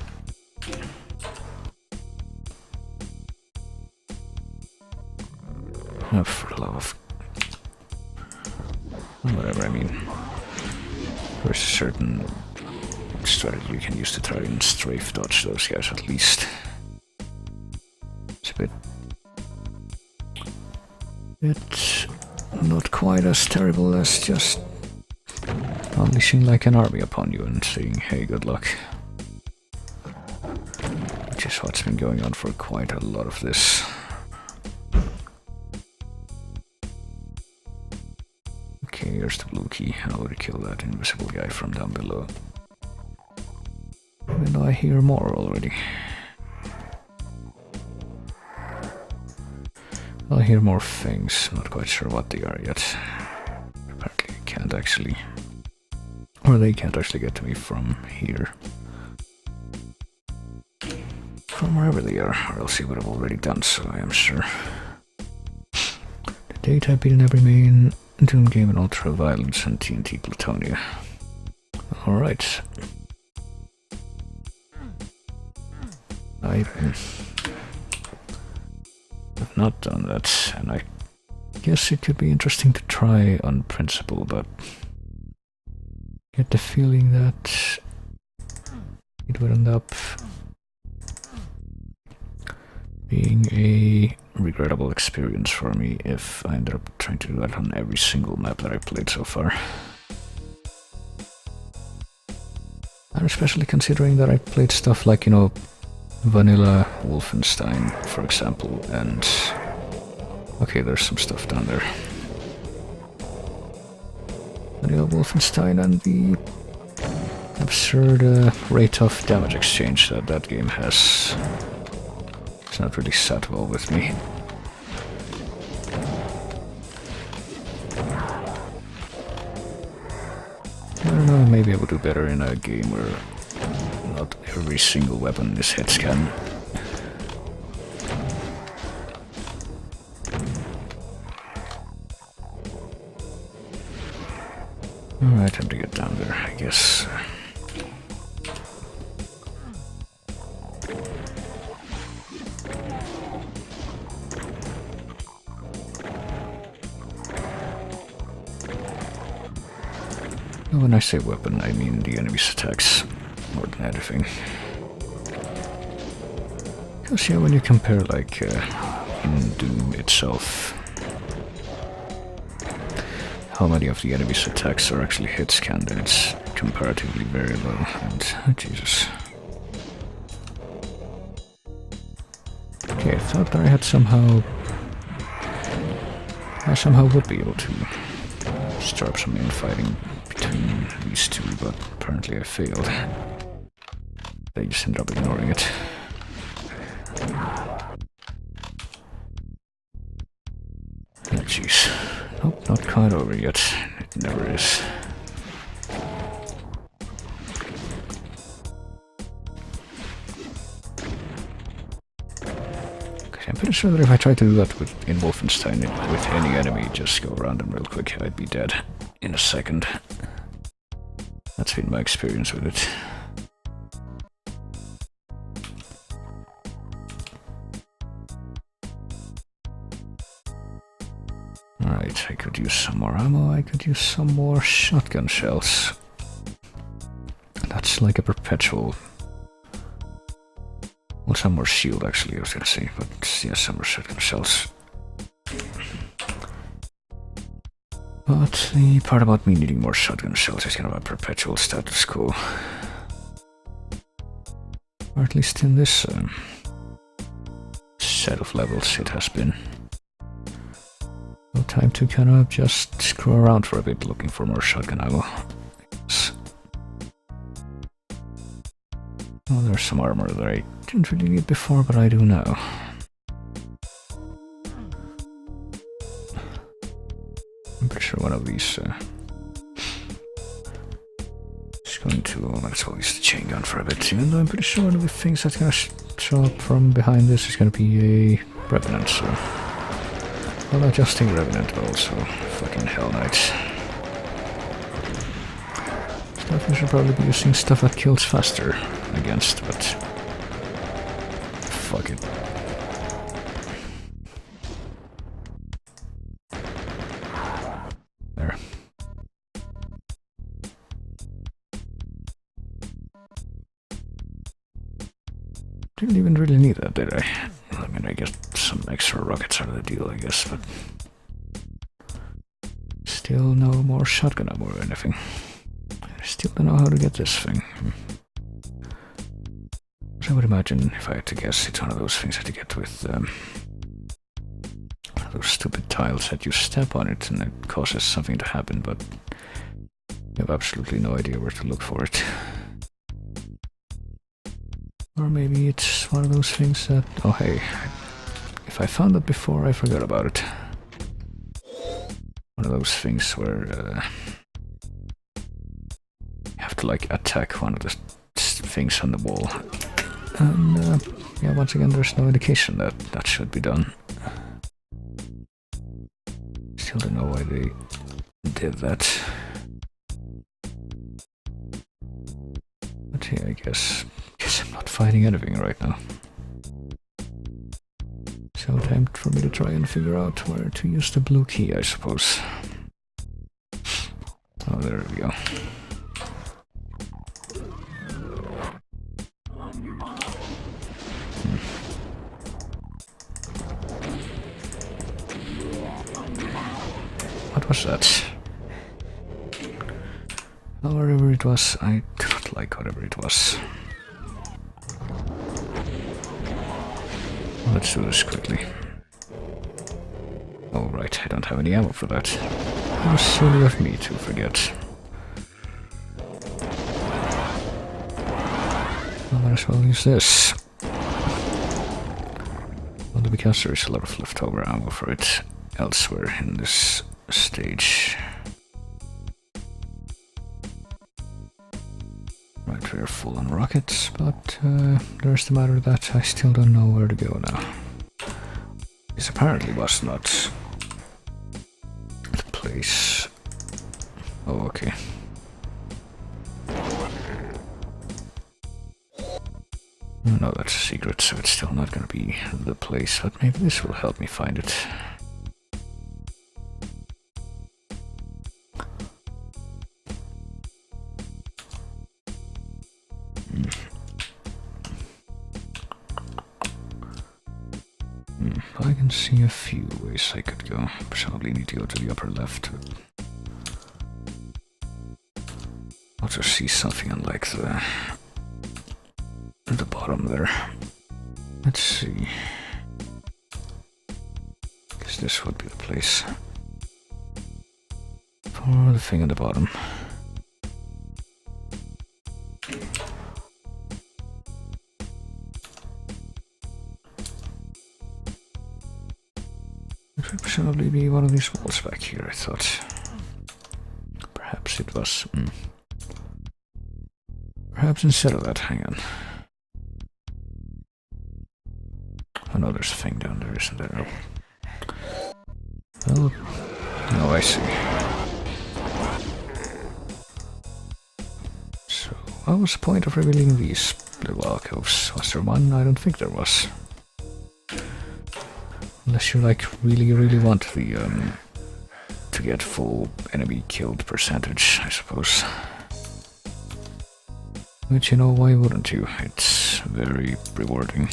Oh, for the love of... Whatever, I mean... There's a certain strategy you can use to try and strafe dodge those guys at least. It's a bit... It's not quite as terrible as just unleashing like an army upon you and saying, hey, good luck. Which is what's been going on for quite a lot of this. Okay, here's the blue key. I already killed that invisible guy from down below. Even though I hear more already. I hear more things, not quite sure what they are yet. Apparently I can't actually... Or they can't actually get to me from here. From wherever they are, or else they would have already done so, I am sure. The date I've beaten every main Doom game in Ultra Violence and TNT Plutonia. Alright. I've not done that, and I guess it could be interesting to try on principle, but I get the feeling that it would end up being a regrettable experience for me if I ended up trying to do that on every single map that I played so far. And especially considering that I played stuff like, you know, Vanilla Wolfenstein, for example, and... Okay, there's some stuff down there. Vanilla Wolfenstein and the absurd rate of damage exchange that that game has. It's not really sat well with me. I don't know, maybe I would do better in a game where not every single weapon is hit scan. Alright, time to get down there, I guess. When I say weapon, I mean the enemy's attacks more than anything. Because yeah, when you compare like in Doom itself, how many of the enemy's attacks are actually hit scanned, and it's comparatively very low. And oh, Jesus. Okay, I thought that I had somehow would be able to start some infighting between these two, but apparently I failed. They just ended up ignoring it. Oh jeez. Nope, not quite over yet. It never is. Okay, I'm pretty sure that if I tried to do that in Wolfenstein with any enemy, just go around them real quick, I'd be dead in a second. That's been my experience with it. Alright, I could use some more ammo, I could use some more shotgun shells. That's like a perpetual... Well, some more shield actually, I was gonna say, but yeah, some more shotgun shells. But the part about me needing more shotgun shells is kind of a perpetual status quo. Or at least in this set of levels it has been. No time to kind of just screw around for a bit looking for more shotgun ammo. Oh, there's some armor that I didn't really need before, but I do now. I'm pretty sure one of these is going to... might as well use the chain gun for a bit, even though I'm pretty sure one of the things that's gonna show up from behind this is gonna be a Revenant, so... well, not just a Revenant, but also fucking Hell Knights. Stuff we should probably be using stuff that kills faster against, but... fuck it. There. Didn't even really need that, did I? I mean, I get some extra rockets out of the deal, I guess, but... still no more shotgun ammo or anything. I still don't know how to get this thing. I would imagine, if I had to guess, it's one of those things that you get with those stupid tiles that you step on it and it causes something to happen, but you have absolutely no idea where to look for it. Or maybe it's one of those things that... oh hey, if I found that before, I forgot about it. One of those things where you have to like attack one of the things on the wall. And yeah, once again, there's no indication that that should be done. Still don't know why they did that. But yeah, I guess I'm not finding anything right now. So time for me to try and figure out where to use the blue key, I suppose. Oh, there we go. What was that? Well, whatever it was, I do not like whatever it was. Let's do this quickly. Oh right, I don't have any ammo for that. How silly of me to forget. I might as well use this. Only because there is a lot of leftover ammo for it elsewhere in this stage. Right, we're full on rockets, but there's the matter that I still don't know where to go now. This apparently was not the place. Oh, okay. No, that's a secret, so it's still not gonna be the place, but maybe this will help me find it. I can see a few ways I could go. Probably need to go to the upper left. Also see something unlike the bottom there. Let's see. Guess this would be the place for the thing at the bottom. It would presumably be one of these walls back here, I thought. Perhaps it was... Perhaps instead of that, hang on. Oh no, there's a thing down there, isn't there? Oh, no, I see. So, what was the point of revealing these little alcoves? Was there one? I don't think there was. Unless you like really want the to get full enemy killed percentage, I suppose. Which, you know, why wouldn't you? It's very rewarding.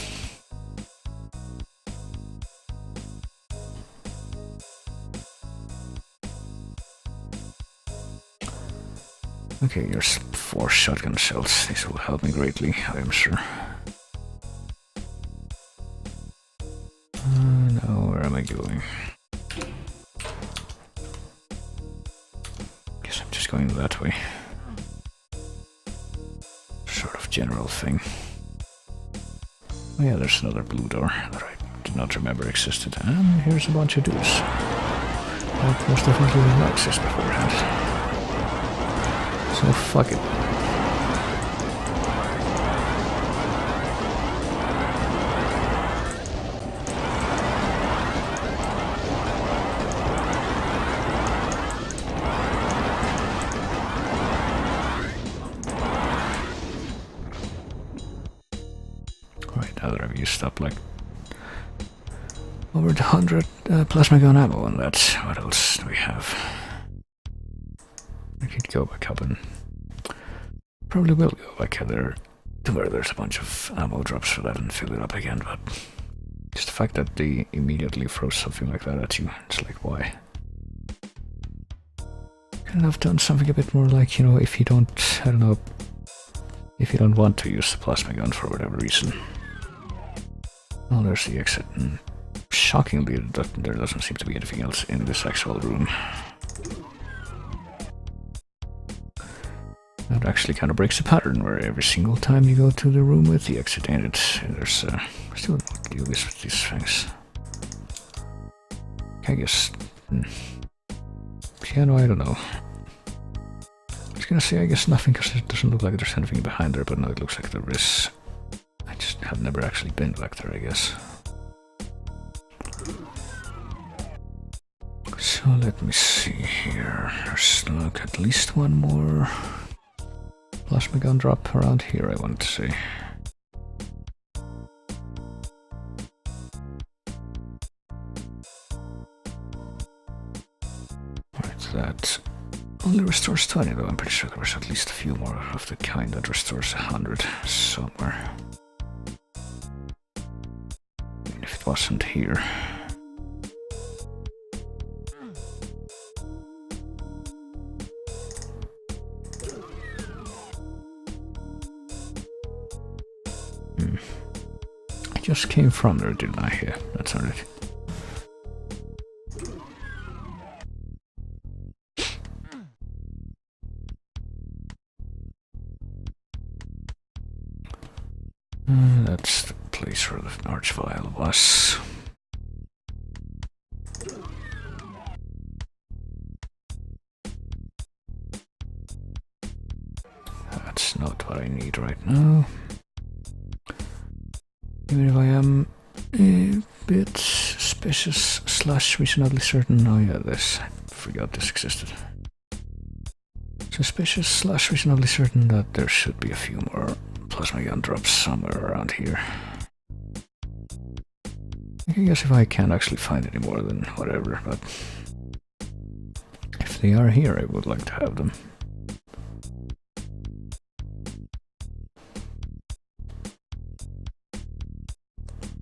Okay, here's 4 shotgun shells. This will help me greatly, I am sure. Now, where am I going? Guess I'm just going that way. Sort of general thing. Oh yeah, there's another blue door that I did not remember existed. And here's a bunch of dudes. That most definitely did not exist beforehand. So fuck it. Right, now that I've used up like over 100 plasma gun ammo on that, what else do we have? I could go back up and probably will go back there to where there's a bunch of ammo drops for that and fill it up again, but just the fact that they immediately throw something like that at you, it's like, why? Couldn't have done something a bit more like, you know, if you don't, I don't know, if you don't want to use the plasma gun for whatever reason. Oh, there's the exit, and shockingly, there doesn't seem to be anything else in this actual room. That actually kind of breaks the pattern, where every single time you go to the room with the exit in it, there's still not deal with these things. I guess. Yeah, no, I don't know. I was gonna say, I guess nothing, because it doesn't look like there's anything behind there, but no, it looks like there is. I just have never actually been back there, I guess. So let me see here. There's like at least one more plasma gun drop around here, I want to say. Right, that only restores 20, though I'm pretty sure there was at least a few more of the kind that restores 100 somewhere. Even if it wasn't here. I just came from there, didn't I? Yeah, that's alright. That's the place where the archvile was. That's not what I need right now. Even if I am a bit suspicious / reasonably certain. Oh yeah, this. I forgot this existed. Suspicious / reasonably certain that there should be a few more plasma gun drops somewhere around here. I guess if I can't actually find any more, then whatever, but if they are here, I would like to have them.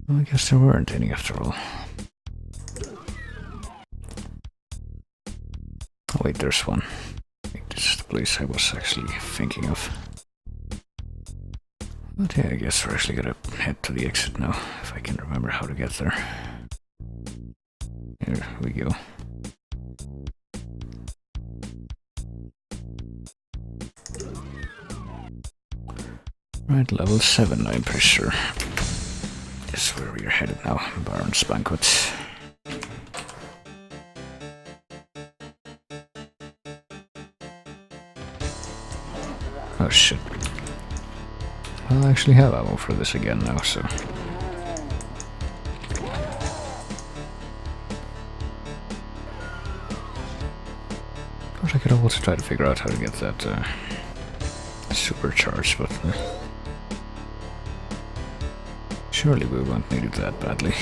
Well, I guess there weren't any after all. Oh wait, there's one. I think this is the place I was actually thinking of. But yeah, I guess we're actually gonna head to the exit now, if I can remember how to get there. Here we go. Right, level 7, I'm pretty sure. Is where we are headed now, Baron's Banquet. Oh shit. I'll actually have ammo for this again now, so... Of course I could also try to figure out how to get that supercharged, but... surely we won't need it that badly.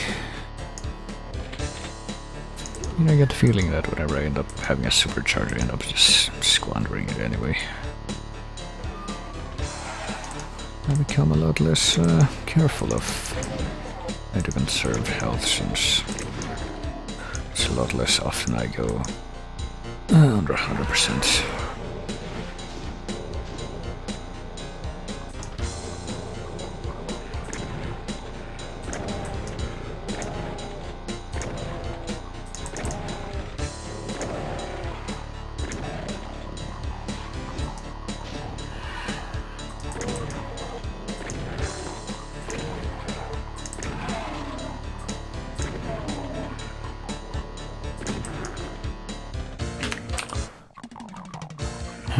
You know, I get the feeling that whenever I end up having a supercharger, I end up just squandering it anyway. I become a lot less careful of how to conserve health, since it's a lot less often I go under 100%.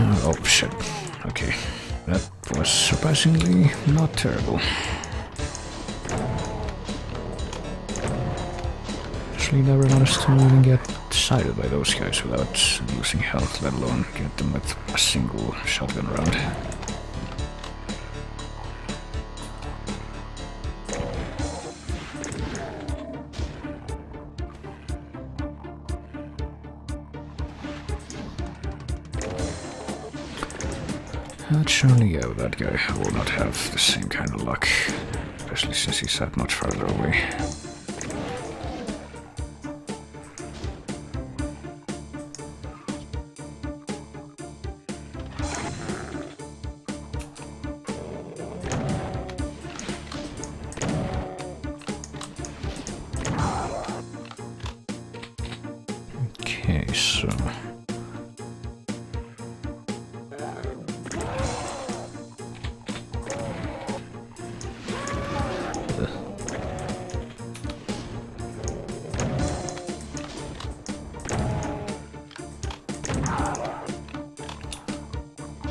Oh shit. Okay. That was surprisingly not terrible. Actually never managed to even get sighted by those guys without losing health, let alone get them with a single shotgun round. Surely, yeah, that guy will not have the same kind of luck, especially since he's that much farther away. Okay, so...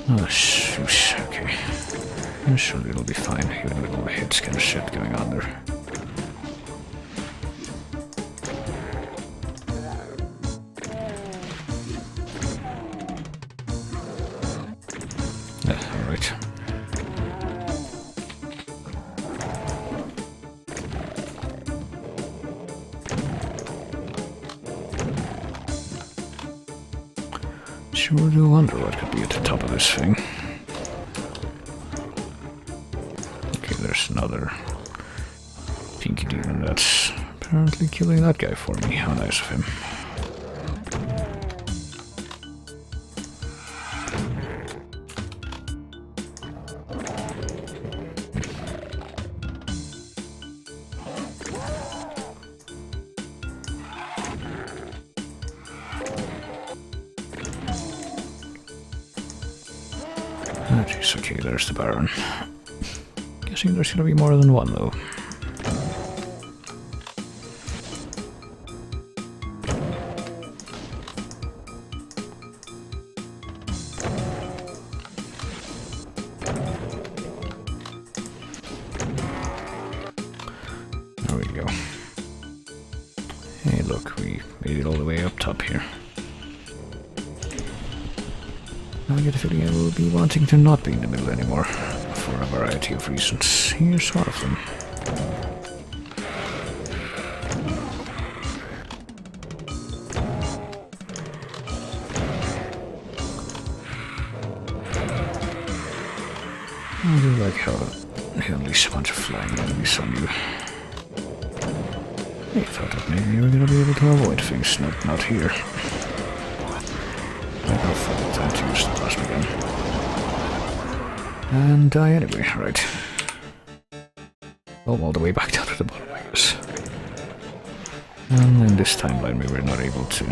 Oh, shoosh, okay. Surely it'll be fine, even with all the hit scan shit going on there. Yeah, alright. Sure do wonder what could be at the top of this thing. Okay, there's another pinky demon that's apparently killing that guy for me. How nice of him. Oh jeez, okay, there's the Baron. Guessing there's gonna be more than one though. There we go. Hey look, we made it all the way up top here. I get the feeling I will be wanting to not be in the middle anymore, for a variety of reasons. Here's one of them. I do like how they unleash a bunch of flying enemies on you. I thought that maybe you were gonna be able to avoid things, not here. I'll find time to use the plasma gun. And die anyway, right. Oh, all the way back down to the bottom, I guess. And in this timeline we were not able to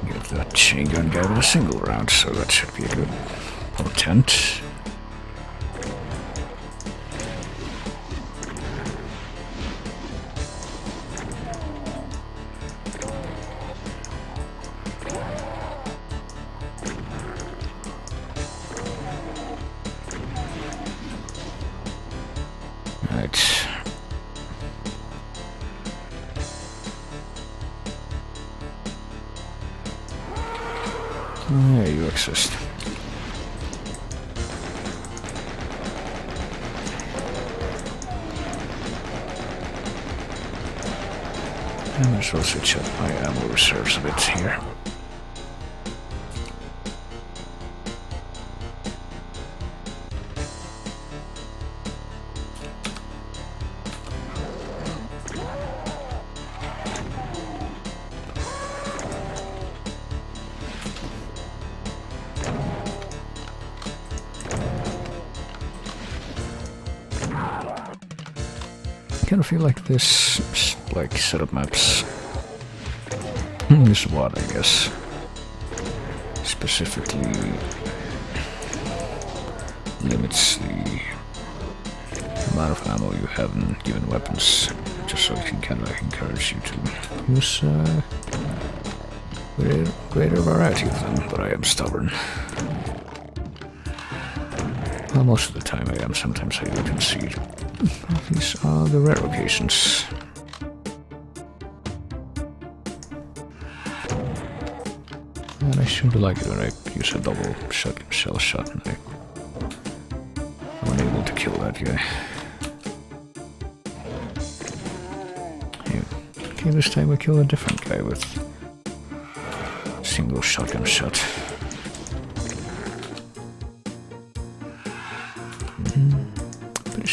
get that chain gun guy with a single round, so that should be a good portent. Right. There you exist. And let's also check my ammo reserves a bit here. I kind of feel like this, like, setup maps is what, I guess, specifically limits the amount of ammo you have in given weapons, just so it can kind of encourage you to use Greater variety of them, but I am stubborn. Well, most of the time I am. Sometimes I do concede. These are the rare occasions. And I seem to like it when I use a double shotgun shell shot and I'm unable to kill that guy. Okay, this time we kill a different guy with single shotgun shot.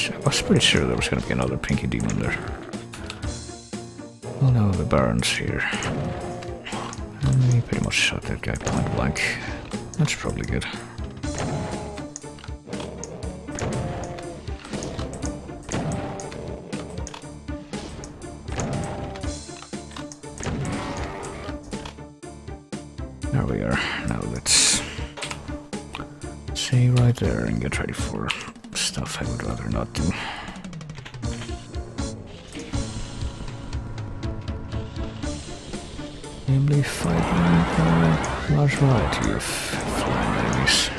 I was pretty sure there was going to be another pinky demon there. Well, now the Baron's here. And he pretty much shot that guy point blank. That's probably good. There we are. Now let's stay right there and get ready for stuff I would rather not do. Namely fighting a large variety of flying enemies.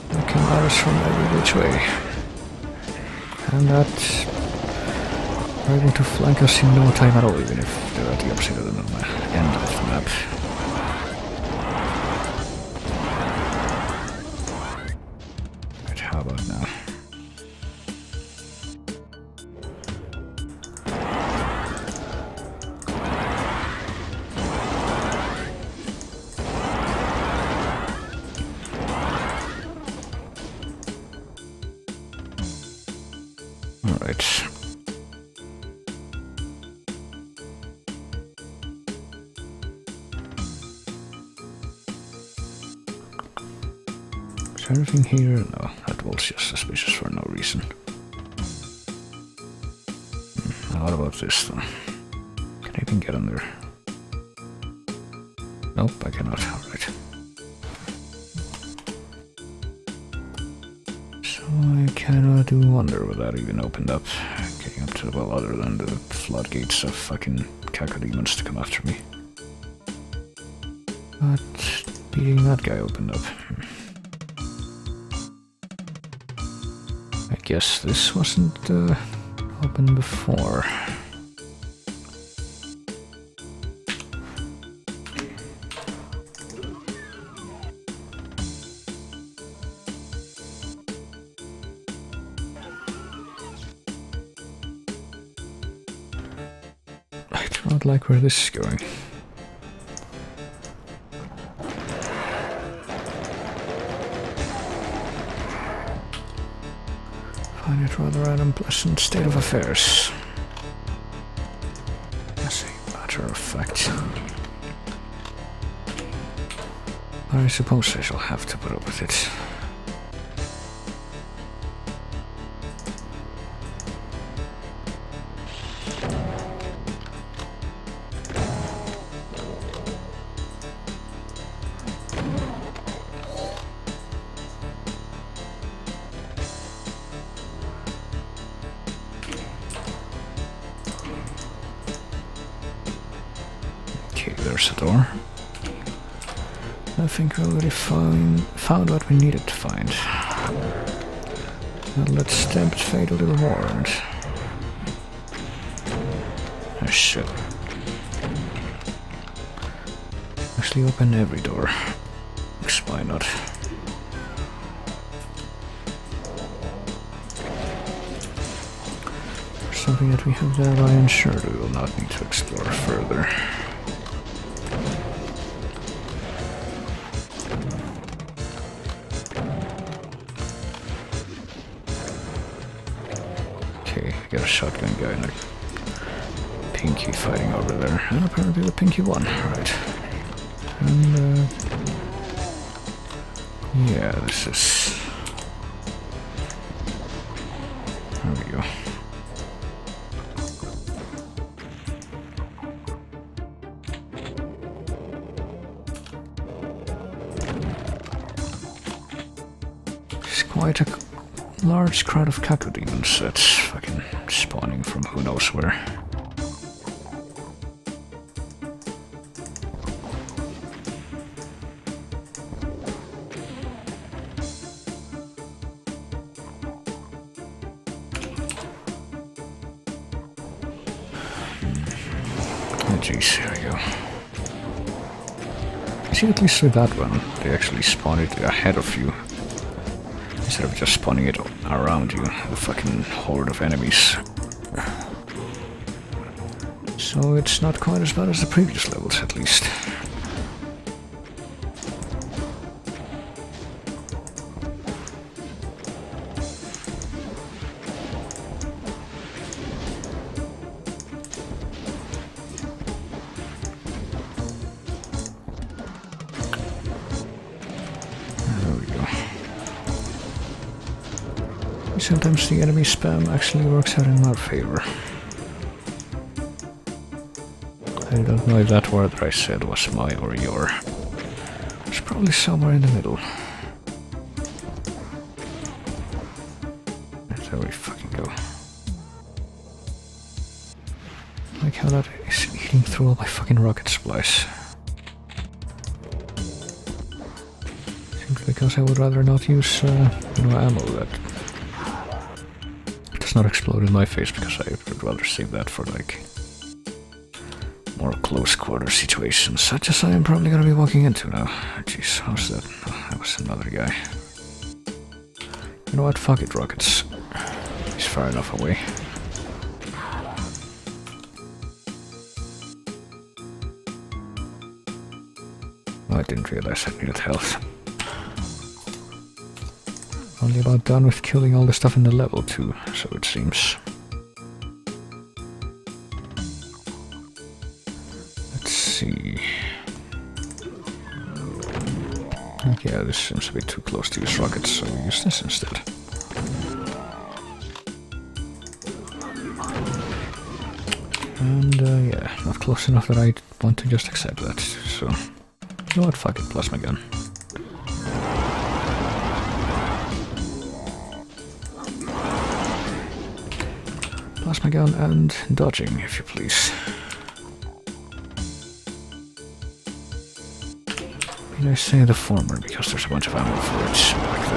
That can rise from every which way. And that are able to flank us in no time at all, even if they're at the opposite end of the map. Right, how about now? Alright. Is everything here? No, that wall's just suspicious for no reason. Now what about this then? Can I even get in there? Nope, I cannot. Alright. So I cannot do wonder with that even opened up. Getting up to, well, other than the floodgates of fucking cacodemons to come after me. But beating that guy opened up. I guess this wasn't open before. I do not like where this is going. Find it rather an unpleasant state of affairs. As a matter of fact. I suppose I shall have to put up with it. There's a door. I think we already found what we needed to find. Now let's tempt fate a little more and... Oh shit. Actually open every door. Why not? There's something that we have there I am sure we will not need to explore further. Got a shotgun guy and a pinky fighting over there, and apparently the pinky won. Right. And yeah, this is... There we go. It's quite a large crowd of cacodemons that's fucking spawning from who knows where. Oh jeez, here we go. See, at least with that one, they actually spawn it ahead of you. Instead of just spawning it around you, the fucking horde of enemies. So it's not quite as bad as the previous levels, at least. Sometimes the enemy spam actually works out in our favor. I don't know if that word that I said was my or your. It's probably somewhere in the middle. That's where we fucking go. Like how that is eating through all my fucking rocket supplies. Simply because I would rather not use ammo that does not explode in my face, because I would rather save that for like more close quarter situations, such as I am probably gonna be walking into now. Jeez, how's that? Oh, that was another guy. You know what? Fuck it, rockets. He's far enough away. Oh, I didn't realize I needed health. Only about done with killing all the stuff in the level too, so it seems. Let's see. Yeah, this seems a bit too close to use rockets, so we use this instead. And yeah, not close enough that I want to just accept that, so... You know what, fuck it, plasma gun. Plasma gun and dodging, if you please. I say the former because there's a bunch of ammo for it back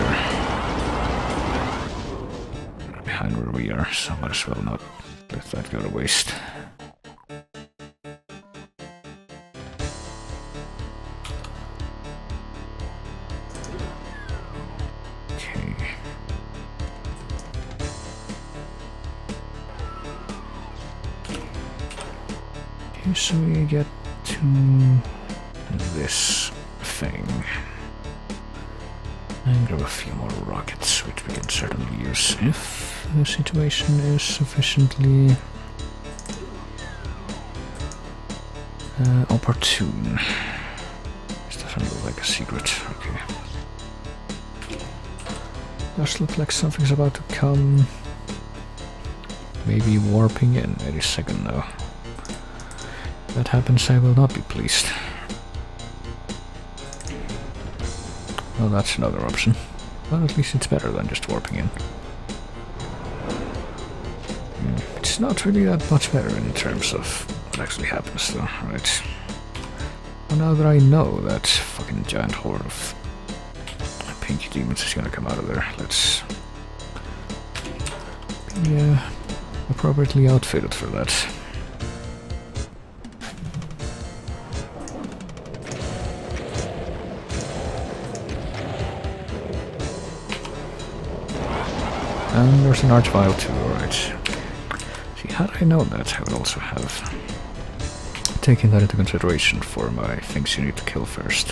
there. Behind where we are, so might as well not let that go to waste. Okay. Okay, so we get to this thing. And grab a few more rockets, which we can certainly use if the situation is sufficiently opportune. This doesn't look like a secret. Okay. Does look like something's about to come. Maybe warping in any second now. If that happens, I will not be pleased. Well, that's another option. Well, at least it's better than just warping in. It's not really that much better in terms of what actually happens, though, right? Well, now that I know that fucking giant horde of pinky demons is gonna come out of there, let's be appropriately outfitted for that. And there's an archvile too, alright. See, had I known that, I would also have taken that into consideration for my things you need to kill first.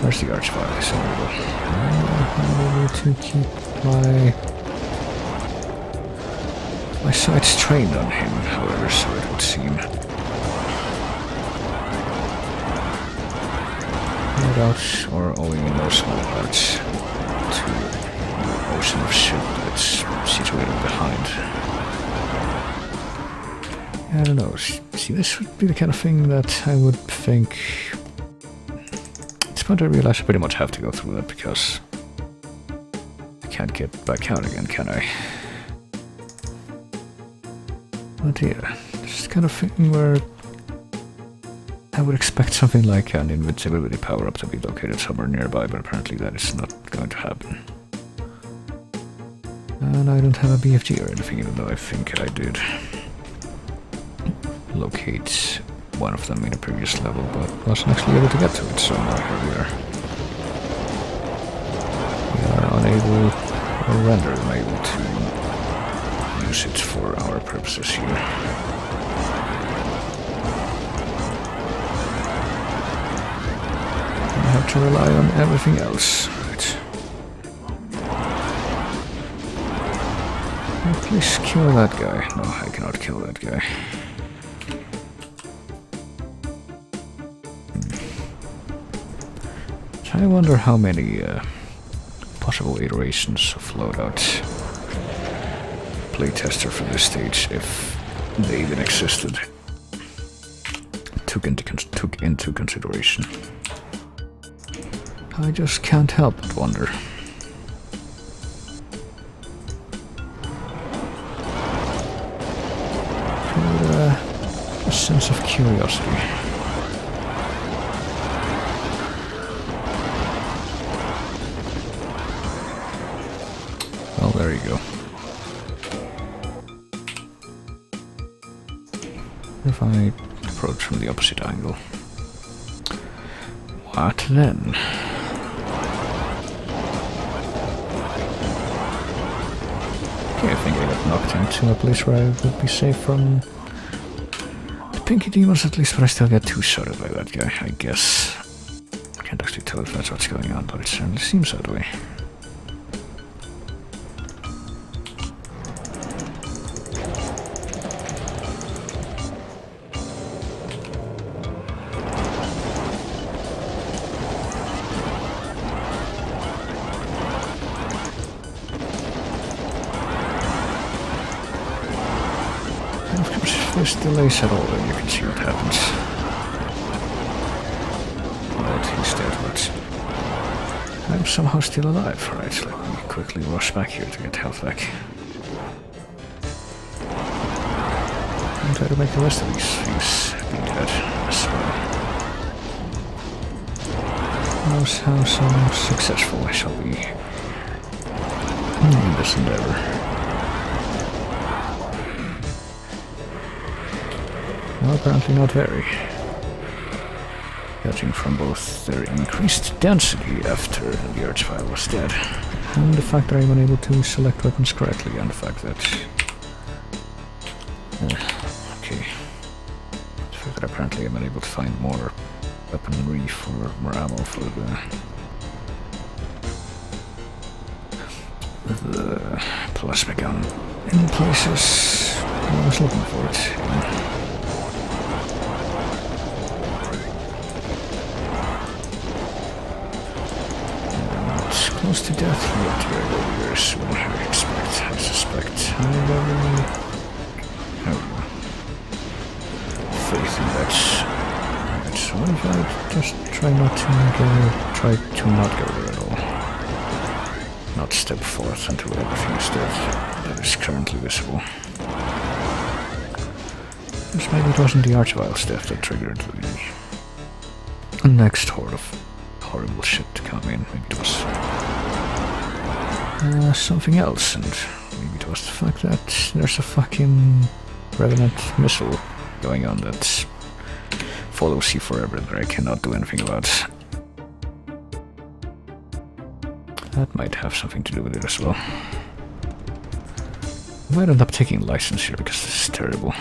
Where's the archvile? So I need to keep my sights trained on him, however, so it would seem. No doubt, or only in no small parts, to ocean of shit that's situated behind. I don't know, see, this would be the kind of thing that I would think... It's about to realize I pretty much have to go through that because I can't get back out again, can I? But yeah, this is the kind of thing where I would expect something like an invincibility power-up to be located somewhere nearby, but apparently that is not going to happen. And I don't have a BFG or anything, even though I think I did. locate one of them in a previous level, but wasn't actually able to get to it, so now here we are. We are unable, or rather unable to use it for our purposes here. I have to rely on everything else. Right. Oh, please kill that guy. No, I cannot kill that guy. I wonder how many possible iterations of loadout playtester for this stage, if they even existed, took into consideration. I just can't help but wonder. A sense of curiosity. Well, there you go. If I approach from the opposite angle. What then? Okay, I think I got knocked into a place where I would be safe from the pinky demons at least, but I still get two-shotted by that guy, I guess. I can't actually tell if that's what's going on, but it certainly seems that way. If there's delays at all, then you can see what happens. But he's dead, but I'm somehow still alive. Right, let me quickly rush back here to get health back. And try to make the rest of these things be dead as well. Knows how so successful I shall be in this endeavor. Well, apparently not very. Judging from both their increased density after the Archvile was dead, and the fact that I'm unable to select weapons correctly, and the fact that... okay. The fact that apparently I'm unable to find more weaponry for more ammo for the plasma gun in places I was looking for it. Close to death yet, very soon, I suspect. I have faith in that. Right, so what if I just try not to go there at all? Not step forth until everything is dead that is currently visible. Because maybe it wasn't the Archvile's death that triggered the next horde of horrible shit to come in. Maybe it was something else, and maybe it was the fact that there's a fucking Revenant missile going on that follows you forever that I cannot do anything about. That might have something to do with it as well. I might end up taking a license here because this is terrible.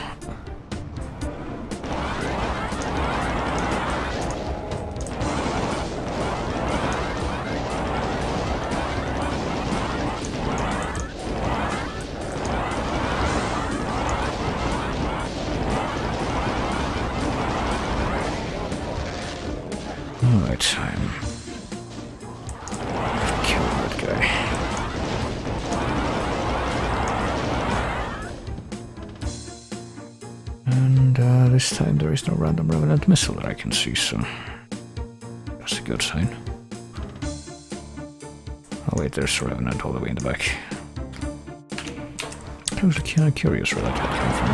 Alright, I'm... kill that guy. And this time there is no random Revenant missile that I can see, so... that's a good sign. Oh wait, there's a Revenant all the way in the back. I was kind of curious where that came from.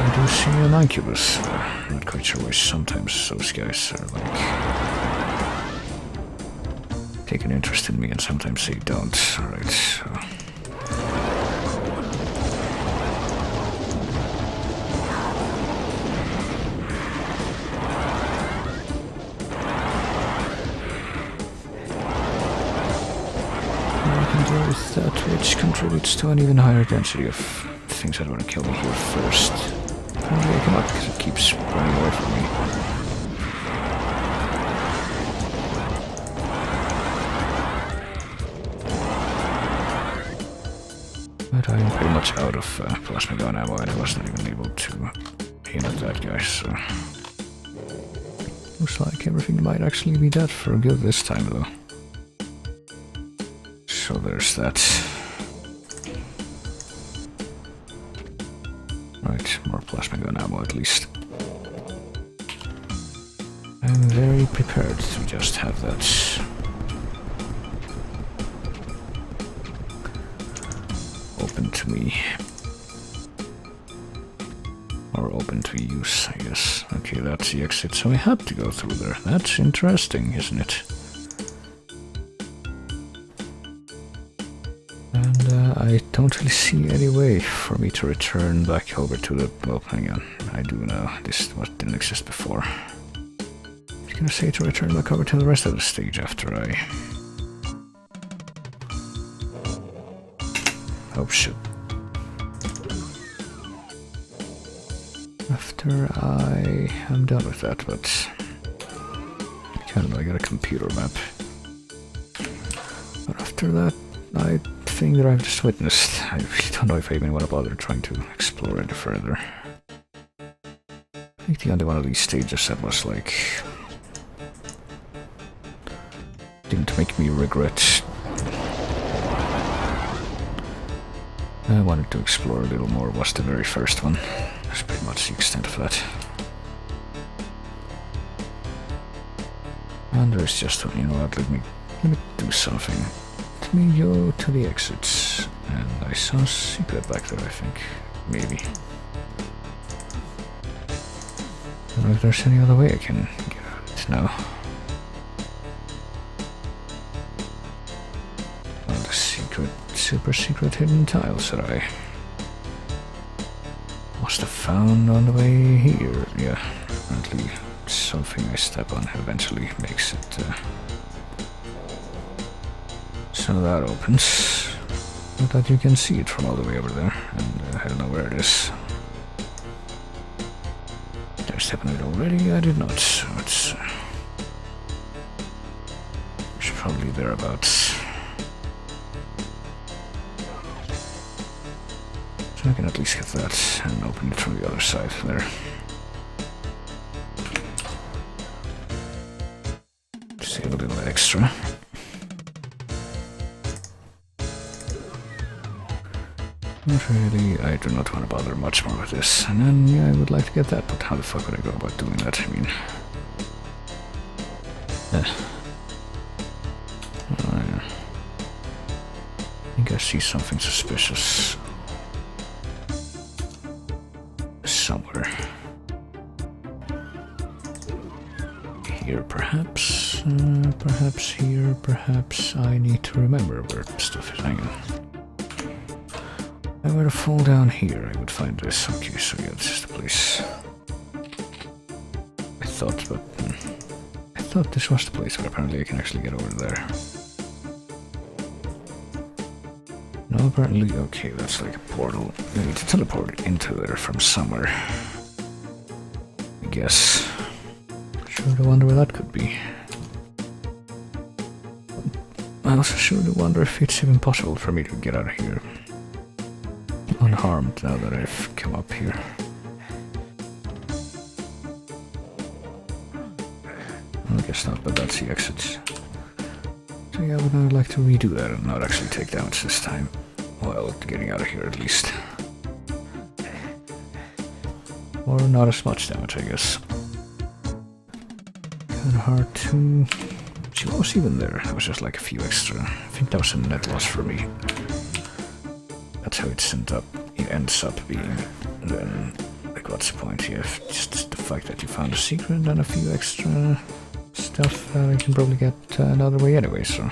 I do see an Incubus. Not quite sure why sometimes those guys are like... take an interest in me and sometimes they don't. Alright, so... that which contributes to an even higher density of things that want to kill me here first. Apparently I cannot because it keeps running away from me. But I am pretty much out of plasma gun ammo and I wasn't even able to aim at that guy, so... Looks like everything might actually be dead for good this time though. So there's that. Right, more plasma gun ammo at least. I'm very prepared to just have that. Open to me. Or open to use, I guess. Okay, that's the exit, so I had to go through there. That's interesting, isn't it? And I don't really see any way for me to return back over to the... Well, hang on. I do know this is what didn't exist before. I was gonna say to return back over to the rest of the stage after I... Oh shit. After I am done with that, but... I got a computer map. But after that, thing that I've just witnessed, I really don't know if I even want to bother trying to explore it further. I think the only one of these stages that was like... didn't make me regret. I wanted to explore a little more was the very first one. That's pretty much the extent of that. And there's just, you know what, let me do something. Let me go to the exits. And I saw a secret back there, I think. Maybe. I don't know if there's any other way I can get out of it now. Oh, the secret, super secret hidden tiles that I must have found on the way here. Yeah, apparently something I step on eventually makes it... So that opens. But that you can see it from all the way over there. And I don't know where it is. Did I step on it already? I did not. So it's probably thereabouts. So I can at least get that and open it from the other side there. Save a little extra. Not really, I do not want to bother much more with this. And then, yeah, I would like to get that, but how the fuck would I go about doing that? I mean... Oh, yeah. I think I see something suspicious. Somewhere. Here, perhaps? Perhaps here, perhaps I need to remember where stuff is hanging. If I were to fall down here, I would find this. Okay, so yeah, this is the place. I thought this was the place, but apparently I can actually get over there. No, apparently, okay, that's like a portal. I need to teleport into there from somewhere. I guess. Sure do wonder where that could be. I also sure do wonder if it's even possible for me to get out of here unharmed now that I've come up here. I guess not, but that's the exit. So yeah, I would now like to redo that and not actually take damage this time. Well, getting out of here at least. Or not as much damage, I guess. Kinda hard to... See, what was even there? That was just like a few extra. I think that was a net loss for me. That's how it ends up being. Then, like, what's the point here? Just the fact that you found a secret and a few extra stuff that I can probably get another way anyway, so...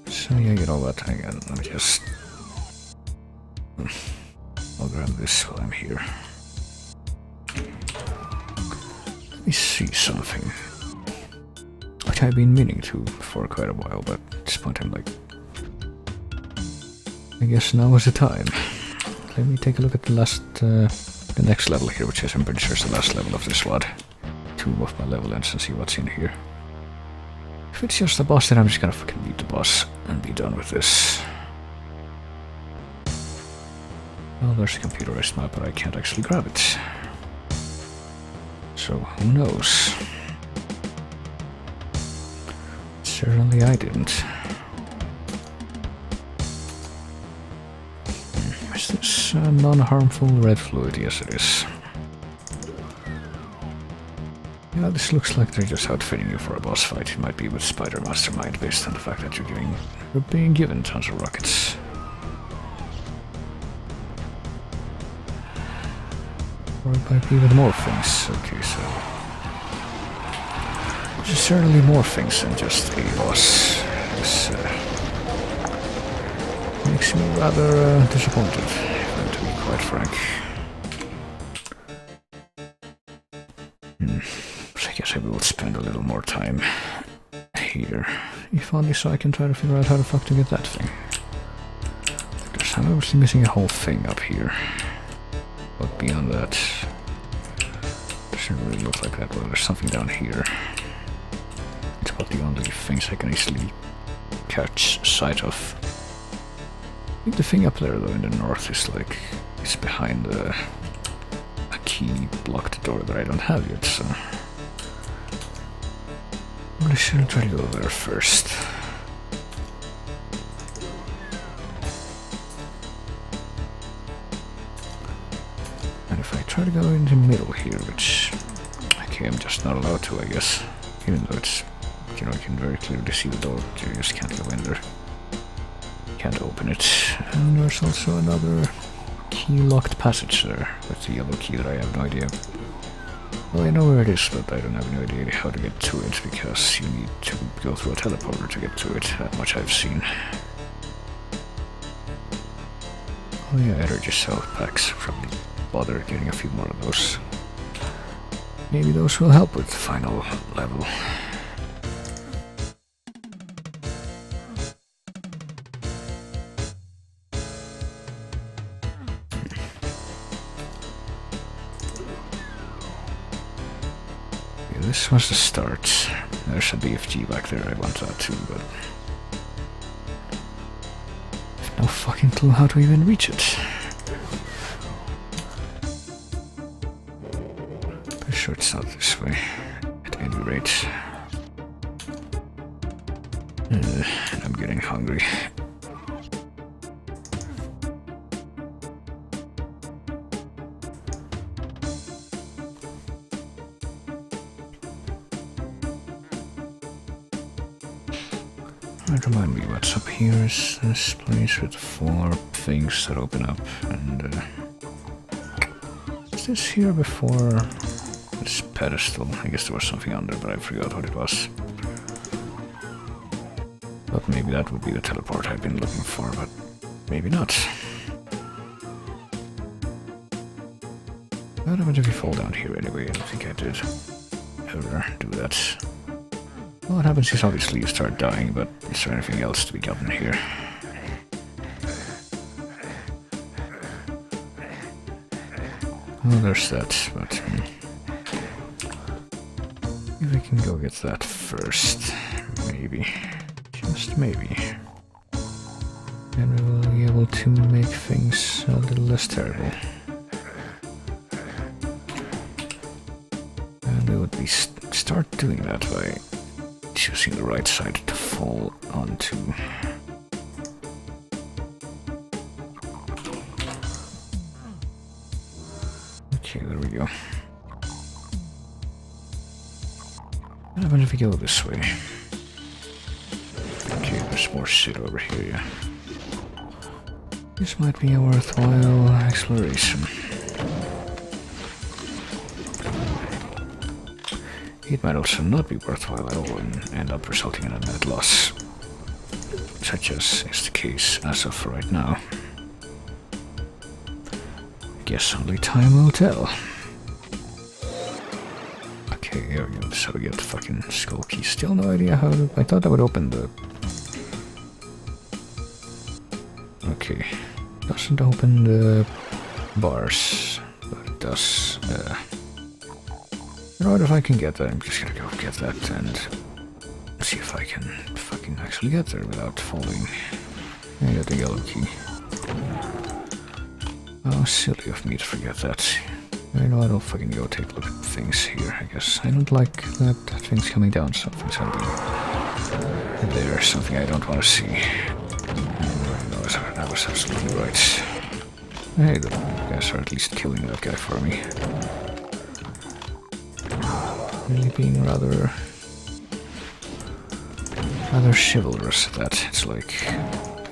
So yeah, you know what, hang on, let me just... I'll grab this while I'm here. Let me see something. I which I've been meaning to for quite a while, but at this point I'm like, I guess now is the time. Let me take a look at the next level here, which is, I'm pretty sure is the last level of this WAD. 2 of my level ends and see what's in here. If it's just the boss, then I'm just gonna fucking beat the boss and be done with this. Well, there's a computerized map, but I can't actually grab it. So, who knows? Certainly I didn't. Is this non-harmful red fluid? Yes, it is. Yeah, this looks like they're just outfitting you for a boss fight. It might be with Spider Mastermind based on the fact that you're being given tons of rockets. Or it might be with more things. Okay, so... there's certainly more things than just a boss. This makes me rather disappointed, to be quite frank. So I guess I will spend a little more time here. If only so I can try to figure out how the fuck to get that thing. Because I'm obviously missing a whole thing up here. But beyond that, doesn't really look like that. Well, there's something down here. It's about the only things I can easily catch sight of. I think the thing up there, though, in the north is like, it's behind a key blocked door that I don't have yet, so... I should try to go there first. And if I try to go in the middle here, which... okay, I'm just not allowed to, I guess. Even though it's... you know, I can very clearly see the door, you just can't go in there. Can't open it. And there's also another key-locked passage there with the yellow key that I have no idea. Well, I know where it is, but I don't have any idea how to get to it, because you need to go through a teleporter to get to it, that much I've seen. Oh yeah, energy cell packs, probably bother getting a few more of those. Maybe those will help with the final level. This was the start. There's a BFG back there, I want that too, but... I have no fucking clue how to even reach it. Pretty sure it's not this way, at any rate. I'm getting hungry. Remind me what's up here is this place with 4 things that open up, and is this here before this pedestal? I guess there was something under, but I forgot what it was. But maybe that would be the teleport I've been looking for, but maybe not. What happens if you fall down here anyway? I don't think I did ever do that. Well, what happens is obviously you start dying, but is there anything else to be gotten here? Well, there's that, but... maybe we can go get that first. Maybe. Just maybe. And we will be able to make things a little less terrible. And we would be start doing that by choosing the right side to fall onto. Okay, there we go. What happens if we go this way? Okay, there's more shit over here, yeah. This might be a worthwhile exploration. It might also not be worthwhile at all and end up resulting in a net loss, such as is the case as of right now. I guess only time will tell. Okay, Okay, here we go. So we get the fucking skull key. Still no idea how to... I thought that would open the... Okay. Doesn't open the bars, but it does... You know what, if I can get that, I'm just gonna go get that and see if I can fucking actually get there without falling. I got the yellow key. Oh, silly of me to forget that. I know I don't fucking go take a look at things here, I guess. I don't like that things coming down, something's gonna be there, something I don't want to see. No, that was absolutely right. Hey, the guys are at least killing that guy for me. Really being rather chivalrous at that. It's like,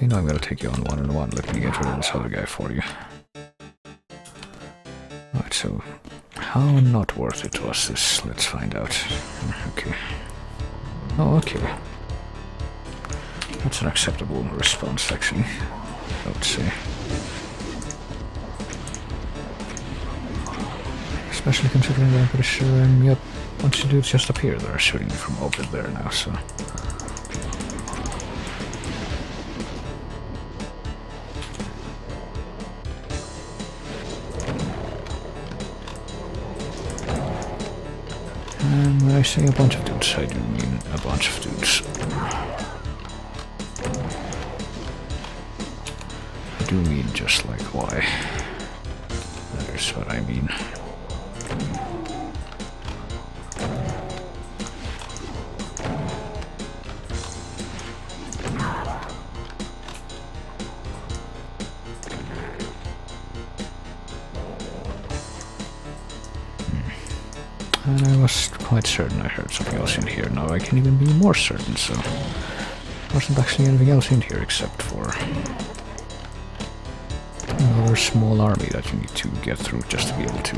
you know, I'm gonna take you on one-on-one, let me get rid of this other guy for you. Right, so how not worth it was this? Let's find out. Okay. Oh, okay. That's an acceptable response, actually, I would say. Especially considering that I'm pretty sure, yep, once you do just appear, they're shooting you from over there now, so... And when I say a bunch of dudes, I do mean a bunch of dudes. I do mean just like why. That is what I mean. And I was quite certain I heard something else in here. Now I can even be more certain, so... There wasn't actually anything else in here except for... another small army that you need to get through just to be able to...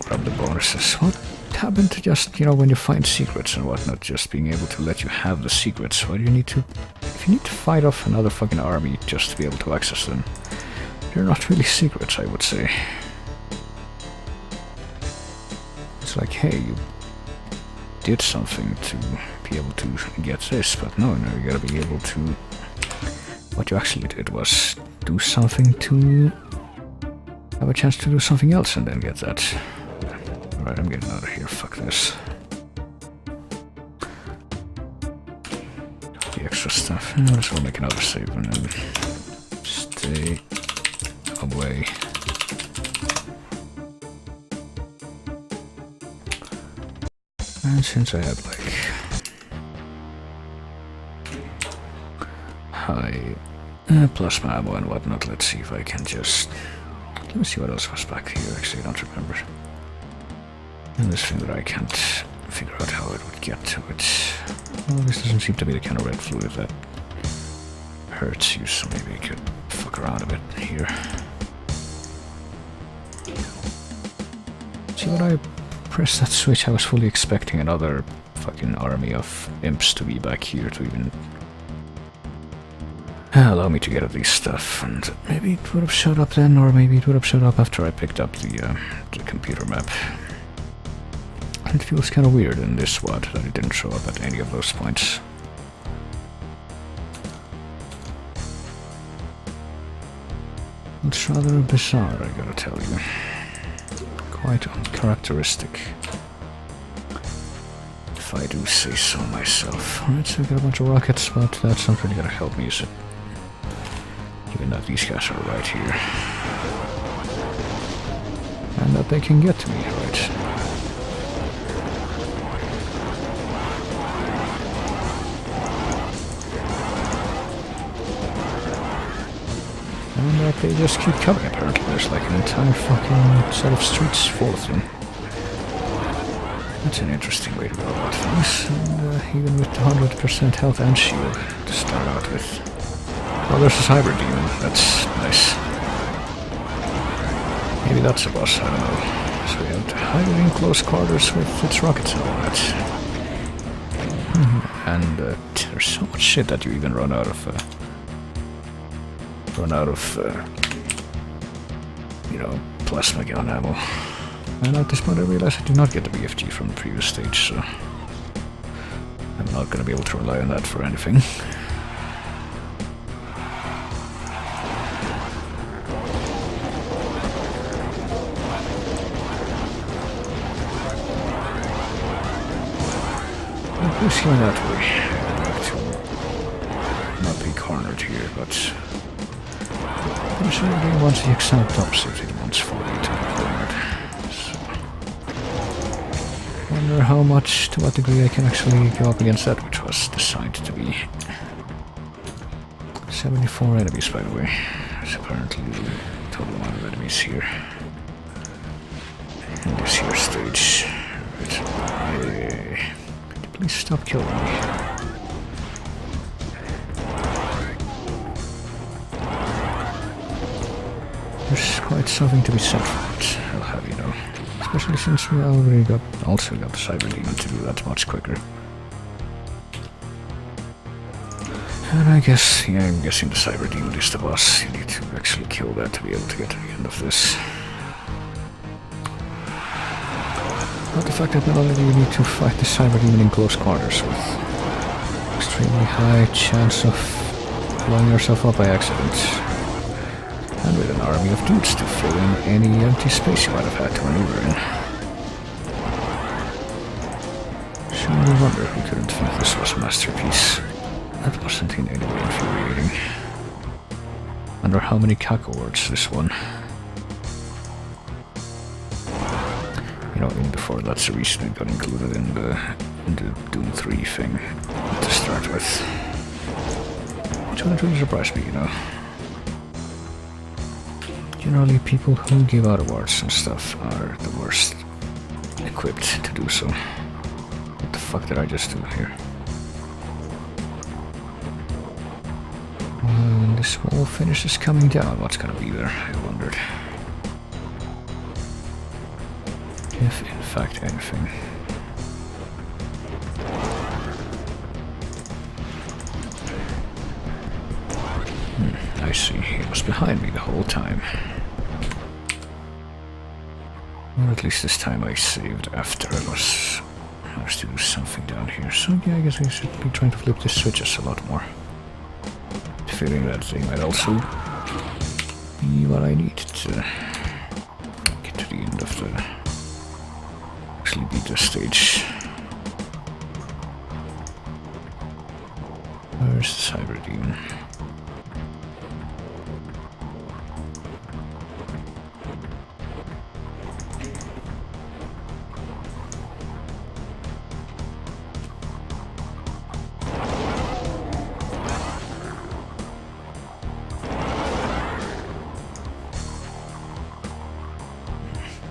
grab the bonuses. What happened to just, you know, when you find secrets and whatnot, just being able to let you have the secrets? Why do you need to... If you need to fight off another fucking army just to be able to access them, they're not really secrets, I would say. It's like, hey, you did something to be able to get this, but no, you gotta be able to... What you actually did was do something to have a chance to do something else and then get that. Alright, I'm getting out of here, fuck this. The extra stuff. I'm just gonna make another save and then stay away. And since I have like high plasma ammo and whatnot, let's see if I can just... Let me see what else was back here, actually I don't remember. And this thing that I can't figure out how it would get to it. Well, this doesn't seem to be the kind of red fluid that hurts you, so maybe I could fuck around a bit here. See what I... press that switch, I was fully expecting another fucking army of imps to be back here to even allow me to get at this stuff, and maybe it would have showed up then, or maybe it would have showed up after I picked up the computer map. It feels kind of weird in this WAD that it didn't show up at any of those points. It's rather bizarre, I gotta tell you. Quite uncharacteristic, if I do say so myself. Alright, so I got a bunch of rockets, but that's not really gonna help me, is it? Given that these guys are right here. And that they can get to me, right? And that they just keep coming, apparently. There's like an entire fucking set of streets full of them. That's an interesting way to go about things. And even with 100% health and shield to start out with. Oh, there's this hybrid demon. That's nice. Maybe that's a boss, I don't know. So we have to hide it in close quarters with its rockets and all that. And there's so much shit that you even run out of... you know, plasma gun ammo. And at this point I realize I did not get the BFG from the previous stage, so I'm not gonna be able to rely on that for anything. Who's going that way? I'd like to not be cornered here, but I'm sure he wants the exact opposite. He wants for me to be cornered. So, I wonder how much, to what degree I can actually go up against that, which was designed to be 74 enemies, by the way. That's apparently the total amount of enemies here in this here stage. Right. Please stop killing me. There's quite something to be said for it, I'll have you know. Especially since we already also got the Cyber Demon to do that much quicker. And I guess, yeah, I'm guessing the Cyber Demon is the boss. You need to actually kill that to be able to get to the end of this. But the fact that not only do you need to fight the Cyber Demon in close quarters with extremely high chance of blowing yourself up by accident, and with an army of dudes to fill in any empty space you might have had to maneuver in. Surely wonder who couldn't think this was a masterpiece. That wasn't in any way infuriating. Wonder how many caco words this one. You know, even before that's the reason it got included in the Doom 3 thing to start with. Which wouldn't really surprise me, you know. Generally, people who give out awards and stuff are the worst equipped to do so. What the fuck did I just do here? When this wall finishes coming down, what's gonna be there? I wondered. If in fact anything. I see. He was behind me the whole time. Or at least this time I saved after I managed to do something down here. So yeah, I guess I should be trying to flip the switches a lot more. Feeling that they might also be what I need to get to the end of the actually beat this stage. Where's the Cyber Demon?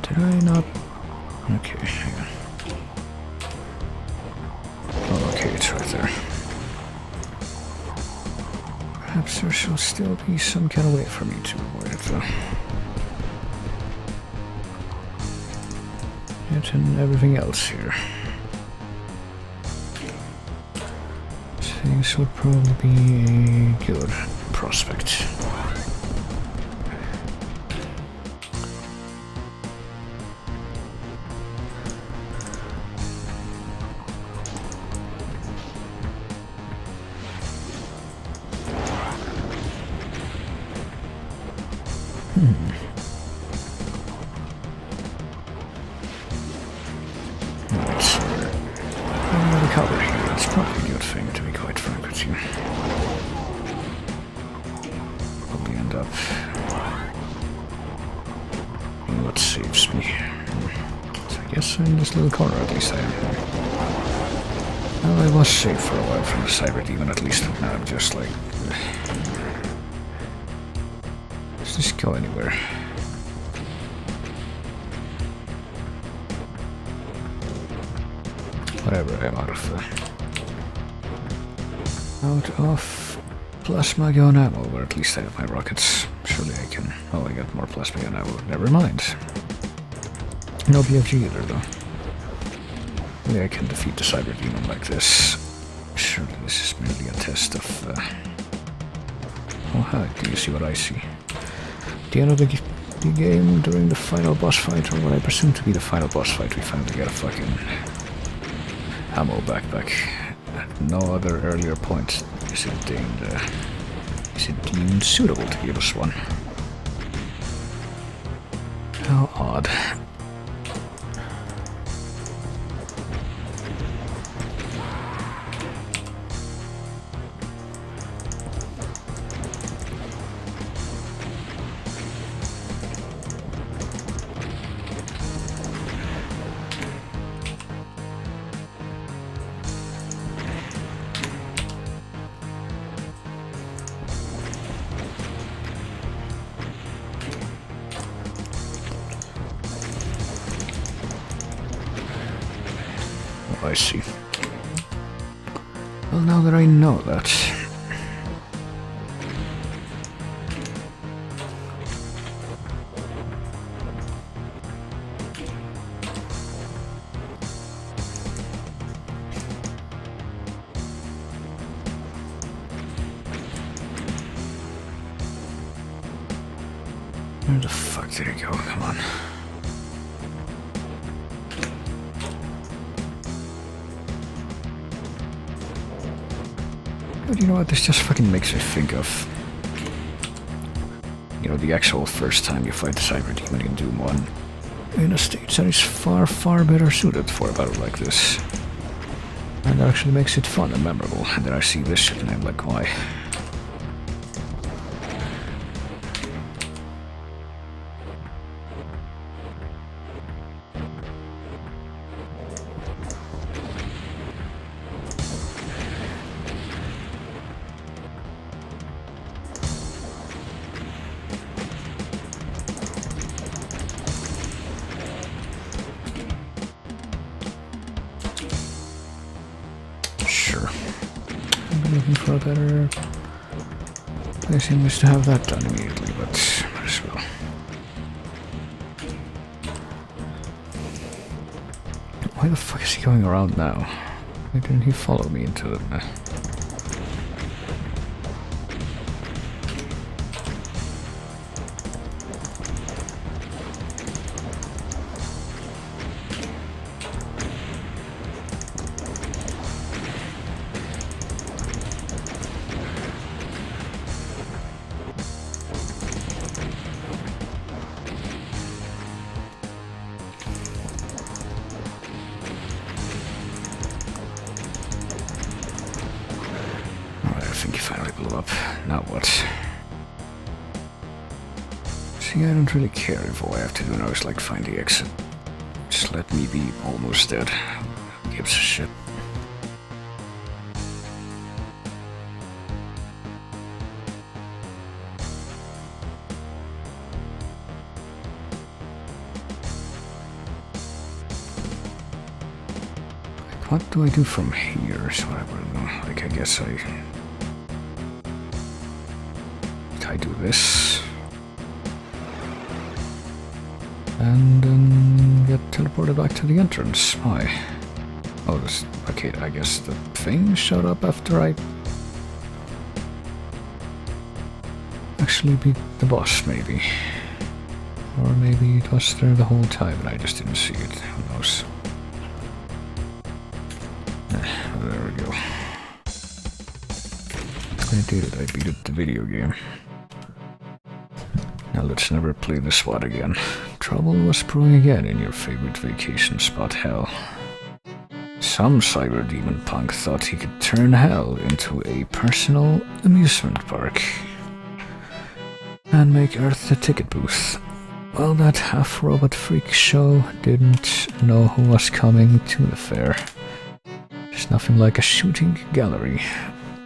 Did I not? Okay, hang on. Oh, okay, it's right there. Perhaps there shall still be some kind of way for me to avoid it, though. It and everything else here. This would probably be a good prospect. Cover here. It's probably a good thing, to be quite frank with you. Probably end up being what saves me. So I guess in this little corner at least I am. Well, I was safe for a while from the Cyber Demon at least, and now I'm just like... Does this go anywhere? Whatever, I'm out of plasma gun ammo, or at least I have my rockets. Surely I can... Oh, I got more plasma gun ammo. Never mind. No BFG either, though. Maybe I can defeat the Cyber Demon like this. Surely this is merely a test of... Oh, hi, do you see what I see? The end of the the game during the final boss fight, or what I presume to be the final boss fight, we finally get a fucking ammo backpack. At no other earlier point is it deemed suitable to give us one. How odd. I see. Well, now that I know that... Where the fuck did it go? Come on. But you know what, this just fucking makes me think of, you know, the actual first time you fight the Cyber Demon in Doom 1, in a stage that is far, far better suited for a battle like this. And that actually makes it fun and memorable, and then I see this shit and I'm like, why? Looking for a better place in which to have that done immediately, but might as well. Why the fuck is he going around now? Why didn't he follow me into the... I think he finally blew up. Now what? See, I don't really care if all I have to do now is like find the exit. Just let me be almost dead. Who gives a shit? Like, what do I do from here? So I don't know. Like, I guess I do this and then get teleported back to the entrance. Why? Oh, this... okay, I guess the thing showed up after I actually beat the boss, maybe. Or maybe it was there the whole time and I just didn't see it. Who knows? There we go. I did it, I beat it, the video game. Now let's never play the SWAT again. Trouble was brewing again in your favorite vacation spot, Hell. Some cyber demon punk thought he could turn Hell into a personal amusement park and make Earth the ticket booth. Well, that half-robot freak show didn't know who was coming to the fair. There's nothing like a shooting gallery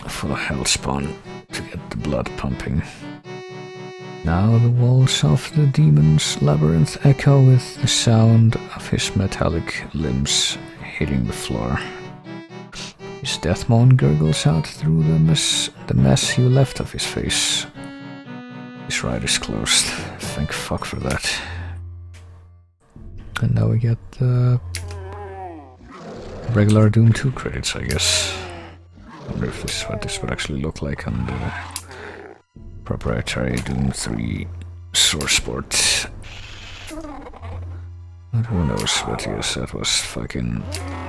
full of hellspawn to get the blood pumping. Now the walls of the demon's labyrinth echo with the sound of his metallic limbs hitting the floor. His death moan gurgles out through the mess you left of his face. His ride is closed. Thank fuck for that. And now we get the regular Doom 2 credits, I guess. I wonder if this is what this would actually look like on the proprietary Doom 3 Sourceport. But who knows, but yes, that was fucking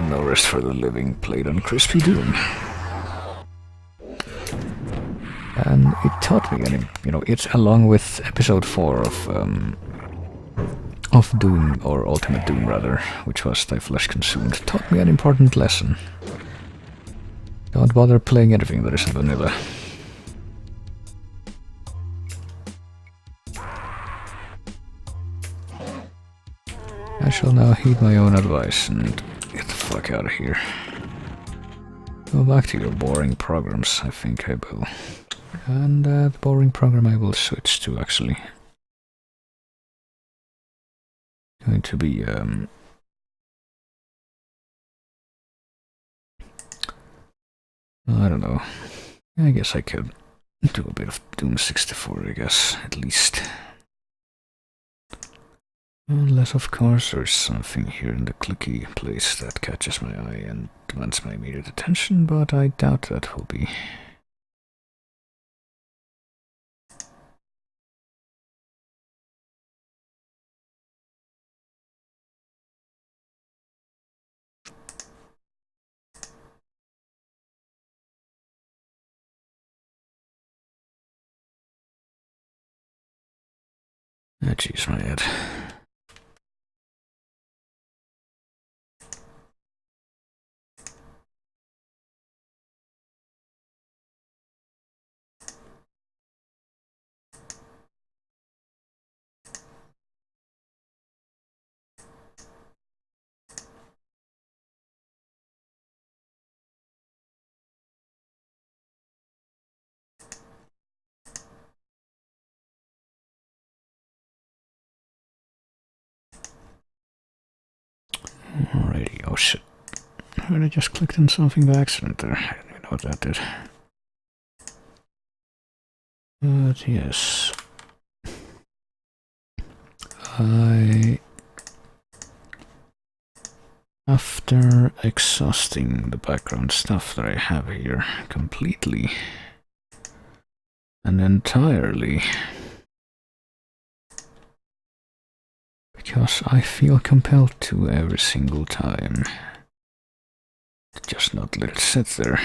No Rest for the Living played on Crispy Doom. And it taught me, and it's along with episode 4 of Doom, or Ultimate Doom rather, which was Thy Flesh Consumed, taught me an important lesson. Don't bother playing anything that isn't vanilla. I shall now heed my own advice and get the fuck out of here. Go back to your boring programs, I think I will. And the boring program I will switch to, actually. Going to be, I don't know. I guess I could do a bit of Doom 64, I guess, at least. Unless, of course, there's something here in the clicky place that catches my eye and demands my immediate attention, but I doubt that will be. Ah, jeez, my head. Alrighty, oh shit. I just clicked on something by accident there. I didn't even know what that did. But yes. After exhausting the background stuff that I have here completely and entirely, because I feel compelled to every single time, to just not let it sit there.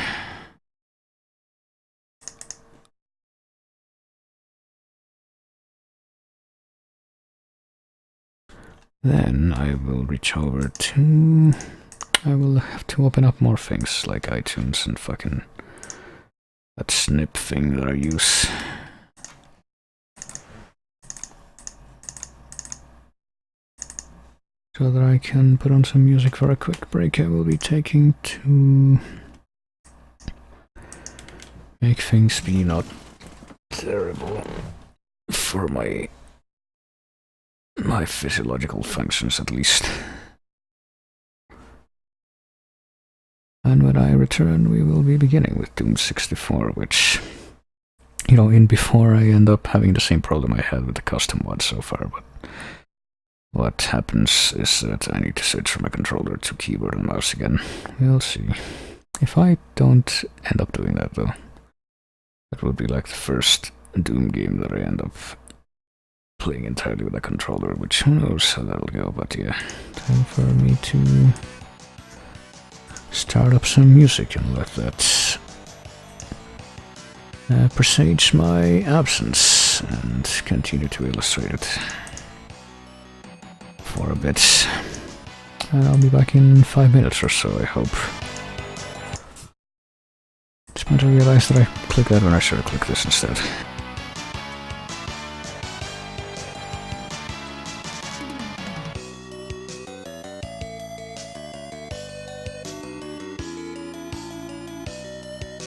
Then I will reach over to... I will have to open up more things like iTunes and fucking that snip thing that I use. So that I can put on some music for a quick break I will be taking to make things be not terrible for my physiological functions, at least. And when I return, we will be beginning with Doom 64, which, before I end up having the same problem I had with the custom one so far, but what happens is that I need to switch from a controller to keyboard and mouse again. We'll see. If I don't end up doing that, though, that would be like the first Doom game that I end up playing entirely with a controller, which who knows how that'll go, but yeah. Time for me to start up some music and let that presage my absence and continue to illustrate it for a bit. And I'll be back in 5 minutes or so, I hope. Just meant to realize that I clicked that when I should have clicked this instead.